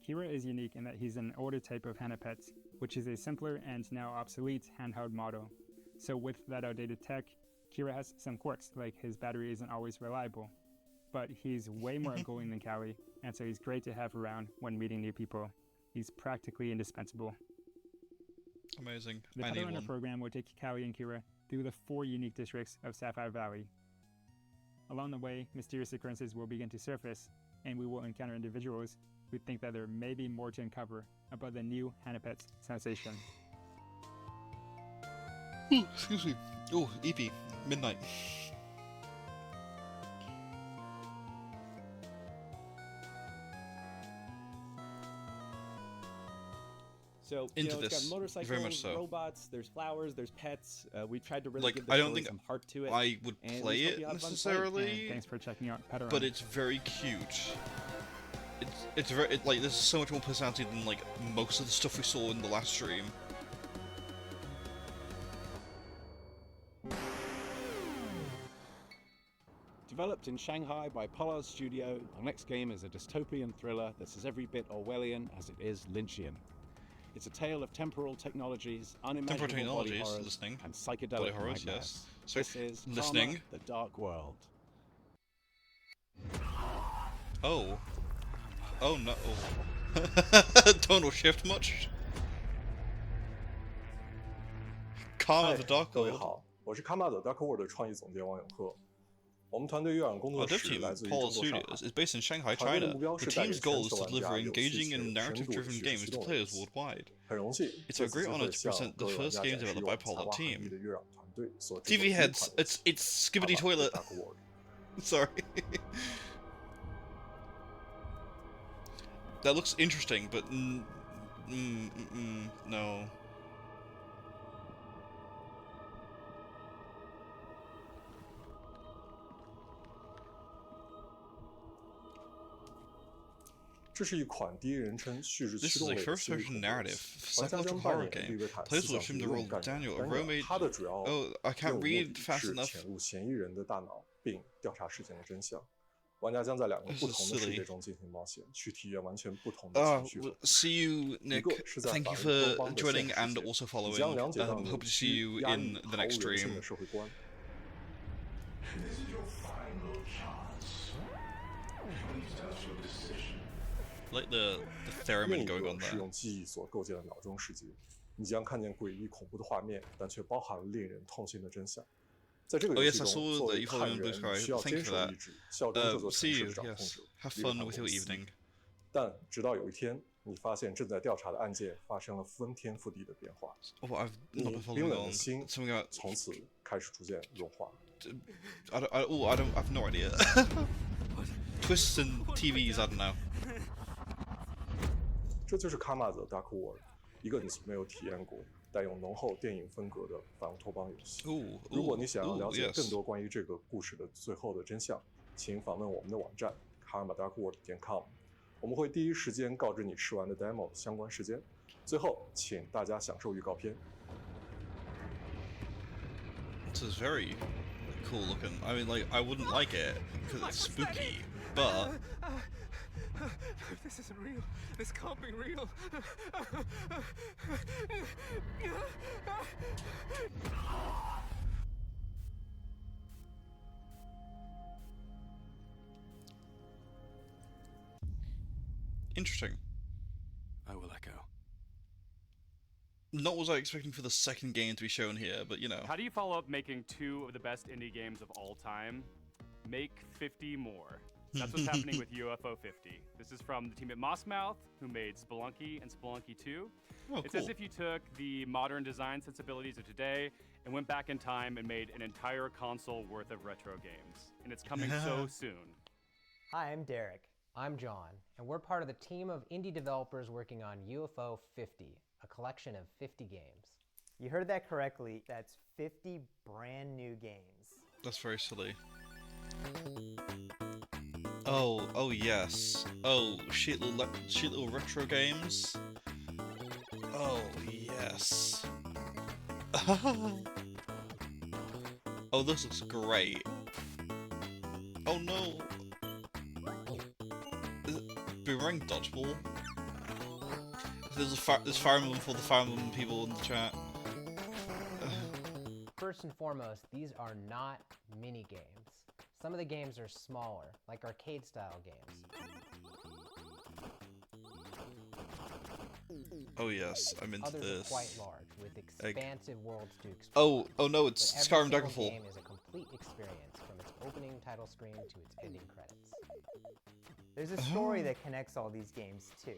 Kira is unique in that he's an older type of Hannah Pets, which is a simpler and now obsolete handheld model. So with that outdated tech, Kira has some quirks, like his battery isn't always reliable. But he's way more outgoing than Callie, and so he's great to have around when meeting new people. He's practically indispensable. Amazing. The I Pedal need Runner one. program will take Callie and Kira through the 4 unique districts of Sapphire Valley. Along the way, mysterious occurrences will begin to surface, and we will encounter individuals who think that there may be more to uncover about the new Hannah Pets sensation. Excuse me. Oh, EP. Midnight. So, Into it's this. got motorcycles, Very much so. robots, there's flowers, there's pets. We tried to really Like, give the I don't story think some heart to it. I would and we play hope it you have fun playing. necessarily. And thanks for checking out Pedal But Runner. it's very cute. It's very like there's so much more personality than like most of the stuff we saw in the last stream. Developed in Shanghai by Pollard Studio, our next game is a dystopian thriller that's as every bit Orwellian as it is Lynchian. It's a tale of temporal technologies, unimaginable body technologies, horrors, listening. and psychedelic Body horrors, nightmares. yes. So, This is listening. Karma, the Dark World. Oh. Oh no. Tonal shift much? Karma the Dark 各位 World. 好，我是卡玛的 Dark World 的创意总监王永鹤。我们团队月朗工 Our 作 dev 室 team, 来自于 Paul 中国上海。 Studios, is based in Shanghai, 团队的 China. 目标 The 是带给 team's 全 goal is 球 to 玩家 deliver 有 engaging 且 and 深度的 narrative-driven 叙事 games 驱 to 动的游 players 戏。 worldwide. 很荣幸 It's 借 a 此 great 机 honor 会 to 向 present 各 the 位玩 first 家 game 展示 developed 我 by 们才 Pollup 华横溢 Team. 的月朗团队所制作 TV 的 heads, 一款游戏 it's Skibbity 《 Toilet. Dark World》。 Sorry. That looks interesting, but no. 这是一款第一人称叙事 This 驱 is 动 a 类的 first 心理 person 恐怖游 narrative 戏。玩家 psychological 将扮 horror 演 game. 利维塔 Players 思 will 想 assume 局 the 任 role 务 of 干警 Daniel, a 丹尼尔， romance. 他的主要 Oh, I 任 can't 务目 read 的 fast 是 enough. 潜入嫌疑人的大脑，并调查事件的真相。玩家将在2个 This 不 is 同的世 silly. 界中进行冒险，去体验完全不同的情绪 Well, see you, 一 Nick. 个是在 Thank 法 you 律多 for 邦的 joining 现 and 实世 also 界，你将 following. 了解到 Hope 扭 to see 曲、 you 压抑、 in the 毫无 next 人性 stream. 的社会观。 This is your final chance. Please tell us your decision. Like the 另 theremin 一 going 个 on 是 there. 用记忆所构建的脑中世界，你将看见诡异恐怖的画面，但却包含了令人痛心的真相。在这个 Oh 游 yes, 戏 I 中， saw 作 that 为 you follow 探 me on Blue 员， Sky. 你需要 Thank you 坚 for 守 that. 意志，效忠这座城 See 市 you. 的掌控 Yes. 者 Have 利维 fun 塔 with 公 your 司。 evening. 但直到有一天，你发现正在调查的案件发生了翻天覆地的变化， Oh, I've 你 not been 冰 following 冷的 on. 心 Something about 从此开始逐渐融化。 I've no idea. Twists and TVs, I don't know. 这就是卡马泽 Dark World， 一个你从没有体验过、带有浓厚电影风格的反乌托邦游戏。如果你想要了解更多关于这个故事的最后的真相，请访问我们的网站 karmadarkworld.com， 我们会第一时间告知你试玩的 demo 相关时间。最后，请大家享受预告片。 This is very cool looking. I mean, like, I wouldn't like it because it's spooky, but This isn't real. This can't be real. interesting. I will echo. Not what I was expecting for the second game to be shown here, but you know. How do you follow up making 2 of the best indie games of all time? Make 50 more. That's what's happening with UFO 50. This is from the team at Mossmouth, who made Spelunky and Spelunky 2. Oh, it's cool. as if you took the modern design sensibilities of today and went back in time and made an entire console worth of retro games. And it's coming so soon. Hi, I'm Derek. I'm John, and we're part of the team of indie developers working on UFO 50, a collection of 50 games. You heard that correctly. That's 50 brand new games. That's very silly. Oh yes. Oh, shit little retro games. Oh yes. Oh, this looks great. Oh no. Boomerang dodgeball. There's Fire Emblem for the Fire Emblem people in the chat. First and foremost, these are not mini games. Some of the games are smaller, like arcade-style games. Oh yes, I'm into Others this. are quite large, with expansive worlds to Oh, explore. no, it's But Skyrim every single Daggerfall. game is a complete experience, from its opening title screen to its ending credits. There's a story that connects all these games too.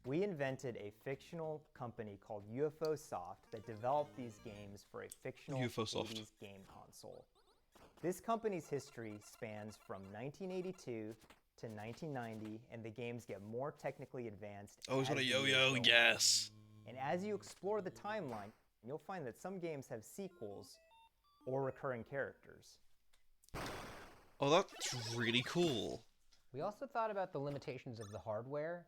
We invented a fictional company called UFO Soft that developed these games for a fictional UFO Soft. 80s game console. This company's history spans from 1982 to 1990, and the games get more technically advanced. Oh, he's as got a the yo-yo, years go on. yes. And as you explore the timeline, you'll find that some games have sequels or recurring characters. Oh, that's really cool. We also thought about the limitations of the hardware.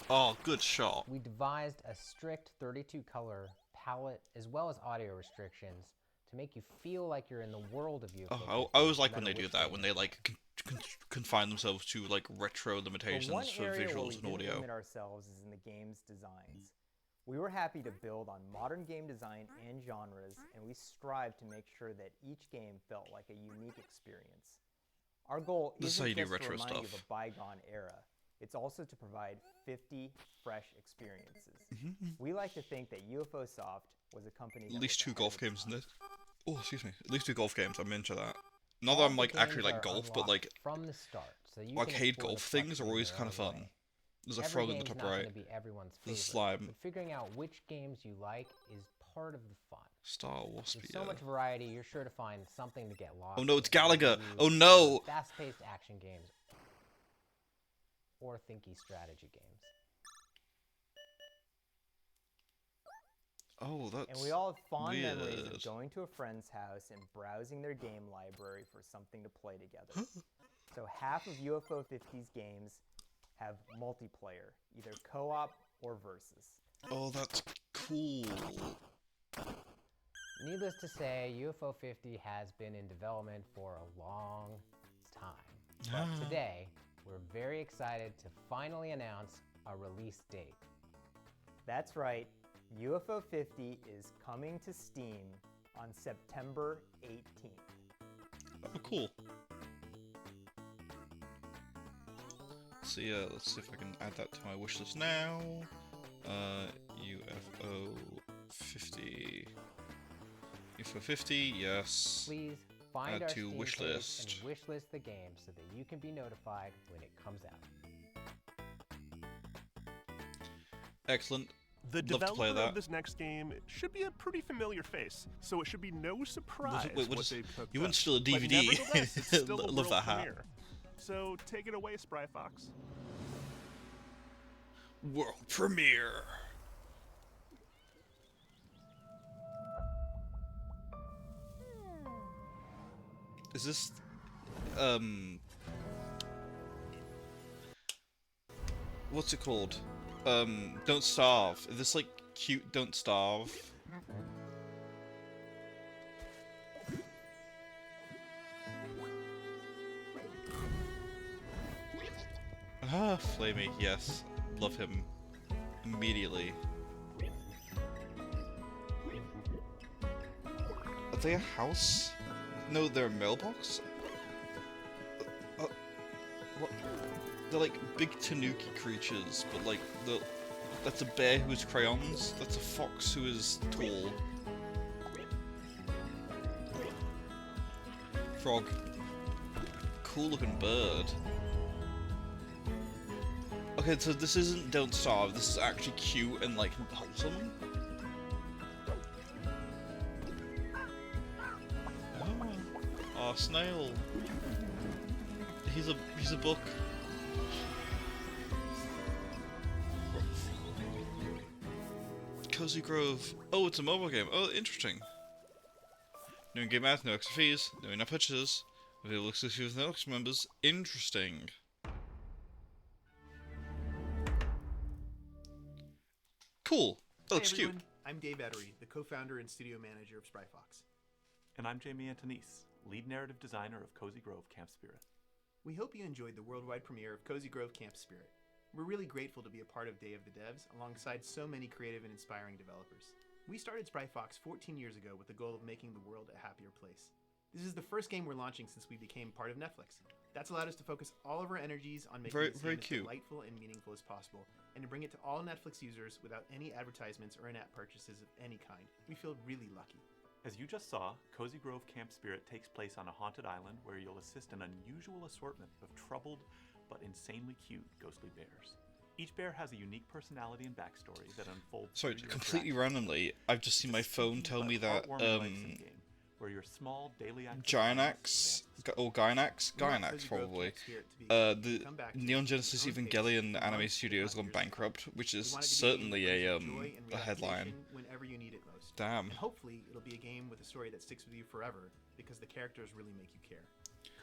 Oh, good shot. We devised a strict 32-color palette as well as audio restrictions to make you feel like you're in the world of UFO. Oh, I always like when they do that, when they like confine themselves to like retro limitations One for area where visuals we and didn't audio. limit ourselves is in the game's designs. We were happy to build on modern game design and genres, and we strived to make sure that each game felt like a unique experience. Our goal This is how isn't you do just to retro remind you of stuff. a bygone era. It's also to provide 50 fresh experiences. We like to think that UFO Soft was a company that At least was 2 ahead golf of its games in time. this. Oh, excuse me. At least 2 golf games. I'm into that. Not that All I'm the like actually games like are golf, but unlocked like from the start, so you can arcade explore golf the things are collection in always your kind of own fun. way. There's a Every frog in the game's top not right. going to be everyone's There's a favorite, slime. but figuring out which games you like is part of the fun. Star Wars. With so much variety, you're sure to find something to get lost. Oh no, it's in, whether Gallagher. you Oh no. prefer fast-paced action games or thinky strategy games. Oh, that's And we all have fond weird. memories of going to a friend's house and browsing their game library for something to play together. So half of UFO 50's games have multiplayer, either co-op or versus. Oh, that's cool. Needless to say, UFO 50 has been in development for a long time. But today, we're very excited to finally announce a release date. That's right, UFO 50 is coming to Steam on September 18th. Oh, cool. So yeah, let's see if I can add that to my wishlist now. UFO 50. UFO 50, yes. Please find add our to Steam wish page list. and wishlist the game so that you can be notified when it comes out. Excellent. The Love to play developer that. of this next game should be a pretty familiar face, so it should be no surprise Wait, what is- they've cooked you wouldn't up. steal a But DVD. nevertheless, it's still a Love world that hat. premiere. So take it away, Spry Fox. World premiere. Is this what's it called? Don't Starve. Is this like cute Don't Starve? Ah, Flamey, yes. Love him. Immediately. Are they a house? No, they're a mailbox? What? They're like big tanuki creatures, but like, that's a bear who has crayons, that's a fox who is tall. Frog. Cool looking bird. Okay, so this isn't Don't Starve, this is actually cute and like wholesome. Oh, snail. He's a book. Cozy Grove. Oh, it's a mobile game. Oh, interesting. No in-game ads, no extra fees, no in-app purchases. Available exclusively with Netflix members. Interesting. Cool. That looks Hey cute. everyone, I'm Dave Ettery, the co-founder and studio manager of Spry Fox. And I'm Jamie Antonise, lead narrative designer of Cozy Grove Camp Spirit. We hope you enjoyed the worldwide premiere of Cozy Grove Camp Spirit. We're really grateful to be a part of Day of the Devs alongside so many creative and inspiring developers. We started Spry Fox 14 years ago with the goal of making the world a happier place. This is the first game we're launching since we became part of Netflix. That's allowed us to focus all of our energies on making this game as delightful and meaningful as possible, and to bring it to all Netflix users without any advertisements or in-app purchases of any kind. We feel really lucky. As you just saw, Cozy Grove Camp Spirit takes place on a haunted island where you'll assist an unusual assortment of troubled but insanely cute ghostly bears. Each bear has a unique personality and backstory that unfolds. Sorry, through your completely interactions. randomly, I've just seen my phone tell me that Heartwarming life sim game, where your small daily Gynax, or Gynax probably. The Neon Genesis Evangelion anime studio has gone bankrupt, which is certainly a headline. Whenever you need it most. Damn. And hopefully it'll be a game with a story that sticks with you forever because the characters really make you care.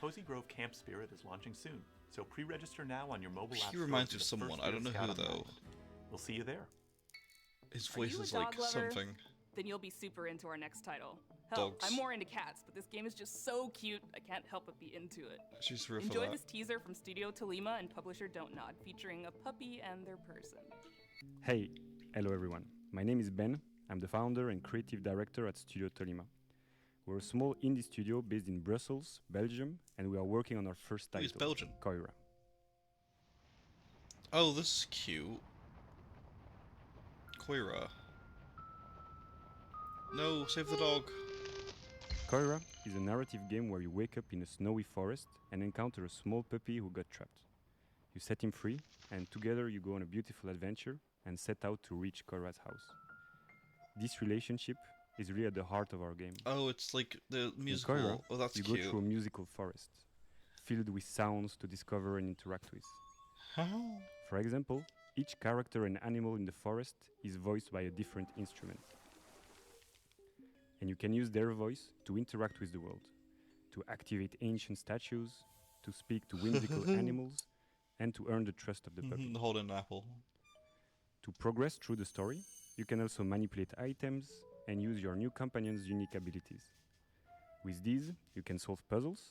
Cozy Grove Camp Spirit is launching soon, so pre-register now on your mobile app. He reminds me of someone. I don't know who though. We'll see you there. His Are voice you a is dog like lover? something. Then you'll be super into our next title. Hell, Dogs. I'm more into cats, but this game is just so cute, I can't help but be into it. She's real for Enjoy that. this teaser from Studio Tolima and publisher Don't Nod, featuring a puppy and their person. Hey, hello everyone. My name is Ben. I'm the founder and creative director at Studio Tolima. We're a small indie studio based in Brussels, Belgium, and we are working on our first title, Who's Belgian? Koira. Oh, this is cute. Koira. No, save the dog. Koira is a narrative game where you wake up in a snowy forest and encounter a small puppy who got trapped. You set him free, and together you go on a beautiful adventure and set out to reach Koira's house. This relationship is really at the heart of our game. Oh, it's like the musical. In Koira, Oh, that's you cute. go through a musical forest, filled with sounds to discover and interact with. For example, each character and animal in the forest is voiced by a different instrument. And you can use their voice to interact with the world, to activate ancient statues, to speak to whimsical animals, and to earn the trust of the public. Holding an apple. To progress through the story, you can also manipulate items and use your new companion's unique abilities. With these, you can solve puzzles,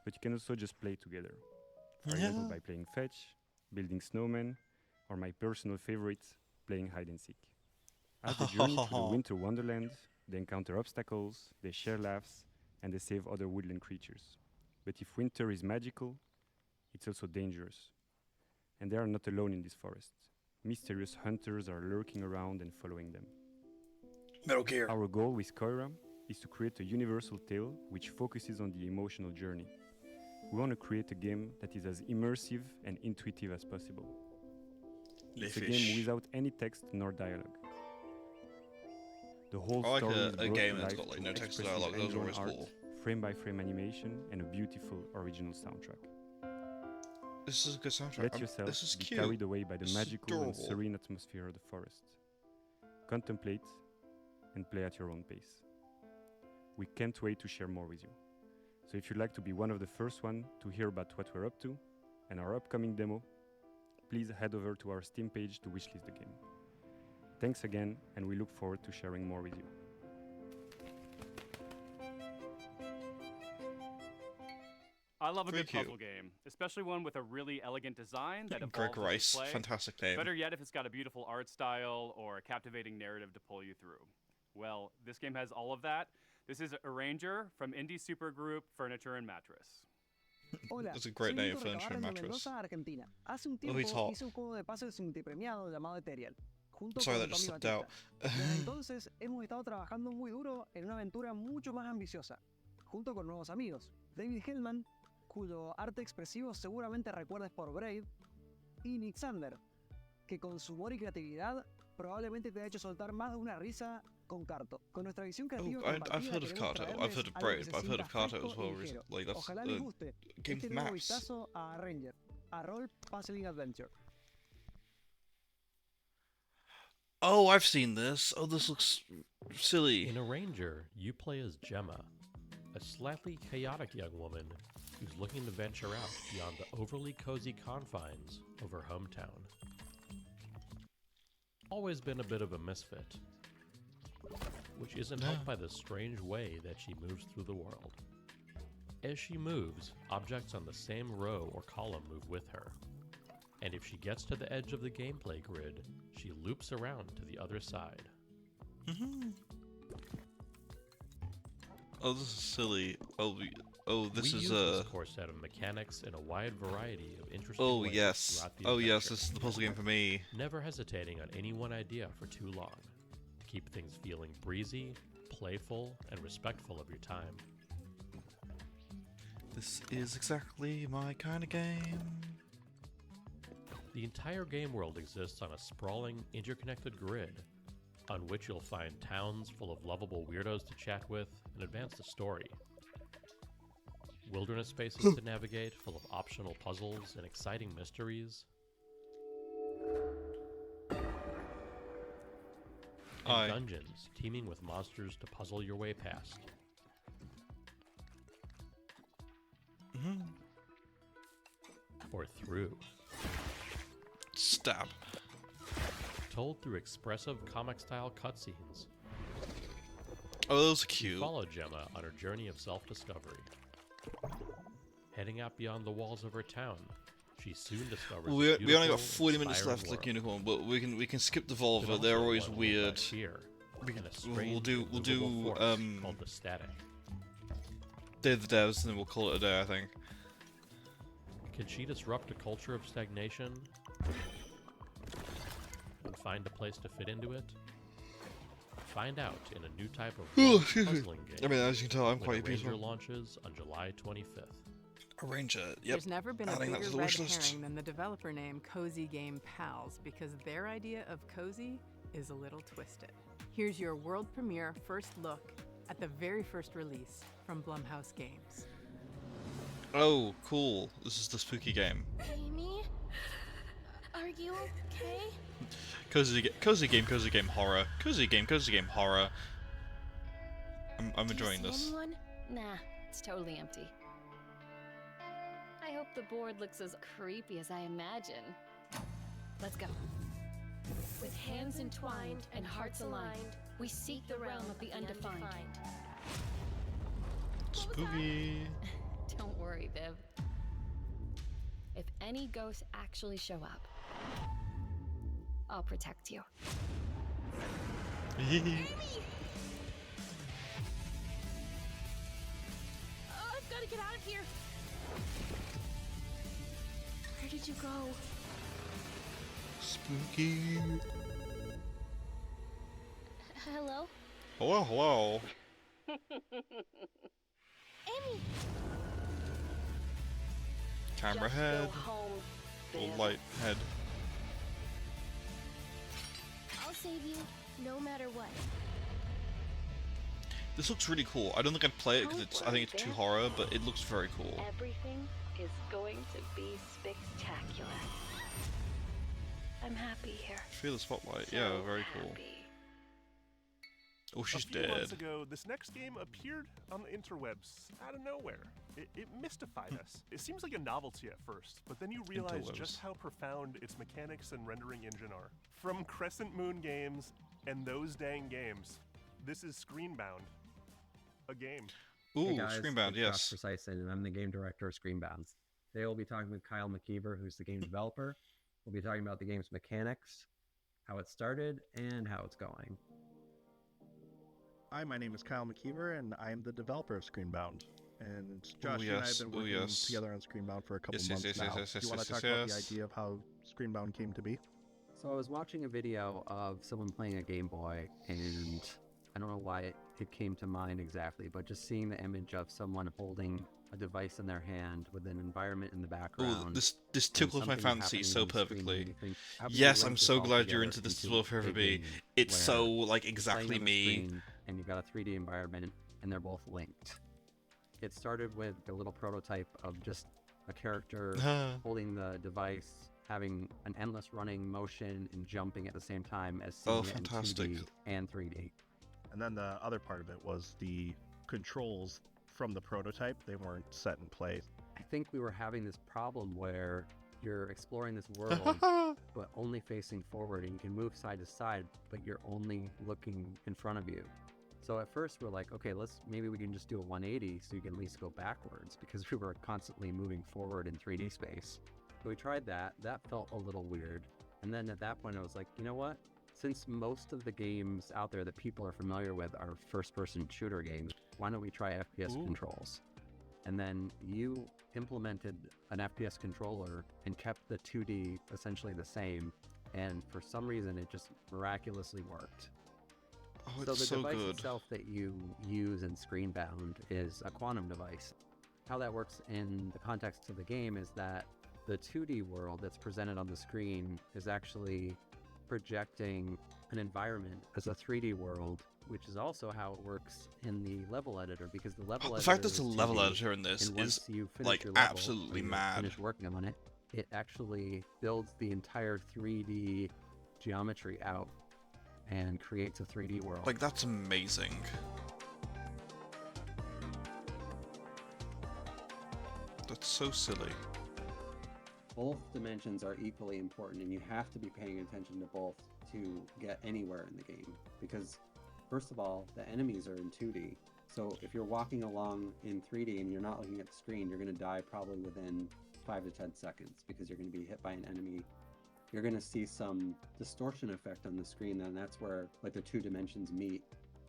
but you can also just play together. For example, by playing fetch, building snowmen, or my personal favorite, playing hide and seek. As they journey through the winter wonderland, they encounter obstacles, they share laughs, and they save other woodland creatures. But if winter is magical, it's also dangerous. And they are not alone in this forest. Mysterious hunters are lurking around and following them. Metal Gear. Our goal with Koira is to create a universal tale which focuses on the emotional journey. We want to create a game that is as immersive and intuitive as possible. It's a game without any text nor dialogue. The whole story is a brought game to that's life got like through no text or expressive dialogue. Those are hand-drawn always art, cool. frame-by-frame animation, and a beautiful original soundtrack. This is a good soundtrack. Let yourself This is be cute. carried away by the This is magical and adorable. serene atmosphere of the forest. Contemplate and play at your own pace. We can't wait to share more with you. So if you'd like to be one of the first one to hear about what we're up to and our upcoming demo, please head over to our Steam page to wishlist the game. Thanks again, and we look forward to sharing more with you. I love a Very good cute. puzzle game, especially one with a really elegant design that Greg evolves with Rice, play. fantastic name. Better yet if it's got a beautiful art style or a captivating narrative to pull you through. Well, this game has all of that. This is Arranger from indie supergroup Furniture and Mattress. Hola, That's a great soy name, Nico Furniture and Recabarren de Mattress. Mendoza, Argentina. Hace un Oh, he's tiempo hot. hice un juego de puzzles multipremiado llamado Ethereal, junto Sorry, con that just Tommy slipped out. Batista. Desde entonces hemos estado trabajando muy duro en una aventura mucho más ambiciosa, junto con nuevos amigos. David Hellman, cuyo arte expresivo seguramente recuerdes por Braid, y Nick Sander, que con su humor y creatividad probablemente te ha hecho soltar más de una risa con Carto. Con nuestra visión creativa I've compartida heard of queremos Carto. traerles I've heard of algo que Braid, se but I've heard of sienta Carto as fresco y well. ligero. Like that's Ojalá les guste game este of nuevo maps. vistazo a Arranger, a Role Puzzling Adventure. Oh, I've seen this. Oh, this looks silly. In Arranger, you play as Gemma, a slightly chaotic young woman who's looking to venture out beyond the overly cozy confines of her hometown. Always been a bit of a misfit, which isn't helped by the strange way that she moves through the world. As she moves, objects on the same row or column move with her. And if she gets to the edge of the gameplay grid, she loops around to the other side. Oh, this is silly. This we is use this core set of mechanics in a wide variety of interesting Oh ways yes. throughout the Oh yes, adventure. this is the puzzle game for me. Never hesitating on any one idea for too long, to keep things feeling breezy, playful, and respectful of your time. This is exactly my kind of game. The entire game world exists on a sprawling, interconnected grid, on which you'll find towns full of lovable weirdos to chat with and advance the story. Wilderness spaces to navigate full of optional puzzles and exciting mysteries. And dungeons teeming with monsters to puzzle your way past. Or through. Stab. Told through expressive comic-style cutscenes. Oh, those are cute. You follow Gemma on her journey of self-discovery. Heading out beyond the walls of her town, she soon discovers We a only got beautiful, 40 minutes inspiring left, like world. Unicorn, but we can skip the But Volva. They're also always one ruled by weird. fear We and a we'll strange, do immovable force called the Static. Day of the Devs, and then we'll call it a day. I think. Can she disrupt a culture of stagnation and find a place to fit into it? Find out in a new type of Ooh, rogue excuse me. puzzling game. I mean, as you can tell, I'm when quite Arranger beautiful. launches on July 25th. Arranger, yep. There's never been a Adding that bigger to the red wish list. herring than the developer name Cozy Game Pals, because their idea of cozy is a little twisted. Here's your world premiere first look at the very first release from Blumhouse Games. Oh, cool. This is the spooky game. Amy? Are you okay? Cozy game, horror. Cozy game, horror. I'm enjoying Do you see this. anyone? Nah, it's totally empty. I hope the board looks as creepy as I imagine. Let's go. With hands entwined and hearts aligned, we seek the realm of the undefined. Spooky. Don't worry, Viv. If any ghosts actually show up, I'll protect you. Amy! Oh, I've got to get out of here. Where did you go? Spooky. Hello? Hello. Amy! Camera Just head. go home, Little Viv. light head. I'll save you, no matter what. This looks really cool. I don't think I'd play it because I think it's too horror, but it looks very cool. Everything is going to be spectacular. I'm happy here. Feel the spotlight. Yeah, very cool. Oh, she's a few months dead. ago, this next game appeared on the interwebs out of nowhere. It mystified us. It seems like a novelty at first, but then you realize Interwebs. just how profound its mechanics and rendering engine are. From Crescent Moon Games and Those Dang Games, this is Screenbound, a game. Ooh, Hey guys, Screenbound, it's yes. Josh Precise, and I'm the game director of Screenbound. Today we'll be talking with Kyle McKeever, who's the game developer. We'll be talking about the game's mechanics, how it started, and how it's going. Hi, my name is Kyle McKeever, and I am the developer of Screenbound. And Josh and I have yes. been Ooh, working yes. together on Screenbound for a couple Yes, months yes, now. yes, Do you want yes, to talk yes, about the yes. idea of how Screenbound came to be? So I was watching a video of someone playing a Game Boy, and I don't know why it came to mind exactly, but just seeing the image of someone holding a device in their hand with an environment in the background. Ooh, this and tickles my something fancy happening so on the screen, perfectly. and you think, how can you Yes, link I'm this so all glad you're together into this as into well, a Forever big B. game It's where so, like, you're playing exactly on the me. screen and you've got a 3D environment, and they're both linked. It started with a little prototype of just a character holding the device, having an endless running motion and jumping at the same time as seeing Oh, it in fantastic. 2D and 3D. And then the other part of it was the controls from the prototype. They weren't set in place. I think we were having this problem where you're exploring this world, but only facing forward, and you can move side to side, but you're only looking in front of you. So at first we're like, okay, maybe we can just do a 180 so you can at least go backwards, because we were constantly moving forward in 3D space. So we tried that. That felt a little weird. And then at that point I was like, you know what? Since most of the games out there that people are familiar with are first-person shooter games, why don't we try FPS controls? And then you implemented an FPS controller and kept the 2D essentially the same, and for some reason it just miraculously worked. Oh, So it's the so device good. itself that you use in Screenbound is a quantum device. How that works in the context of the game is that the 2D world that's presented on the screen is actually projecting an environment as a 3D world, which is also how it works in the level editor, because the level editor The fact there's is a level 2D, editor in this and is, once you finish like, your level, absolutely or you mad. finish working on it, it actually builds the entire 3D geometry out and creates a 3D world. Like, that's amazing. That's so silly. Both dimensions are equally important, and you have to be paying attention to both to get anywhere in the game. Because, first of all, the enemies are in 2D. So if you're walking along in 3D and you're not looking at the screen, you're going to die probably within 5 to 10 seconds, because you're going to be hit by an enemy. You're going to see some distortion effect on the screen, and that's where like the two dimensions meet,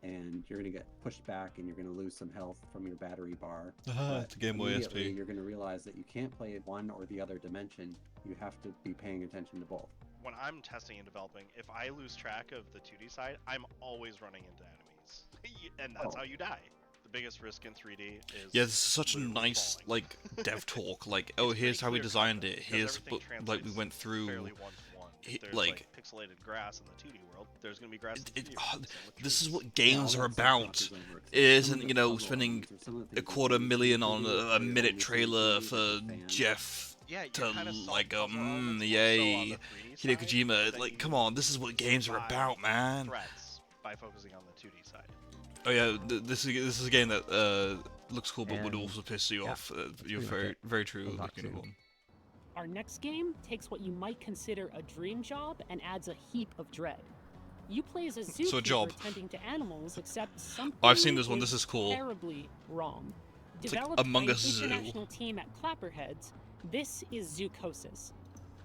and you're going to get pushed back, and you're going to lose some health from your battery bar. But the Game Boy immediately SP. you're going to realize that you can't play one or the other dimension. You have to be paying attention to both. when I'm testing and developing, if I lose track of the 2D side, I'm always running into enemies, and that's how you die. The biggest risk in 3D is yeah, this is such a nice like dev talk. Like, oh, here's how we designed it. Here's what like we went through. There's Like pixelated grass in the 2D world. There's gonna be grass in the 3D world. this is what games are about. It isn't, you know, spending $250,000 on a minute trailer for Jeff to like go, yay, Hideo Kojima. Like, come on, this is what games are about, man. Threats by focusing on the 2D side. Oh yeah, this is a game that looks cool, but would also piss you off. You're very true. Our next game takes what you might consider a dream job and adds a heap of dread. You play as a zookeeper job. tending to animals, except something I've seen this one. This is cool. Terribly wrong. It's like Developed Among by Us an Zoo. international team at Clapperheads, this is Zoocosis.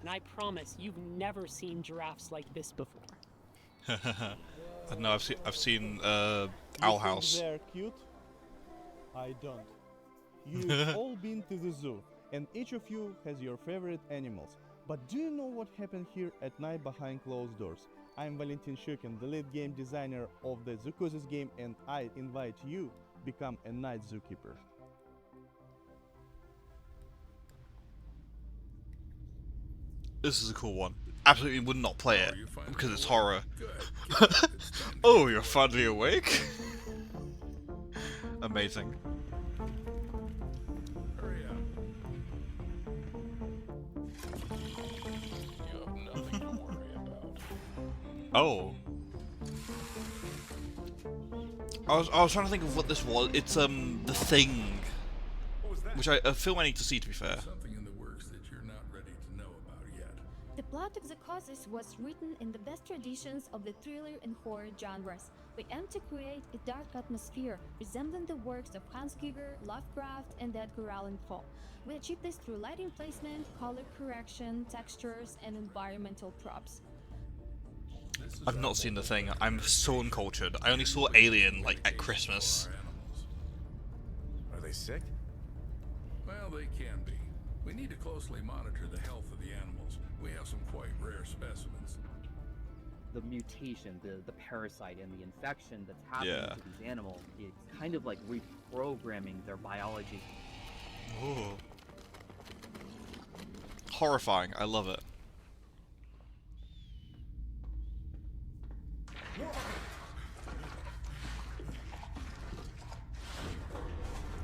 And I promise you've never seen giraffes like this before. I don't know. I've seen Owl House. They're cute? I don't. You've all been to the zoo, and each of you has your favorite animals. But do you know what happened here at night behind closed doors? I'm Valentin Shukin, the lead game designer of the Zoocosis game, and I invite you become a night zookeeper. This is a cool one. Absolutely would not play it because it's horror. Oh, you're finally awake? Amazing. Hurry up. You have nothing to worry about. Oh. I was trying to think of what this was. It's The Thing, which I feel I need to see, to be fair. Something in the works that you're not ready to know about yet. The plot of Zoocosis was written in the best traditions of the thriller and horror genres. We aim to create a dark atmosphere resembling the works of Hans Giger, Lovecraft, and Edgar Allan Poe. We achieve this through lighting placement, color correction, textures, and environmental props. I've not seen The Thing. I'm so uncultured. I only saw Alien, like, at Christmas. Are they sick? Well, they can be. We need to closely monitor the health of the animals. We have some quite rare specimens. The mutation, the parasite, and the infection that's happening to these animals, it's kind of like reprogramming their biology. Ooh. Horrifying. I love it.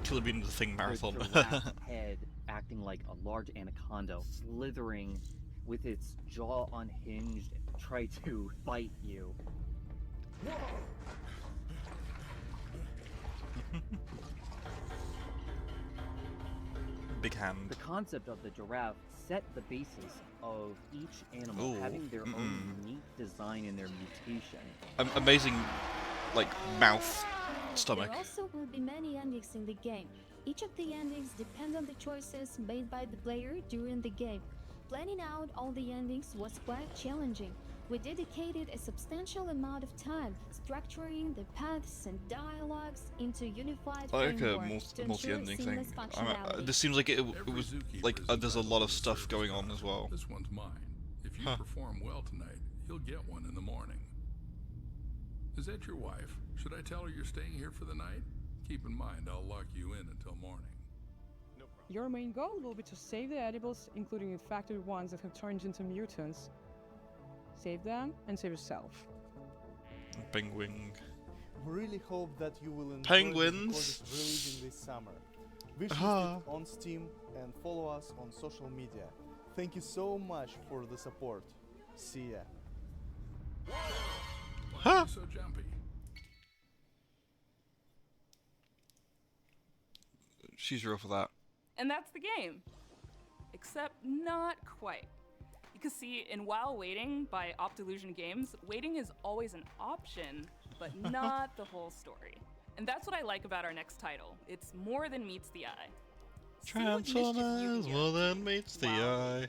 Killer Bean The Thing marathon. The giraffe's head acting like a large anaconda, slithering with its jaw unhinged, try to bite you. Big hand. The concept of the giraffe set the basis of each animal having their own unique design in their mutation. Amazing, like, mouth, stomach. There also will be many endings in the game. Each of the endings depend on the choices made by the player during the game. Planning out all the endings was quite challenging. We dedicated a substantial amount of time structuring the paths and dialogues into unified I like a framework to ensure multi-ending thing. seamless functionality. This seems like it was like there's a lot of stuff going on as well. This one's mine. If you perform well tonight, you'll get one in the morning. Is that your wife? Should I tell her you're staying here for the night? Keep in mind, I'll lock you in until morning. Your main goal will be to save the edibles, including infected ones that have turned into mutants. Save them and save yourself. Penguin. We really hope that you will enjoy Penguins. the releasing this summer. Wish list it on Steam and follow us on social media. Thank you so much for the support. See ya. Why are you so jumpy? She's real for that. And that's the game. Except not quite. Because see, in While Waiting by Optilusion Games, waiting is always an option, but not the whole story. And that's what I like about our next title. It's more than meets the eye. Transformers more than meets the eye.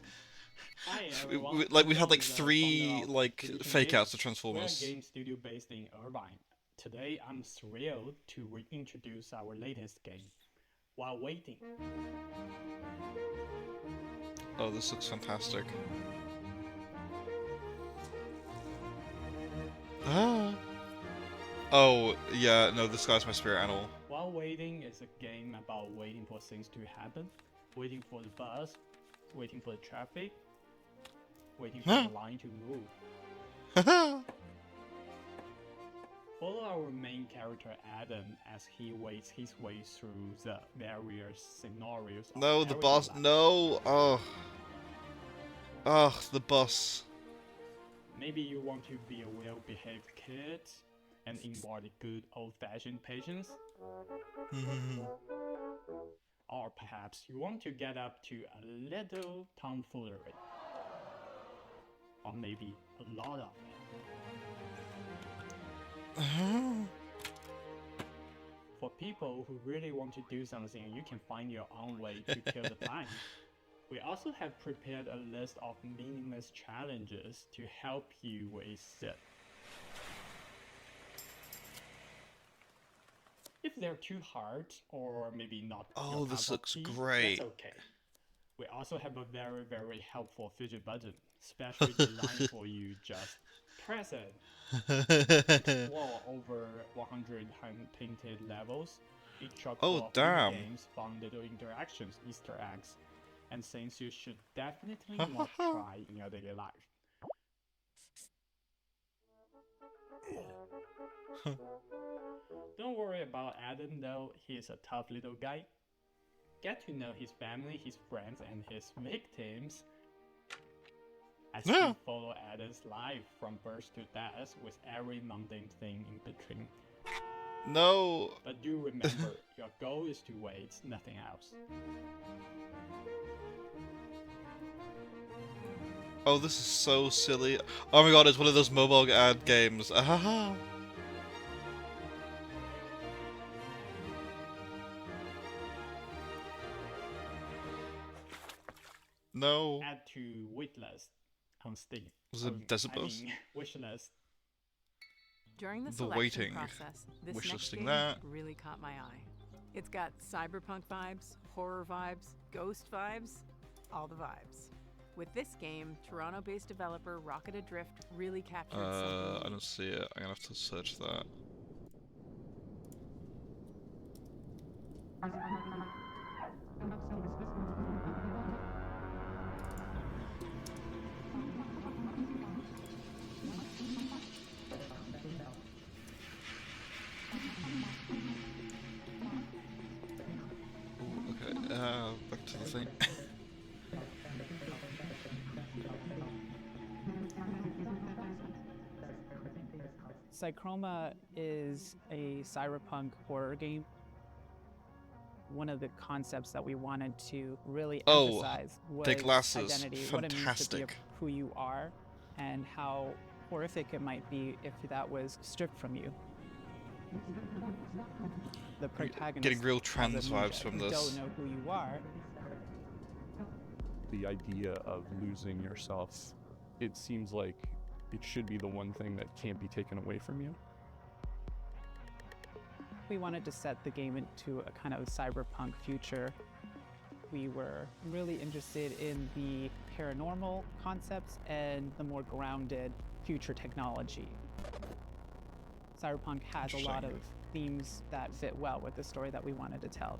Hi, We've had like 3 like fake outs of Transformers. We're a game studio based in Irvine. Today I'm thrilled to reintroduce our latest game, While Waiting. Oh, this looks fantastic. Oh, yeah, no, this guy's my spirit animal. While Waiting is a game about waiting for things to happen, waiting for the bus, waiting for the traffic, waiting for the line to move. Follow our main character Adam as he waits his way through the various scenarios. No, the boss. No. Oh. Oh, the boss. Maybe you want to be a well-behaved kid and embody good old-fashioned patience. Or perhaps you want to get up to a little tomfoolery. Or maybe a lot of it. For people who really want to do something, you can find your own way to kill the time. We also have prepared a list of meaningless challenges to help you with it. If they're too hard or maybe not your this cup of looks tea, great. That's okay. We also have a very, very helpful fidget button, specially designed for you. Just press it. Explore over 100 hand-painted levels. Each of Oh, damn. games found little interactions, Easter eggs, and things you should definitely not try in your daily life. Don't worry about Adam though, he's a tough little guy. Get to know his family, his friends, and his victims as you follow Adam's life from birth to death with every mundane thing in between. No. But do remember, your goal is to wait, nothing else. Oh, this is so silly. Oh my god, it's one of those mobile ad games. Ahaha. No. Add to wishlist on Steam. Was it Desert Bus? Wishlist. During the The selection waiting. process, this next Wishlisting game that. really caught my eye. It's got cyberpunk vibes, horror vibes, ghost vibes, all the vibes. With this game, Toronto-based developer Rocket Adrift really captured something. I don't see it. I'm gonna have to search that. Ooh, okay, back to the thing. Psychroma is a cyberpunk horror game. One of the concepts that we wanted to really emphasize was the glasses. identity, what it means to be Fantastic. who you are, and how horrific it might be if that was stripped from you. The protagonist Getting real has a trans ninja. vibes from You this. don't know who you are. The idea of losing yourself, it seems like it should be the one thing that can't be taken away from you. We wanted to set the game into a kind of cyberpunk future. We were really interested in the paranormal concepts and the more grounded future technology. Cyberpunk has a lot of themes that fit well with the story that we wanted to tell.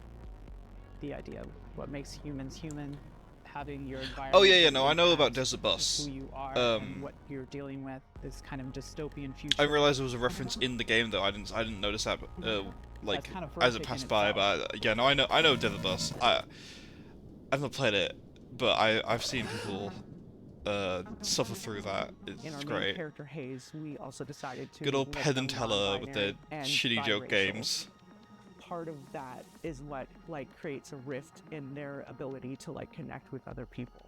The idea of what makes humans human, having your environment. Oh yeah, no, I know about Desert Bus. Who you are and what you're dealing with, this kind of dystopian future. I realized there was a reference in the game though. I didn't notice that, like kind of as it horrific passed in by. itself. But yeah, no, I know Desert Bus. I've not played it, but I've seen people suffer through that. In our It's main great. character Hayes, we also decided to Good old make Penn them and Teller with their non-binary and shitty joke biracial. games. Part of that is what creates a rift in their ability to connect with other people.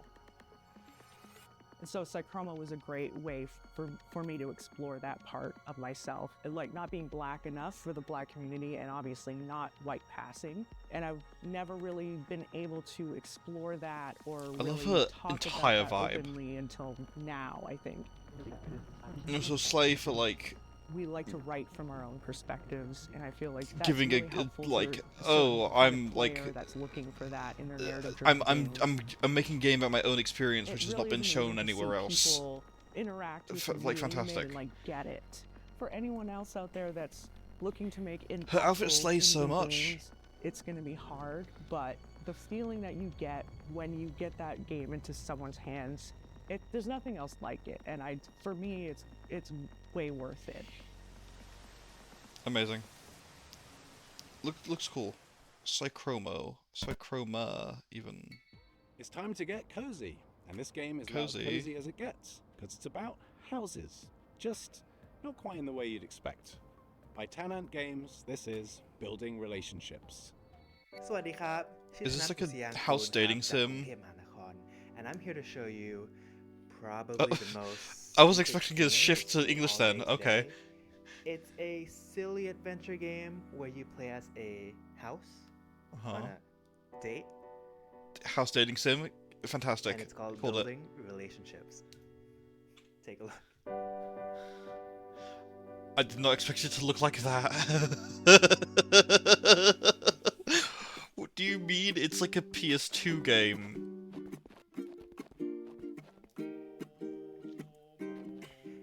And so Psychroma was a great way for me to explore that part of myself, and not being black enough for the black community, and obviously not white passing. And I've never really been able to explore that or I love really her talk entire about that vibe. openly until now, I think. And also Slay for We like to write from our own perspectives, and I feel like that's giving really a helpful like, for oh, certain kind I'm of like player that's looking for that in their narrative. I'm making a game about my own experience, which has not been shown to see anywhere else. People interact with Like you fantastic. and get it. for anyone else out there that's looking to make Her outfit impactful slays so indie much. games, it's going to be hard, but the feeling that you get when you get that game into someone's hands, there's nothing else like it, and for me, it's way worth it. Amazing. Looks cool. Psychroma, even. It's time to get cozy, and this game is about as Cozy. cozy as it gets, because it's about houses, just not quite in the way you'd expect. By Tanant Games, this is Building Relationships. สวัสดีครับ Is this like a ชื่อธน house สุริยางกูล dating ครับจากกรุง sim? เทพมหานคร and I'm here to show you probably Oh, the most I was epic expecting a game shift to all English day then. Okay. today. It's a silly adventure game where you play as a house on a date, House dating sim. Fantastic. and it's called Called Building Relationships. Take a look. I did not expect it to look like that. What do you mean? It's like a PS2 game.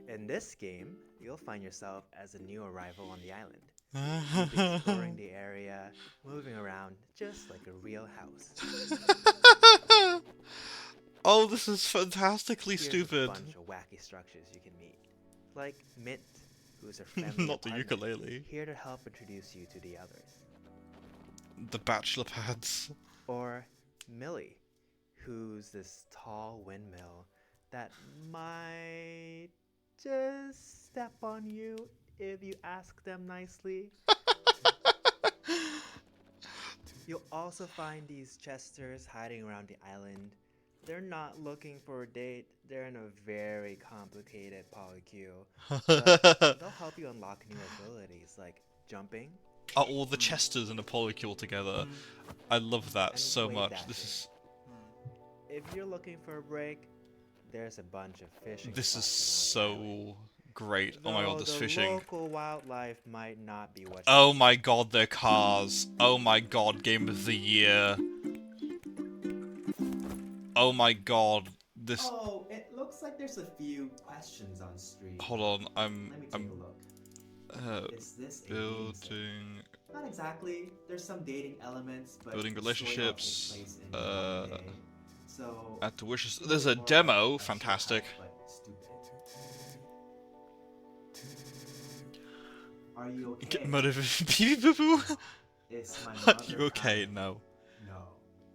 In this game, you'll find yourself as a new arrival on the island. You'll be exploring the area, moving around just like a real house. Oh, this is fantastically Here's stupid. a bunch of wacky structures you can meet, like Mint, who's a friendly Not the apartment, ukulele. here to help introduce you to the others. The bachelor pads. Or Millie, who's this tall windmill that might just step on you if you ask them nicely. You'll also find these chesters hiding around the island. They're not looking for a date, they're in a very complicated polycule. But they'll help you unlock new abilities like jumping, Are all the Chesters in a polycule together? I love that so wave much. dashing. This is If you're looking for a break, there's a bunch of fishing. this is spots around the so great. Oh my god, Though this the fishing. local wildlife might not be what. Oh my god, they're cars. Oh my god, game of the year. Oh my god, this. Oh, it looks like there's a few questions on stream. Hold on, Let me take a look. uh, Is this a game set? building Not exactly. There's some dating elements, but building the story all takes relationships. place in modern day. So At the wishes. There's a demo. Fantastic. but stupid. Are you okay? Get murdered. Beep boo boo. Is my Are mother you okay? kind? No. No.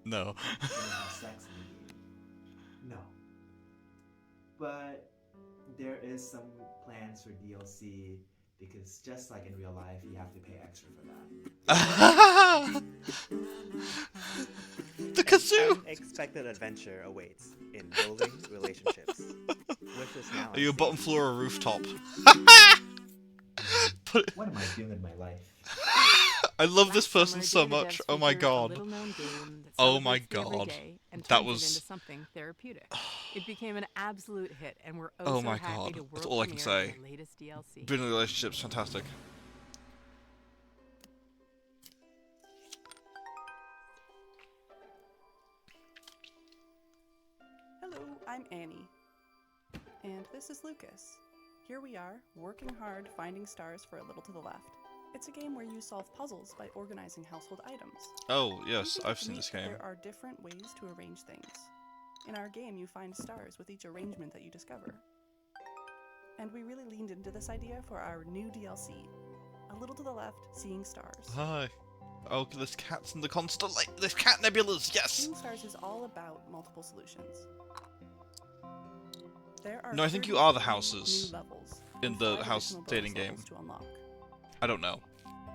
No. Can we have sex in the game? No. But there is some plans for DLC because just like in real life, you have to pay extra for that. The kazoo! Unexpected adventure awaits in building relationships. Which is now Are you a bottom floor or a rooftop? What am I doing in my life? I love this person so Summer, much. Day Oh my featured a god. little-known game that Oh my celebrates every god. day and That turns it was. into something therapeutic. It became an absolute hit, and we're Oh so my happy god. to world That's all I can premiere say. their latest DLC. Building relationships, fantastic. Hello, I'm Annie. And this is Lucas. Here we are, working hard, finding stars for a little to the left. It's a game where you solve puzzles by organizing household items. Oh, yes, Easy I've to seen meet, this game. There are different ways to arrange things. In our game, you find stars with each arrangement that you discover. And we really leaned into this idea for our new DLC. A little to the left, Seeing Stars. Hi. Oh, there's cats in the constellation. There's cat nebulas, yes! Seeing Stars is all about multiple solutions. There are No, I think you 30 are the new houses levels in and the 5 house additional bonus dating game. levels to unlock. I don't know.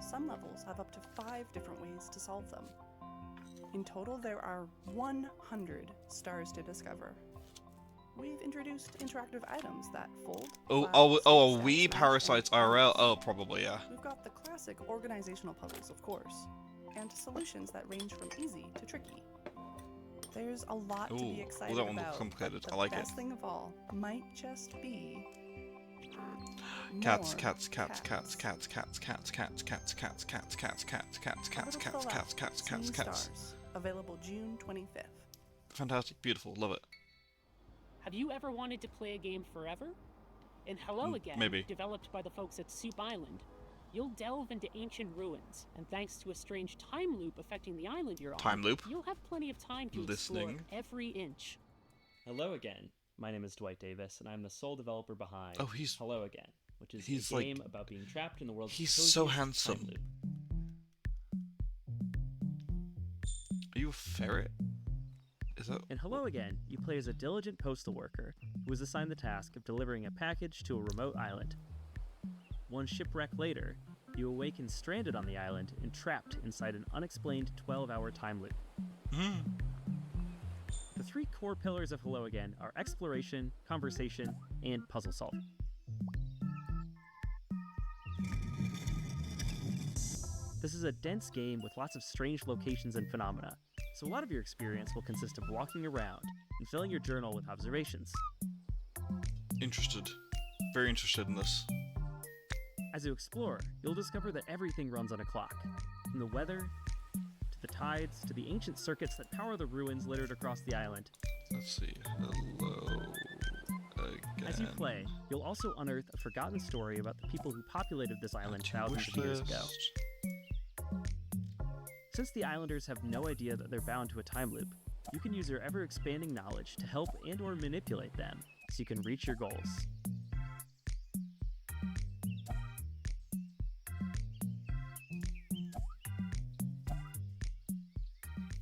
Some levels have up to 5 different ways to solve them. In total, there are 100 stars to discover. We've introduced interactive items that fold. Oh, flat, oh, oh, stack, are we smash, parasites and IRL? bounce. Oh, probably, yeah. We've got the classic organizational puzzles, of course, and solutions that range from easy to tricky. There's a lot to Ooh, be well, excited that one looks about. complicated. But I like the it. best thing of all might just be Cats, more cats, cats, cats, cats, cats, cats, cats, cats, cats, cats, cats, cats, cats, A cats, Little to the cats, Left, cats, cats, cats, Seeing cats. Stars, available June 25th. Fantastic, beautiful, love it. Have you ever wanted to play a game forever? In Hello Again, maybe. developed by the folks at Soup Island, you'll delve into ancient ruins, and thanks to a strange time loop affecting the island you're on, Time loop? you'll have plenty of time to explore every inch. Hello Again. My name is Dwight Davis, and I'm the sole developer behind Hello Again, which is he's a game like- about being trapped in the world's He's so coziest handsome. time loop. Are you a ferret? Is that... In Hello Again, you play as a diligent postal worker who is assigned the task of delivering a package to a remote island. One shipwreck later, you awaken stranded on the island and trapped inside an unexplained 12-hour time loop. The three core pillars of Hello Again are exploration, conversation, and puzzle solving. This is a dense game with lots of strange locations and phenomena, so a lot of your experience will consist of walking around and filling your journal with observations. Interested. Very interested in this. As you explore, you'll discover that everything runs on a clock, from the weather, to the tides, to the ancient circuits that power the ruins littered across the island. Let's see. Hello Again. As you play, you'll also unearth a forgotten story about the people who populated this island thousands of years ago. Since the islanders have no idea that they're bound to a time loop, you can use your ever-expanding knowledge to help and/or manipulate them so you can reach your goals.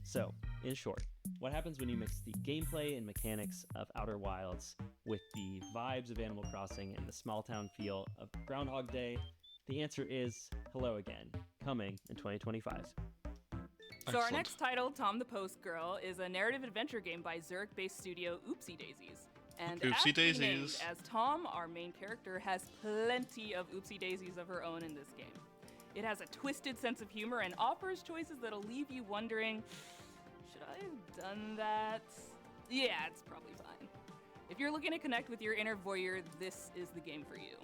So, in short, what happens when you mix the gameplay and mechanics of Outer Wilds with the vibes of Animal Crossing and the small town feel of Groundhog Day? The answer is Hello Again, coming in 2025. So our next title, Tom the Post Girl, is a narrative adventure game by Zurich-based studio Oopsie Daisies. And Oopsie aptly named, Daisies. as Tom, our main character, has plenty of oopsie daisies of her own in this game. It has a twisted sense of humor and offers choices that'll leave you wondering, should I have done that? Yeah, it's probably fine. If you're looking to connect with your inner voyeur, this is the game for you.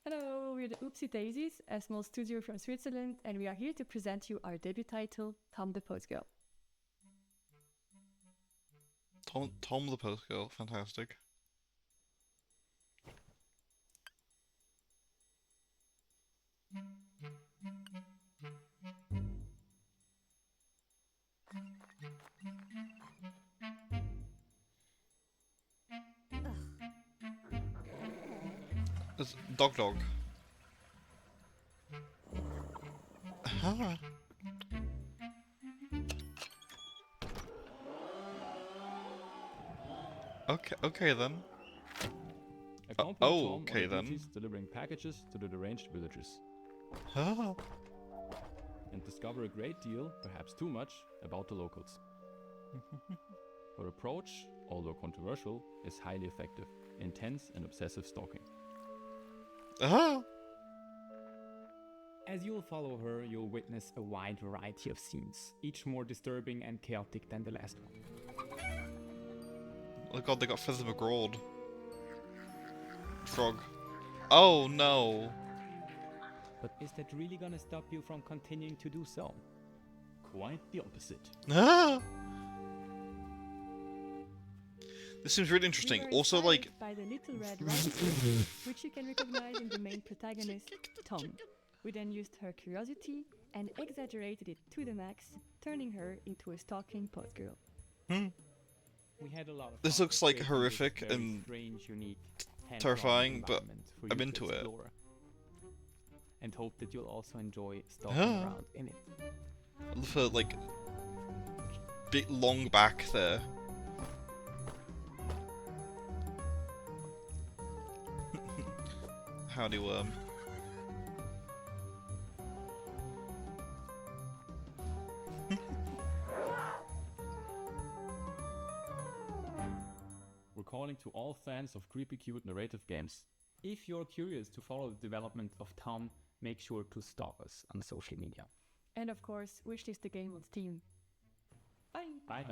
Hello, we're the Oopsie Daisies, a small studio from Switzerland, and we are here to present you our debut title, Tom the Post Girl. Tom the Post Girl, fantastic. It's Dog. Okay then. Accompany Tom on okay the then. duties delivering packages to the deranged villagers. And discover a great deal, perhaps too much, about the locals. Her approach, although controversial, is highly effective, intense and obsessive stalking. As you'll follow her, you'll witness a wide variety of scenes, each more disturbing and chaotic than the last one. Oh god, they got Feather McGraw. Frog. Oh no. But is that really gonna stop you from continuing to do so? Quite the opposite. This seems really interesting. We were Also, like, inspired by the Little Red Riding Hood, which you can recognize in the main protagonist, Tom. We then used her curiosity and exaggerated it to the max, turning her into a stalking post girl. We had a lot of this fun looks like creating this horrific very and strange, unique, hand-drawn terrifying, but environment for I'm you to into it. explore. And hope that you'll also enjoy stalking around in it. I love her, like, big long back there. Howdy, worm. We're calling to all fans of creepy cute narrative games. If you're curious to follow the development of Tom, make sure to stalk us on social media. And of course, wishlist the game on Steam. Bye! Bye.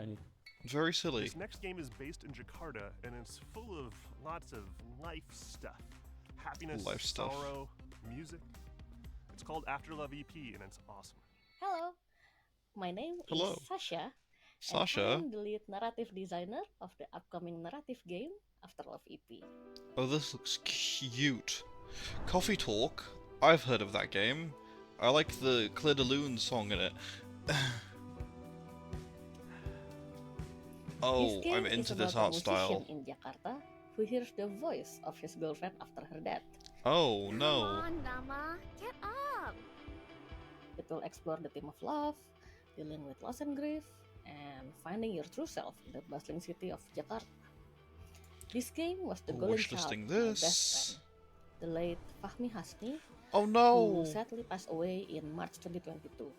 Very silly. This next game is based in Jakarta and it's full of lots of life stuff. Happiness, Life stuff. sorrow, music. It's called After Love EP and it's awesome. Hello, my name Hello. is Sasha, Sasha? I'm the lead narrative designer of the upcoming narrative game, Afterlife EP. Oh, this looks cute. Coffee Talk? I've heard of that game. I like the Claire de Lune song in it. Oh, This game I'm into is this about a art style. musician in Jakarta who hears the voice of his girlfriend after her death. Oh, no. Nama, get up! It will explore the theme of love, dealing with loss and grief, and finding your true self in the bustling city of Jakarta. This game was the golden child of my best friend, the late Fahmi Hasmi, Oh no! who sadly passed away in March 2022.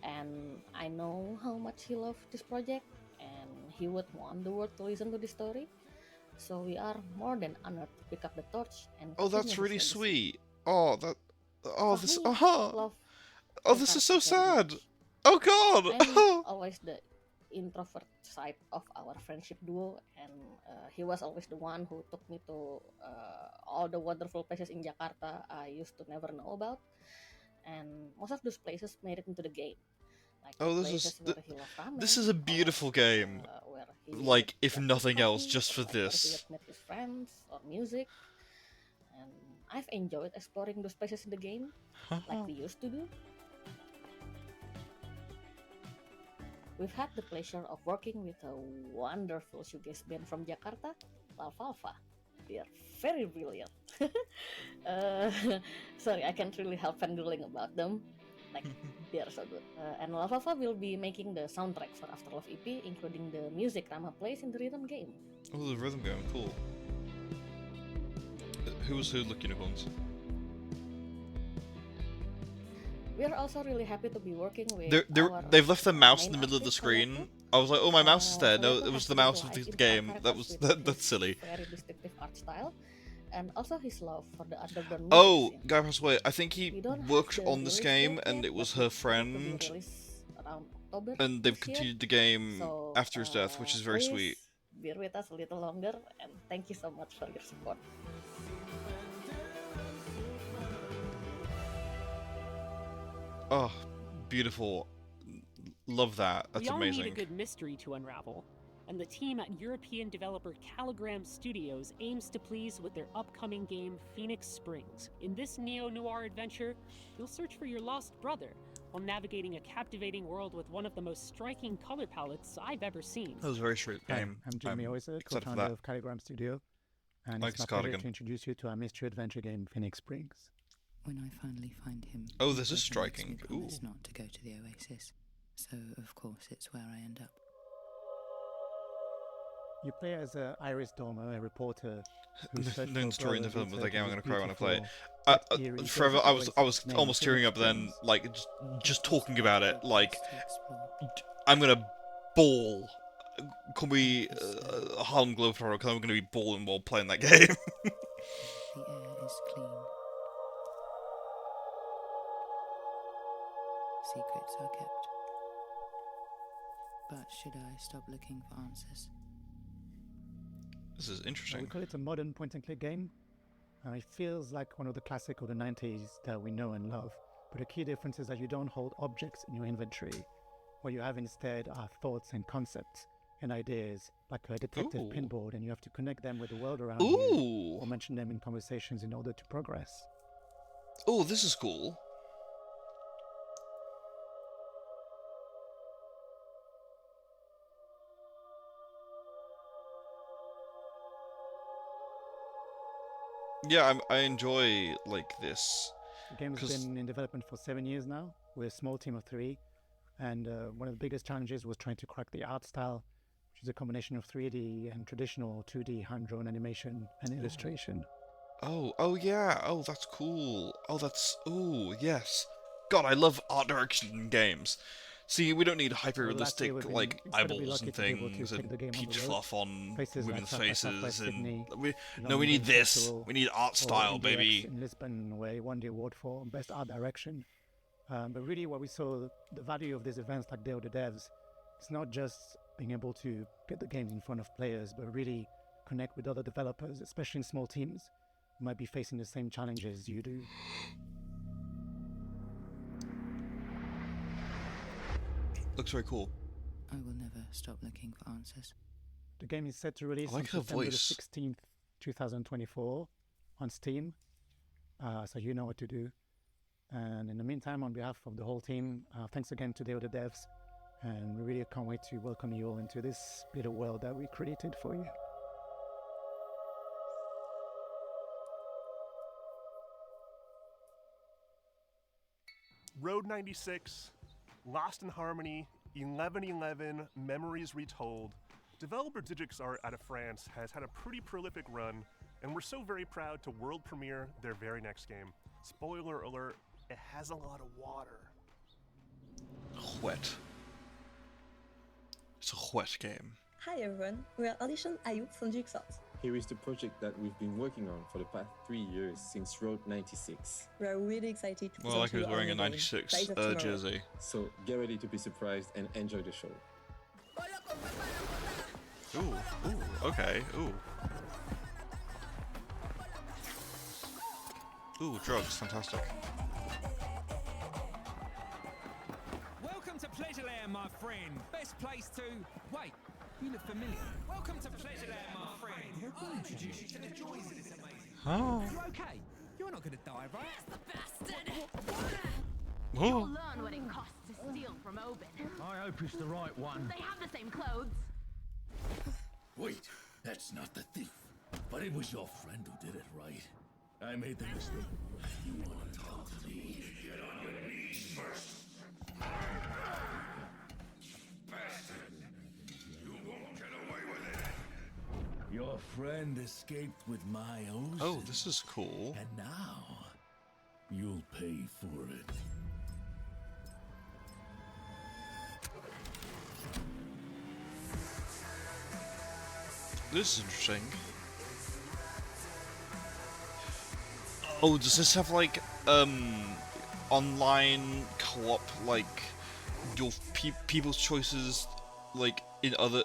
And I know how much he loved this project, and he would want the world to listen to this story. So we are more than honored to pick up the torch and Oh, that's continue really his legacy. sweet. Oh, that. Oh, this. Fahmi loved Oh, this is so Jakarta very sad. much. Oh God. I'm always the introvert side of our friendship duo, and he was always the one who took me to all the wonderful places in Jakarta I used to never know about, and most of those places made it into the game. Like Oh, the this is places where he loved ramen, this is a beautiful game. where he Like, if would nothing drink else, coffee, just for like where he this. would meet his friends or music. And I've enjoyed exploring those places in the game, like we used to do. We've had the pleasure of working with a wonderful shoegaze band from Jakarta, Lalfalfa. They are very brilliant. Sorry, I can't really help fangirling about them. Like, they are so good. And Lalfalfa will be making the soundtrack for Afterlife EP, including the music Rama plays in the rhythm game. Oh, the rhythm game, cool. Who was Hoodlook Unicorns? We're also really happy to be working with They've left the mouse in main the middle of the artist, screen. I was like, oh, my mouse is there. No, Koreto it was has the really mouse of liked the in game. characters That was with that's his silly. very distinctive art style, and also his love for the underground music Oh, scene. guy passed away. I think he We don't have worked the on this release game, date and yet, it was but her it's scheduled to be friend. released around October And they've this year. continued the game So, after his death, which is very please sweet. bear with us a little longer, and thank you so much for your support. Oh, beautiful. Love that. That's we all amazing. need a good mystery to unravel, and the team at European developer Caligram Studios aims to please with their upcoming game Phoenix Springs. In this neo-noir adventure, you'll search for your lost brother while navigating a captivating world with one of the most striking color palettes I've ever seen. That was a very sweet Hi, game. I'm Jimmy Oyser, excited for co-founder that. of Caligram Studio, and Like it's my his pleasure cardigan. to introduce you to our mystery adventure game, Phoenix Springs. When I finally find him, Oh, he this is also makes me striking. promise Ooh. not to go to the Oasis. So of course it's where I end up. You play as Iris Dormer, a reporter who searched Known for story in the brothers film of the game. I'm gonna into cry when I play it. beautiful, yet eerie Forever, desert I was oasis named almost tearing Phoenix up then, Springs. like just talking about it. Like, I'm gonna bawl. Call me Harlem Globetrotter, because I'm gonna be bawling while playing that game. The air is clean. Secrets are kept. But should I stop looking for answers? This is We interesting. call it a modern point-and-click game. It feels like one of the classic of the 90s that we know and love. But the key difference is that you don't hold objects in your inventory. What you have instead are thoughts and concepts and ideas, like a detective Ooh. pinboard, and you have to connect them with the world around Ooh. you, or mention them in conversations in order to progress. Oh, this is cool. Yeah, I enjoy like this. The game has 'Cause- been in development for 7 years now. We're a small team of 3, and one of the biggest challenges was trying to crack the art style, which is a combination of 3D and traditional 2D hand-drawn animation and illustration. Oh yeah. Oh, that's cool. Oh yes. God, I love art direction in games. See, we don't need hyper-realistic we've been like incredibly eyeballs lucky and to be able to things take and the game on the peach road. fluff on Places like women's Southwest faces, Sydney, and we London need this. Festival, We need art or style, EDX baby. in Lisbon, where he won the award for Best Art Direction. But really, what we saw, the value of these events like Day of the Devs, it's not just being able to get the games in front of players, but really connect with other developers, especially in small teams who might be facing the same challenges you do. Looks very cool. I will never stop looking for answers. The game is set to release I like on her September the voice. 16th, 2024 on Steam, so you know what to do. And in the meantime, on behalf of the whole team, thanks again to the devs, and we really can't wait to welcome you all into this little world that we created for you. Road 96, Lost in Harmony, 1111, Memories Retold. Developer Digix Art out of France has had a pretty prolific run, and we're so very proud to world premiere their very next game. Spoiler alert, it has a lot of water. Wet. It's a wet game. Hi everyone, we are Audition Ayub from Jigsaw. Here is the project that we've been working on for the past 3 years since Road 96. We are really excited to Well, like he was present you wearing a our new game, 96 Rise of Tomorrow. jersey. So get ready to be surprised and enjoy the show. Ooh, okay, ooh. Ooh, drugs, fantastic. Welcome to Pleasureland, my friend. Best place to... Wait, you look familiar. Welcome to Pleasureland, my friend. I'll introduce you to the joys of this amazing... Oh. You okay? You're not going to die, right? Oh. You'll learn what it costs to steal from Obin. I hope it's the right one. They have the same clothes. Wait, that's not the thief. But it was your friend who did it, right? I made the mistake. You want to talk to me? Get on your knees first. Bastard! You won't get away with it. Your friend escaped with my ocean. Oh, this is cool. And now, you'll pay for it. This is interesting. Oh, does this have like online co-op, like your people's choices, like in other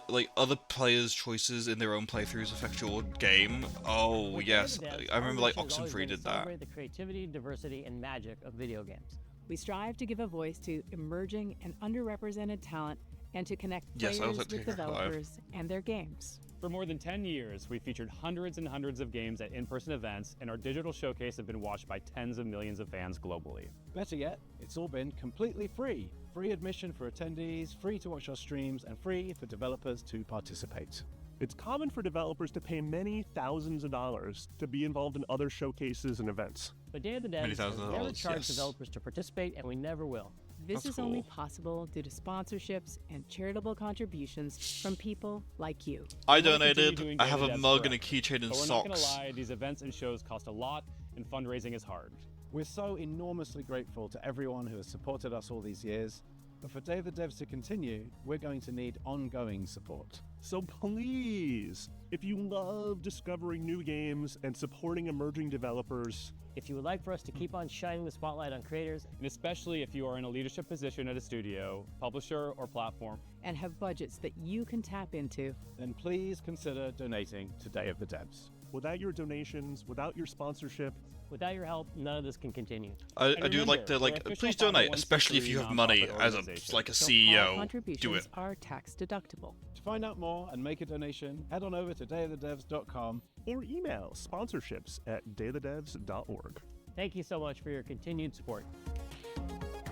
players' choices in their own playthroughs affect your game? Oh yes, I remember like Oxenfree did that. Celebrate the creativity, diversity, and magic of video games. We strive to give a voice to emerging and underrepresented talent and to connect Yes, I players would like to with hear that live. developers and their games. For more than 10 years, we've featured hundreds and hundreds of games at in-person events, and our digital showcase have been watched by tens of millions of fans globally. Better yet, it's all been completely free. Free admission for attendees, free to watch our streams, and free for developers to participate. It's common for developers to pay many thousands of dollars to be involved in other showcases and events. But Day of the Many Devs thousands has of never dollars, charged yes. developers to participate, and we never will. This That's is only cool. possible due to sponsorships and charitable contributions from people like you. I We wanna continue donated. doing I Day have of a the Devs mug and a forever. keychain and But we're not gonna socks. lie, these events and shows cost a lot, and fundraising is hard. We're so enormously grateful to everyone who has supported us all these years, but for Day of the Devs to continue, we're going to need ongoing support. So please, if you love discovering new games and supporting emerging developers, If you would like for us to keep on shining the spotlight on creators, And especially if you are in a leadership position at a studio, publisher, or platform, and have budgets that you can tap into, then please consider donating to Day of the Devs. without your donations, without your sponsorship, without your help, none of this can continue. I And do like remember, to we're like official please donate, 501c3 especially if you have money nonprofit as a organization. like a so all CEO. contributions Do it. are tax deductible. To find out more and make a donation, head on over to dayofthedevs.com. or email sponsorships@dayofthedevs.org. Thank you so much for your continued support.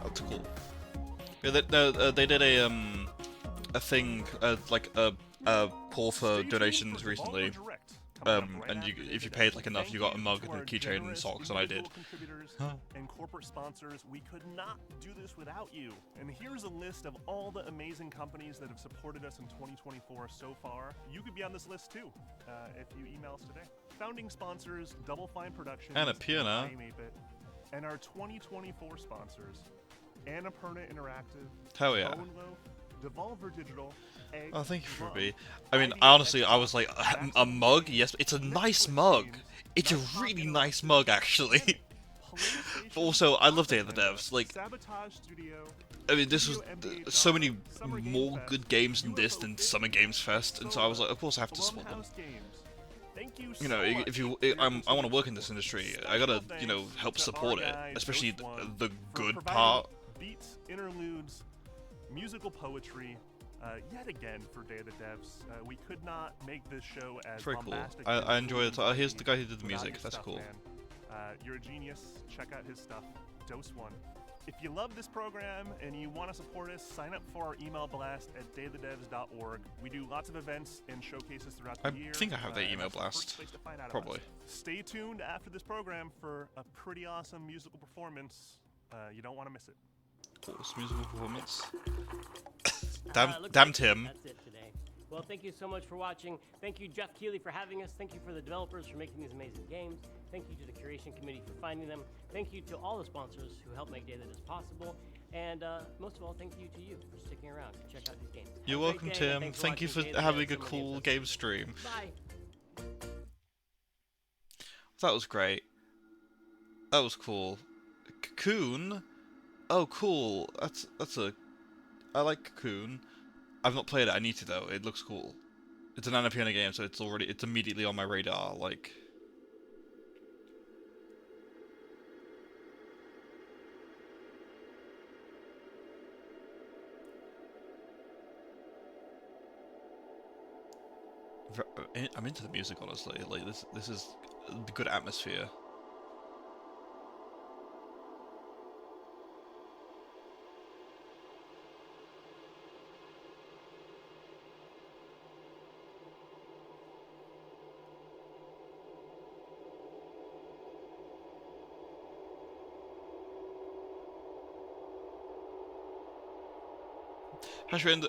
That's cool. Yeah, they did a thing like a poll for donations recently. And if you paid like enough, you got a mug and a keychain and socks, and I did. Contributors and corporate sponsors, we could not do this without you. And here's a list of all the amazing companies that have supported us in 2024 so far. You could be on this list too, if you email us today. Founding sponsors: Double Fine Productions, And a piano. I Am 8-Bit, and our 2024 sponsors: Annapurna Interactive, Hell yeah. Bone Loaf, Devolver Digital, Egg, Oh, thank you for Love, me. I mean, honestly, I was like, a mug? Yes, it's a nice mug. It's a really nice mug, actually. But also, I love Day of the Devs. Like, Sabotage Studio, I mean, this was so many more good games than this than Summer Games Fest, and so I was like, of course I have to support them. Blumhouse Games. Thank you You know, so much if you, for your I want to work in this industry, I gotta, you know, help support it, especially the good part. beats, interludes, musical poetry, yet again for Day of the Devs. We could not make this show as It's very cool. bombastic. I enjoy it. Here's the guy who did the without music. your That's stuff, cool. Man. You're a genius. Check out his stuff. Dose One. If you love this program and you want to support us, sign up for our email blast at dayofthedevs.org. We do lots of events and showcases throughout the year. I think I have the email that's the blast. first place to find out about Probably. us. Stay tuned after this program for a pretty awesome musical performance. You don't want to miss it. Coolest musical performance. Looks damn like Tim. That's it today. Well, thank you so much for watching. Thank you, Jeff Keighley, for having us. Thank you for the developers for making these amazing games. Thank you to the curation committee for finding them. Thank you to all the sponsors who help make Day That Is possible. And most of all, thank you to you for sticking around to check out these games. You're Have a great welcome, day, and Tim. thanks Thank you for watching Day That having Is a and cool Games. game stream. Bye. That was great. That was cool. Cocoon? Oh, cool. That's a... I like Cocoon. I've not played it. I need to, though. It looks cool. It's an Annapurna game, so it's immediately on my radar, like... I'm into the music, honestly. Like, this is a good atmosphere.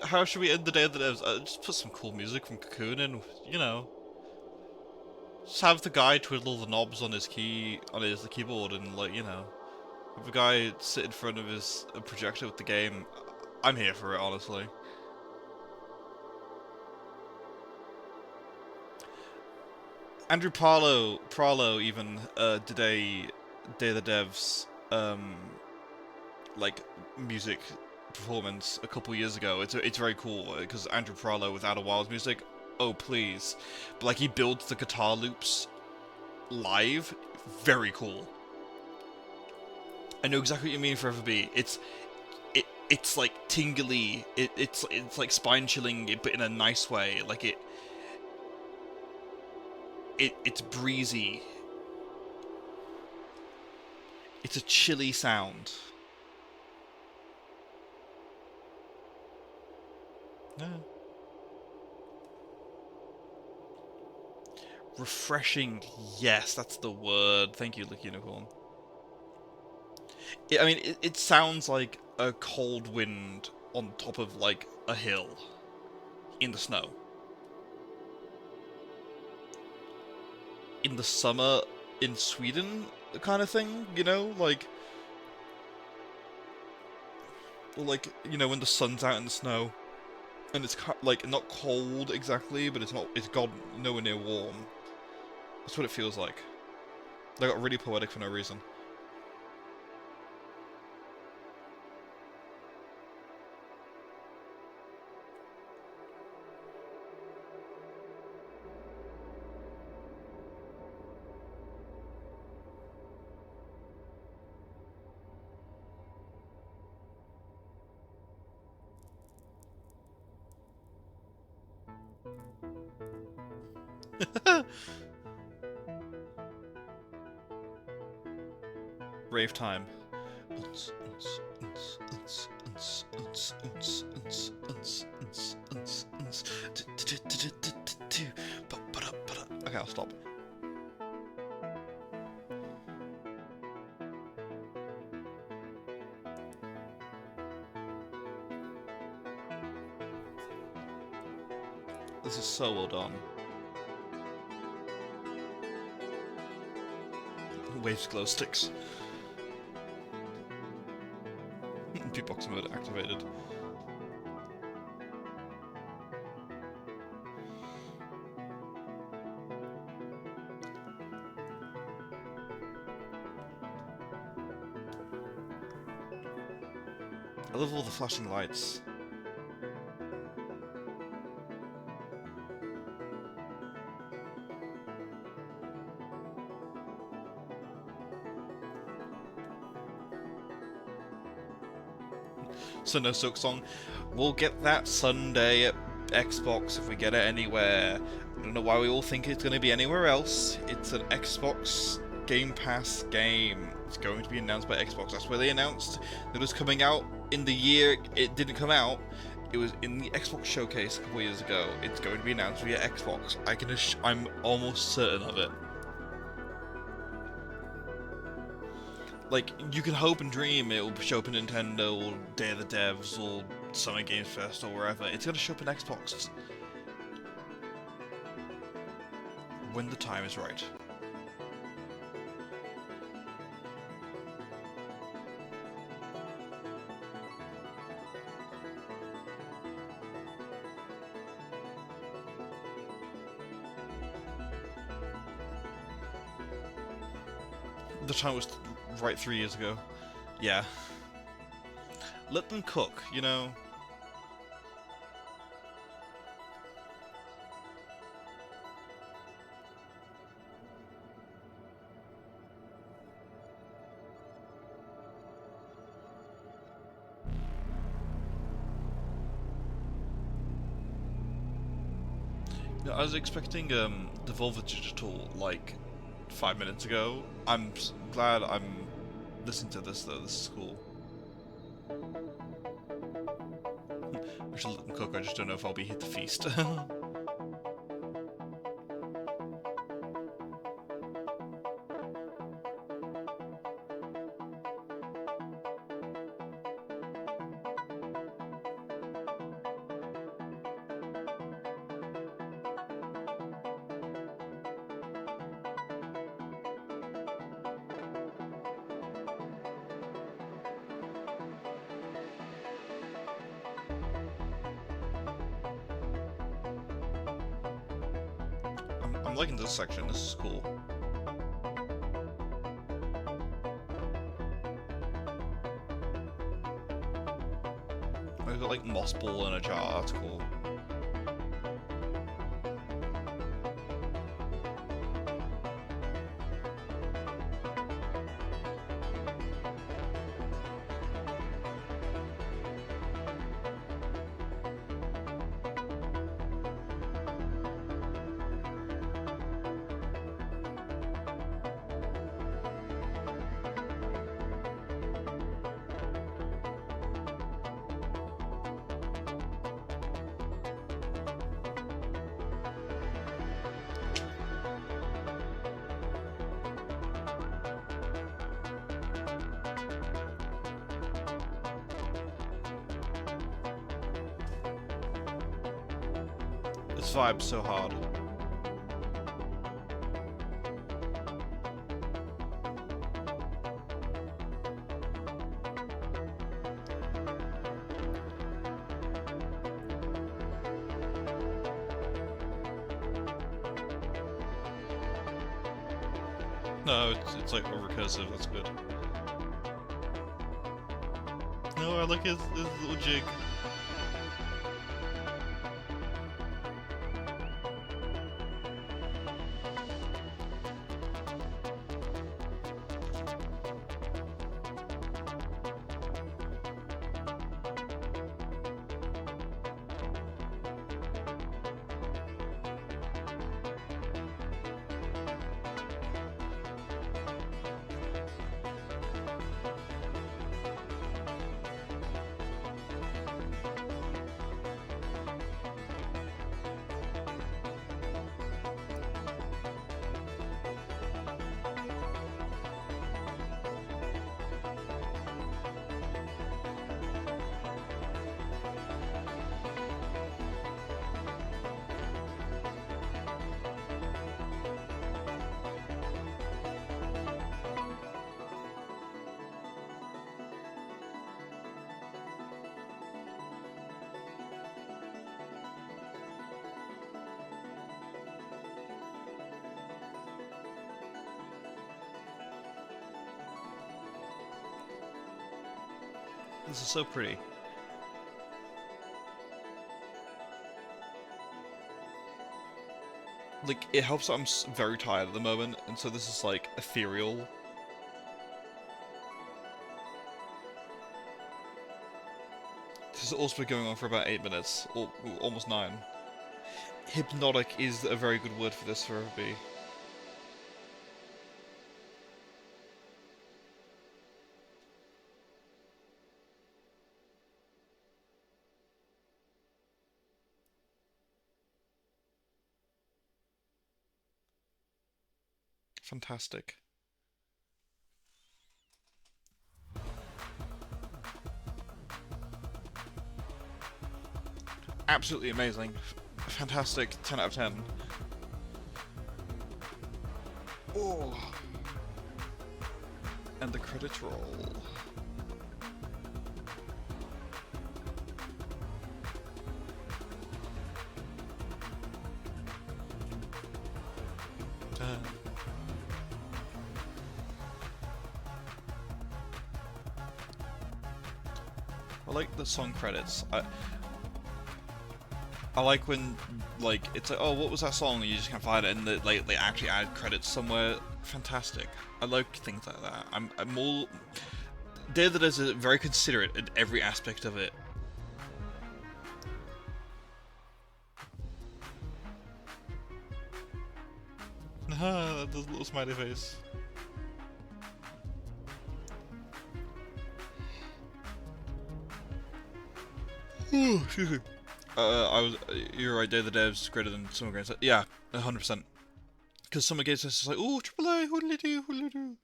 How should we end the Day of the Devs? Just put some cool music from Cocoon in, you know. Just have the guy twiddle the knobs on his the keyboard and, like, you know, have the guy sit in front of his projector with the game. I'm here for it, honestly. Andrew Pralo even did a Day of the Devs like music performance a couple years ago. It's very cool because Andrew Pralo with Outer Wilds music. Oh please, but like he builds the guitar loops live. Very cool. I know exactly what you mean, Forever B. It's like tingly. It's like spine chilling, but in a nice way. Like it's breezy. It's a chilly sound. Yeah. Refreshing, yes, that's the word. Thank you, Lick Unicorn. I mean, it sounds like a cold wind on top of, like, a hill in the snow. In the summer in Sweden, kind of thing, you know? Like, you know, when the sun's out in the snow. And it's, like, not cold exactly, but it's gone nowhere near warm. That's what it feels like. They got really poetic for no reason. Rave time. Okay, I'll stop. This is so well done. Waves glow sticks. Beatbox mode activated. I love all the flashing lights. So no Silk Song. We'll get that Sunday at Xbox if we get it anywhere. I don't know why we all think it's going to be anywhere else. It's an Xbox Game Pass game. It's going to be announced by Xbox. That's where they announced that it was coming out in the year it didn't come out. It was in the Xbox showcase a couple years ago. It's going to be announced via Xbox. I'm almost certain of it. Like, you can hope and dream it will show up in Nintendo, or Day of the Devs, or Summer Games Fest, or wherever. It's gonna show up in Xbox. When the time is right. The time was right 3 years ago. Yeah. Let them cook, you know? I was expecting Devolver Digital like 5 minutes ago. I'm glad I'm listening to this though. This is cool. I should let them cook. I just don't know if I'll be here to feast. I'm liking this section. This is cool. I've got like moss ball in a jar. That's cool. This vibe's so hard. No, it's like recursive, that's good. No, I like his little jig. This is so pretty. Like, it helps that I'm very tired at the moment, and so this is like ethereal. This This has also been going on for about 8 minutes, or almost 9. Hypnotic is a very good word for this for B. Fantastic. Absolutely amazing. Fantastic. 10 out of 10. Oh. And the credits roll. I like the song credits. I like when, like, it's like, oh, what was that song? And you just can't find it, and they actually add credits somewhere. Fantastic. I like things like that. I'm all... Day of the Dead is very considerate in every aspect of it. Haha, that little smiley face. Excuse me. You're right, Day of the Dev's greater than Summer Games. Yeah, 100%. Because Summer Games is just like, ooh, AAA, what'll do?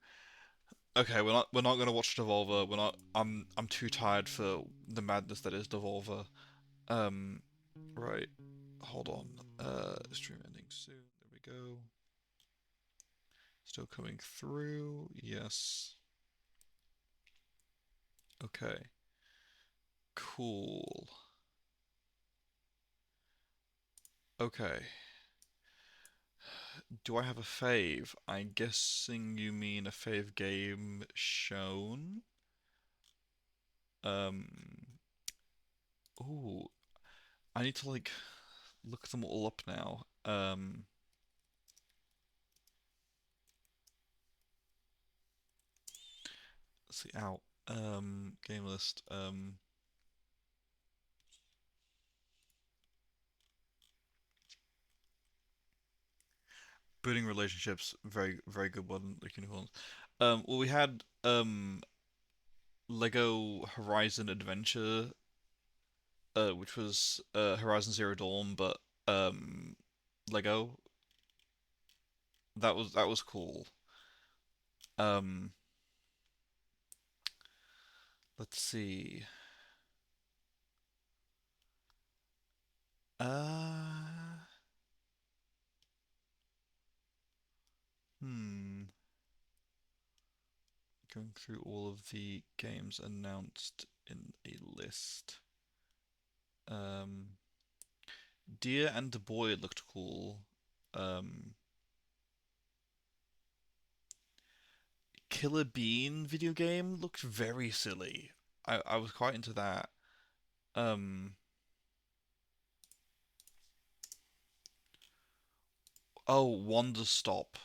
Okay, we're not gonna watch Devolver. We're not. I'm too tired for the madness that is Devolver. Right. Hold on. Stream ending soon. There we go. Still coming through. Yes. Okay. Cool. Okay. Do I have a fave? I'm guessing you mean a fave game shown? Ooh. I need to, like, look them all up now. Let's see, out. Game list. Building relationships, very, very good one, like unicorns. Well, we had, Lego Horizon Adventure, which was, Horizon Zero Dawn, but, Lego. That was cool. Let's see. Going through all of the games announced in a list. Deer and the Boy looked cool. Killer Bean video game looked very silly. I was quite into that. Oh, Wonder Stop.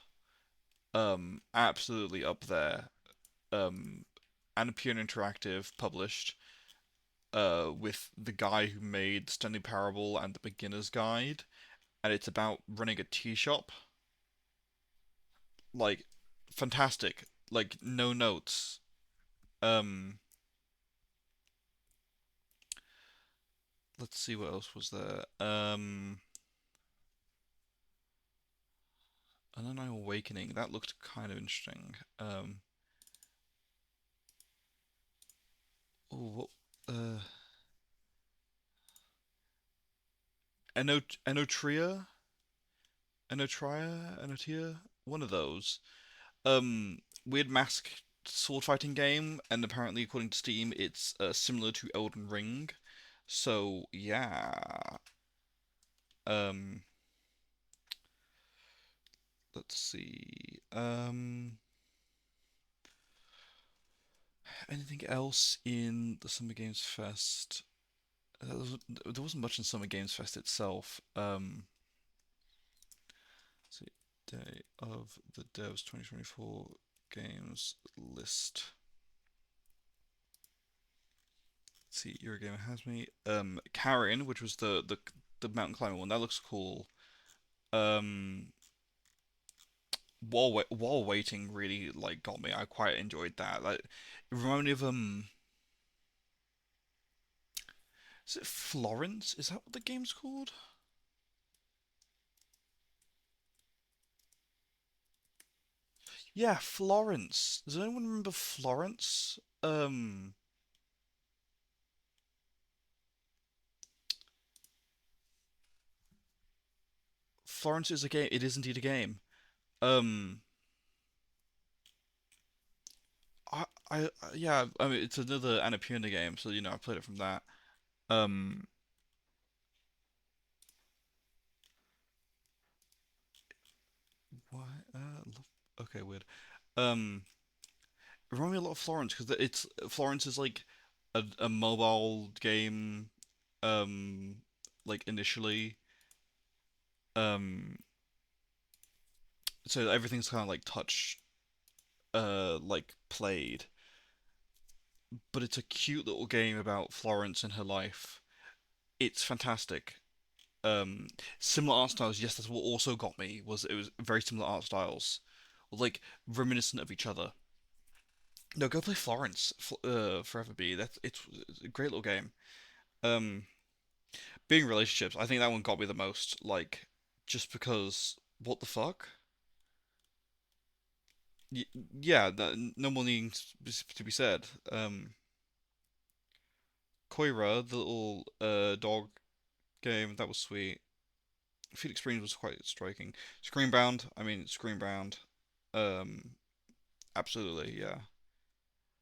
Absolutely up there. Annapurna Interactive published. With the guy who made Stanley Parable and The Beginner's Guide, and it's about running a tea shop. Like, fantastic. Like, no notes. Let's see what else was there. Undying Awakening, that looked kind of interesting. Oh, what, Enotria? Enotia? One of those. Weird mask sword fighting game, and apparently, according to Steam, it's similar to Elden Ring. So yeah. Let's see. Anything else in the Summer Games Fest? There wasn't much in Summer Games Fest itself. Let's see. Day of the Devs 2024 games list. let's see, Eurogamer has me. Karen, which was the mountain climber one, that looks cool. Um, while waiting really like got me. I quite enjoyed that. Like, it reminded me of is it Florence? Is that what the game's called? Yeah, Florence. Does anyone remember Florence? Florence is a game. It is indeed a game. Um, yeah. I mean, it's another Annapurna game, so I played it from that. Um, why? Okay, weird. Um, it reminded me a lot of Florence because it's Florence is like a mobile game. Um, like initially. Um, so everything's kind of like touch, like played, but it's a cute little game about Florence and her life. It's fantastic. Um, Similar art styles. Yes, that's what also got me. It was very similar art styles, like reminiscent of each other. No, go play Florence. Forever Be. It's a great little game. Um, Being relationships. I think that one got me the most. Like, just because what the fuck? Y yeah, no more needing to be said. Koira, the little dog game, that was sweet. Phoenix Springs was quite striking. Screenbound, I mean Screenbound. Um, Absolutely, yeah.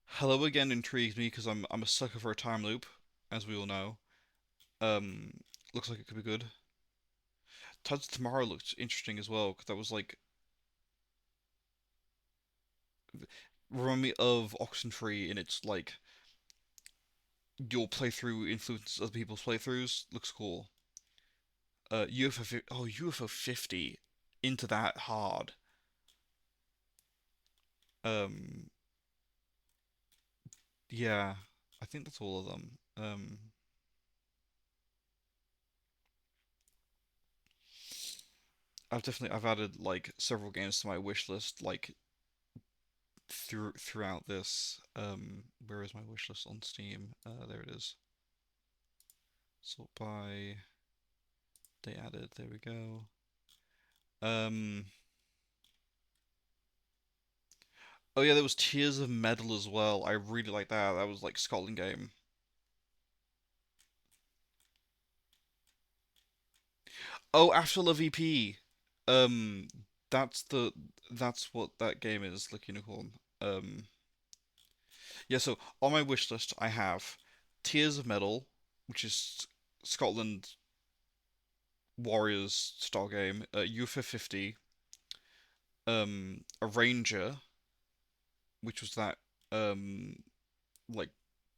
Hello Again intrigues me because I'm a sucker for a time loop, as we all know. Um, Looks like it could be good. Tides of Tomorrow looked interesting as well because that was like remind me of Oxenfree in its like your playthrough influences other people's playthroughs. Looks cool. UFO 50 into that hard. Um, yeah, I think that's all of them. I've added like several games to my wish list like throughout this. Where is my wish list on Steam? There it is. Sort by they added. There we go. Um, oh yeah, there was Tears of Metal as well. I really like that. That was like Scotland game. Oh, Afterlove EP. Um, that's the that's what that game is, like Unicorn. Yeah. So on my wish list, I have Tears of Metal, which is Scotland Warriors style game. UFO 50. A Ranger, which was that um like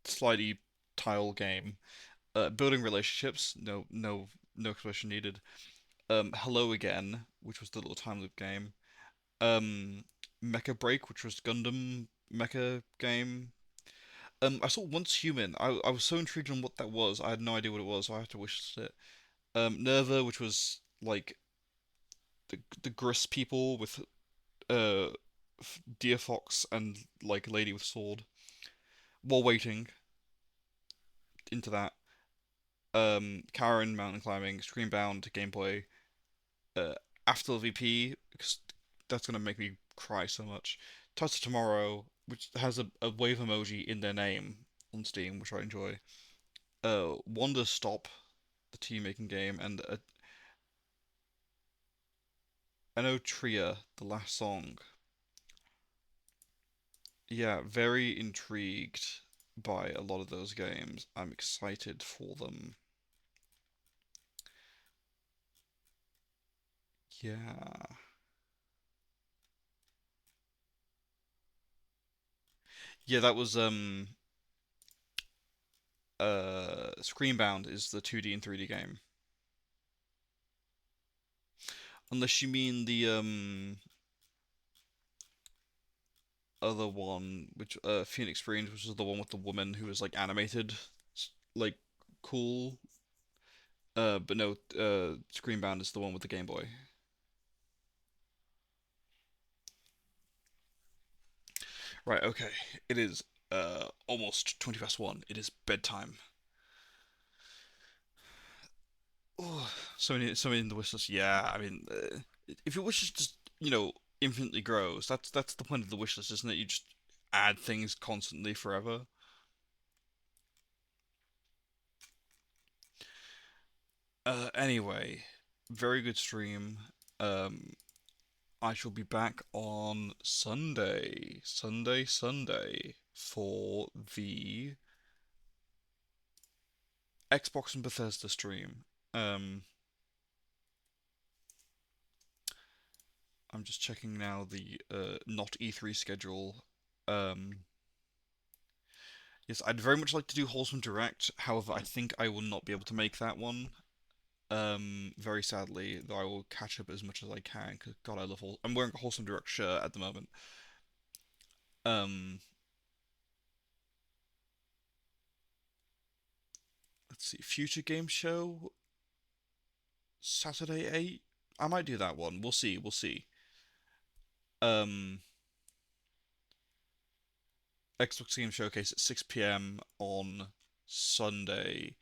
slidey tile game. Building relationships. No explanation needed. Hello Again, which was the little time loop game. Mecha Break, which was Gundam mecha game. I saw Once Human. I was so intrigued on what that was. I had no idea what it was, so I had to wishlist it. Nerva, which was like the Gris people with uh Deer Fox and like Lady with Sword. While waiting into that. Karen mountain climbing, Screenbound gameplay. Uh, After VP because that's gonna make me cry so much. Touch of Tomorrow, which has a wave emoji in their name on Steam, which I enjoy. Wonder Stop, the team making game, and Tria, the last song. Yeah, very intrigued by a lot of those games. I'm excited for them. Yeah. Yeah, that was Screenbound is the 2D and 3D game. Unless you mean the other one, which Phoenix Springs, which is the one with the woman who was like animated like cool. But no, Screenbound is the one with the Game Boy. Right, okay. It is almost 20 past 1. It is bedtime. Oh, so many in the wish list. Yeah, I mean, if your wish list just, infinitely grows, that's the point of the wish list, isn't it? You just add things constantly forever. Anyway, very good stream. I shall be back on Sunday for the Xbox and Bethesda stream. I'm just checking now the not E3 schedule. Yes, I'd very much like to do Wholesome Direct. However, I think I will not be able to make that one. Very sadly, though I will catch up as much as I can. Cause God, I love I'm wearing a Wholesome Direct shirt at the moment. Let's see, Future Game Show, Saturday 8. I might do that one. We'll see. We'll see. Xbox Game Showcase at 6 p.m. on Sunday,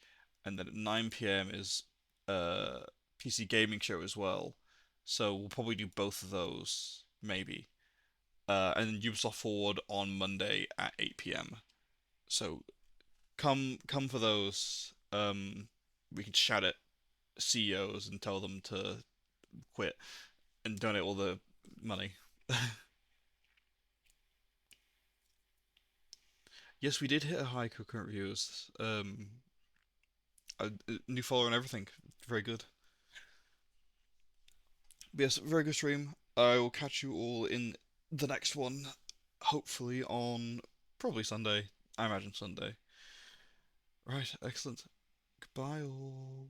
and then at 9 p.m. is PC Gaming Show as well. So we'll probably do both of those, maybe. And then Ubisoft Forward on Monday at 8 p.m. So come for those. We can shout at CEOs and tell them to quit and donate all the money. Yes, we did hit a high concurrent views. A new follower and everything. Very good. But yes, very good stream. I will catch you all in the next one. Hopefully on probably Sunday. I imagine Sunday. Right, excellent. Goodbye all.